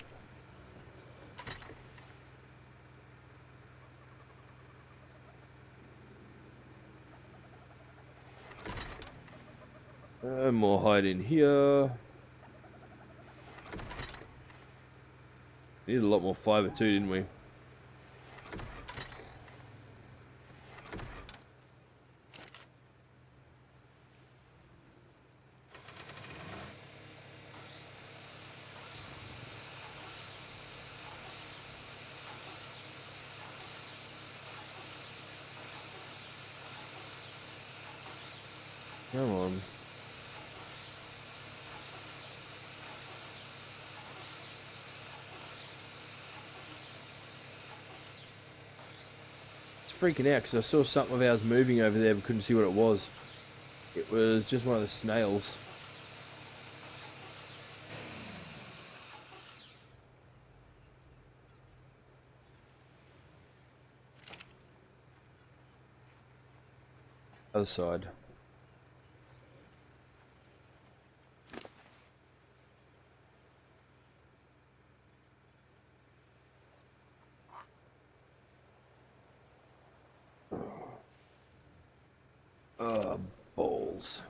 More hide in here. Needed a lot more fiber too, didn't we? Come on. Freaking out because I saw something of ours moving over there but couldn't see what it was. It was just one of the snails. Other side. Oh, balls.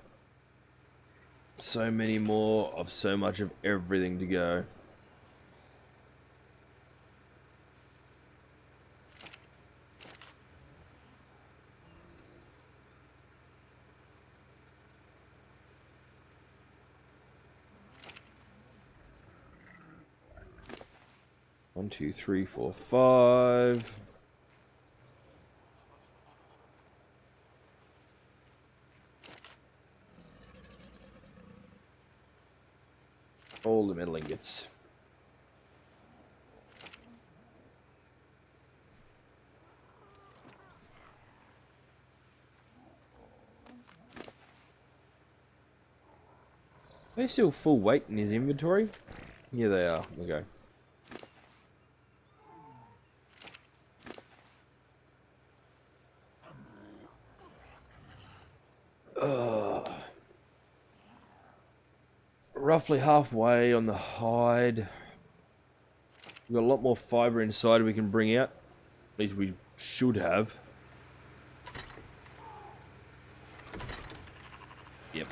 So many more of so much of everything to go. 1, 2, 3, 4, 5. All the metal ingots. Are they still full weight in his inventory? Yeah, they are. Okay. Roughly halfway on the hide. We've got a lot more fiber inside we can bring out. At least we should have. Yep.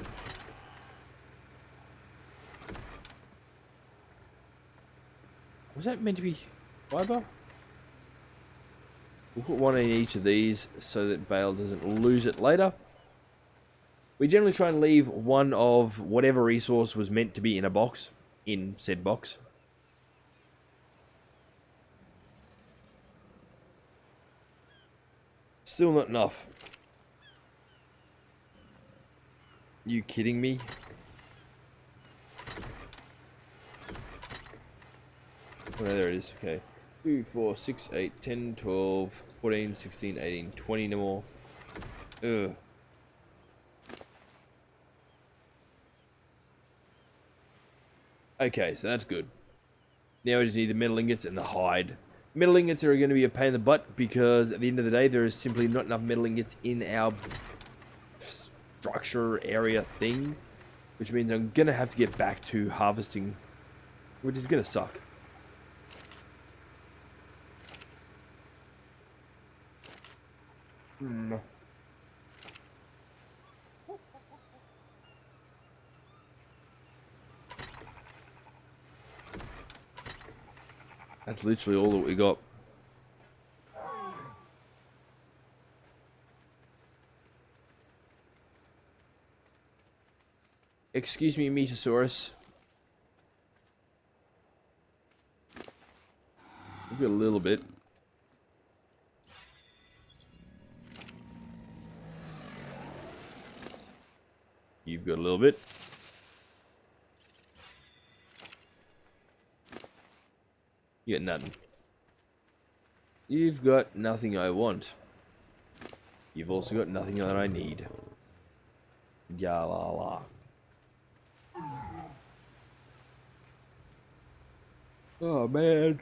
Was that meant to be fiber? We'll put one in each of these so that Bale doesn't lose it later. We generally try and leave one of whatever resource was meant to be in a box, in said box. Still not enough. You kidding me? Oh, there it is. Okay. 2, 4, 6, 8, 10, 12, 14, 16, 18, 20 no more. Ugh. Okay, so that's good. Now we just need the metal ingots and the hide. Metal ingots are going to be a pain in the butt because at the end of the day there is simply not enough metal ingots in our structure area thing. Which means I'm going to have to get back to harvesting, which is going to suck. That's literally all that we got. Excuse me, Metasaurus. Maybe a little bit. You've got a little bit. You got nothing. You've got nothing I want. You've also got nothing that I need. Ya la la. Oh man.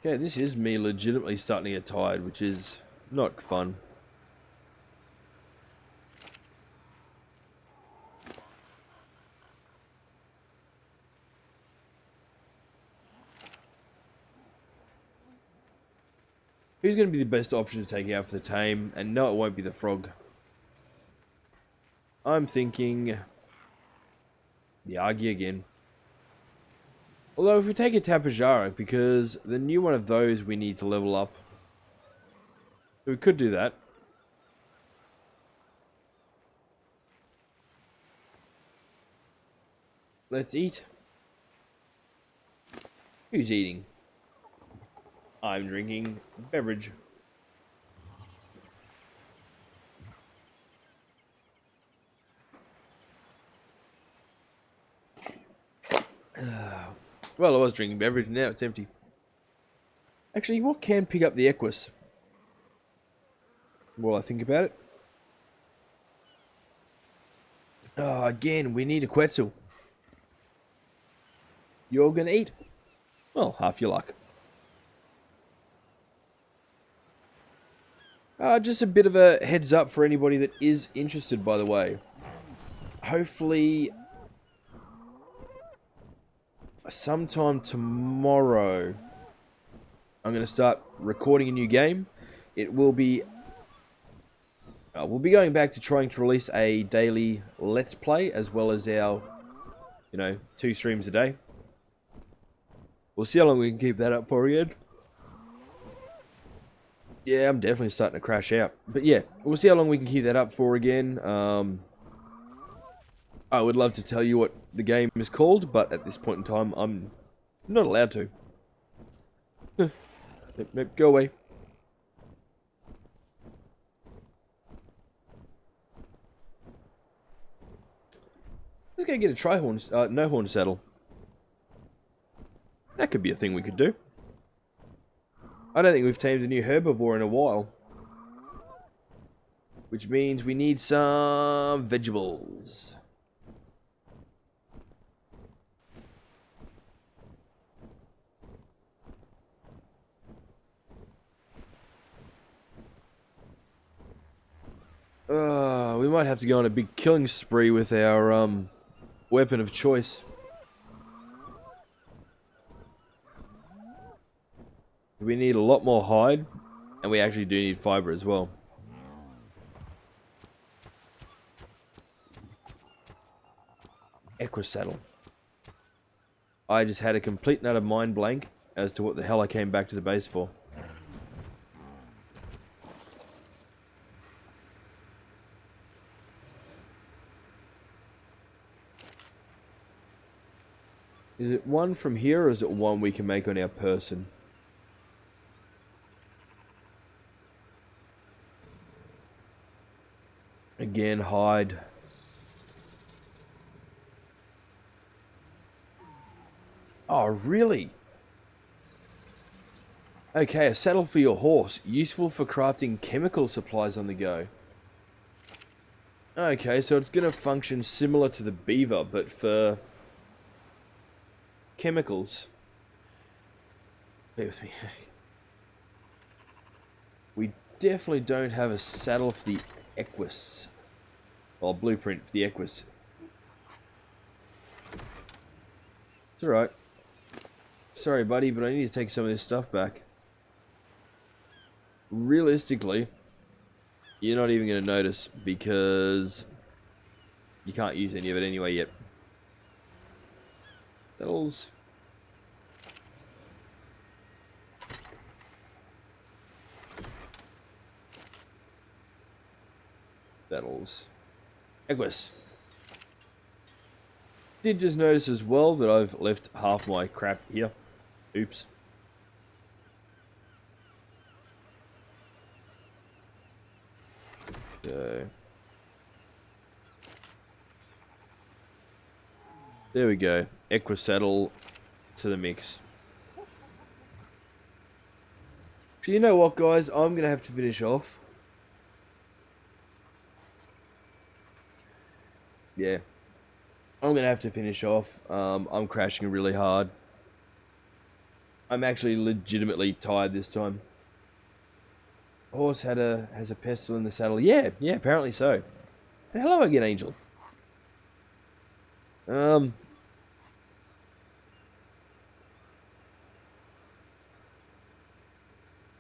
Okay, this is me legitimately starting to get tired, which is not fun. Who's going to be the best option to take out for the tame? And no, it won't be the frog. I'm thinking the Argy again. Although if we take a Tapajara, because the new one of those we need to level up. So we could do that. Let's eat. Who's eating? I'm drinking beverage. Well, I was drinking beverage, now it's empty. Actually, what can pick up the Equus? While I think about it. Oh, again, we need a Quetzal. You're gonna eat? Well, half your luck. Just a bit of a heads up for anybody that is interested, by the way. Hopefully, sometime tomorrow, I'm going to start recording a new game. It will be... we'll be going back to trying to release a daily Let's Play, as well as our, 2 streams a day. We'll see how long we can keep that up for again. Yeah, I'm definitely starting to crash out. But yeah, we'll see how long we can keep that up for again. I would love to tell you what the game is called, but at this point in time, I'm not allowed to. Go away. Let's go get a no horn saddle. That could be a thing we could do. I don't think we've tamed a new herbivore in a while. Which means we need some vegetables. We might have to go on a big killing spree with our weapon of choice. We need a lot more hide, and we actually do need fiber as well. Saddle. I just had a complete and utter mind blank as to what the hell I came back to the base for. Is it one from here, or is it one we can make on our person? Again, hide. Oh, really? Okay, a saddle for your horse. Useful for crafting chemical supplies on the go. Okay, so it's going to function similar to the beaver, but for chemicals. Bear with me. We definitely don't have a saddle for the Equus. Or blueprint for the Equus. It's alright. Sorry, buddy, but I need to take some of this stuff back. Realistically, you're not even going to notice because you can't use any of it anyway yet. Saddles. Saddles. Equus. Did just notice as well that I've left half my crap here. Oops. So there we go. Equus saddle to the mix. So you know what, guys? I'm gonna have to finish off. Yeah. I'm gonna have to finish off. I'm crashing really hard. I'm actually legitimately tired this time. Horse has a pestle in the saddle. Yeah, apparently so. And hello again, Angel.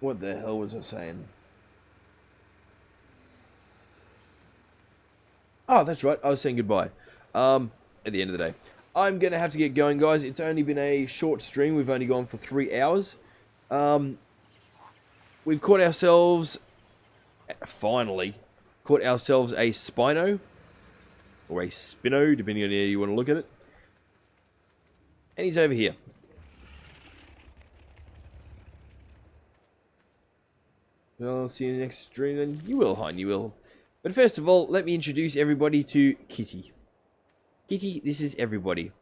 What the hell was I saying? Oh, that's right. I was saying goodbye. At the end of the day. I'm going to have to get going, guys. It's only been a short stream. We've only gone for 3 hours. We've caught ourselves, finally, caught ourselves a Spino. Or a Spino, depending on how you want to look at it. And he's over here. Well, I'll see you in the next stream then. You will, hon, you will. But first of all, let me introduce everybody to Kitty. Kitty, this is everybody.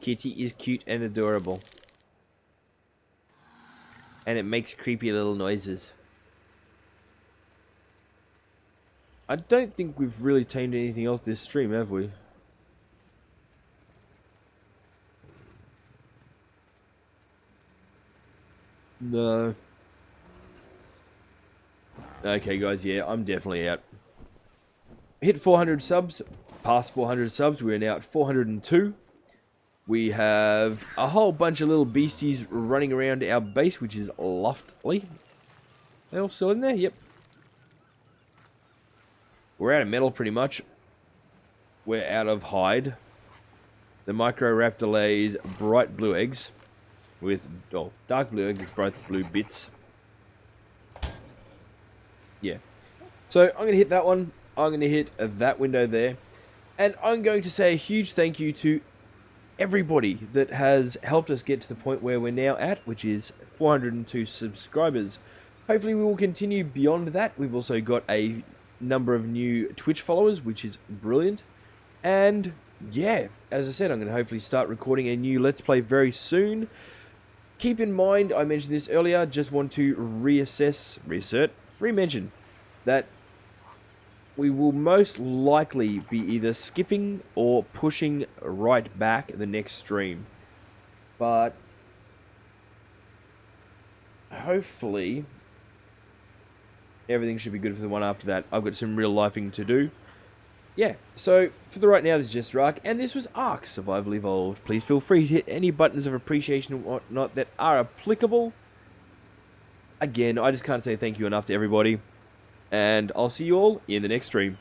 Kitty is cute and adorable. And it makes creepy little noises. I don't think we've really tamed anything else this stream, have we? No. Okay, guys, yeah, I'm definitely out. Hit 400 subs. Past 400 subs. We're now at 402. We have a whole bunch of little beasties running around our base, which is lovely. They all still in there? Yep. We're out of metal, pretty much. We're out of hide. The Microraptor lays bright blue eggs. with dark blue with both blue bits. Yeah. So I'm going to hit that one. I'm going to hit that window there. And I'm going to say a huge thank you to everybody that has helped us get to the point where we're now at, which is 402 subscribers. Hopefully we will continue beyond that. We've also got a number of new Twitch followers, which is brilliant. And yeah, as I said, I'm going to hopefully start recording a new Let's Play very soon. Keep in mind, I mentioned this earlier, just want to re-mention that we will most likely be either skipping or pushing right back the next stream. But hopefully everything should be good for the one after that. I've got some real lifing to do. Yeah, so for the right now, this is Jesterarke, and this was Ark Survival Evolved. Please feel free to hit any buttons of appreciation and whatnot that are applicable. Again, I just can't say thank you enough to everybody. And I'll see you all in the next stream.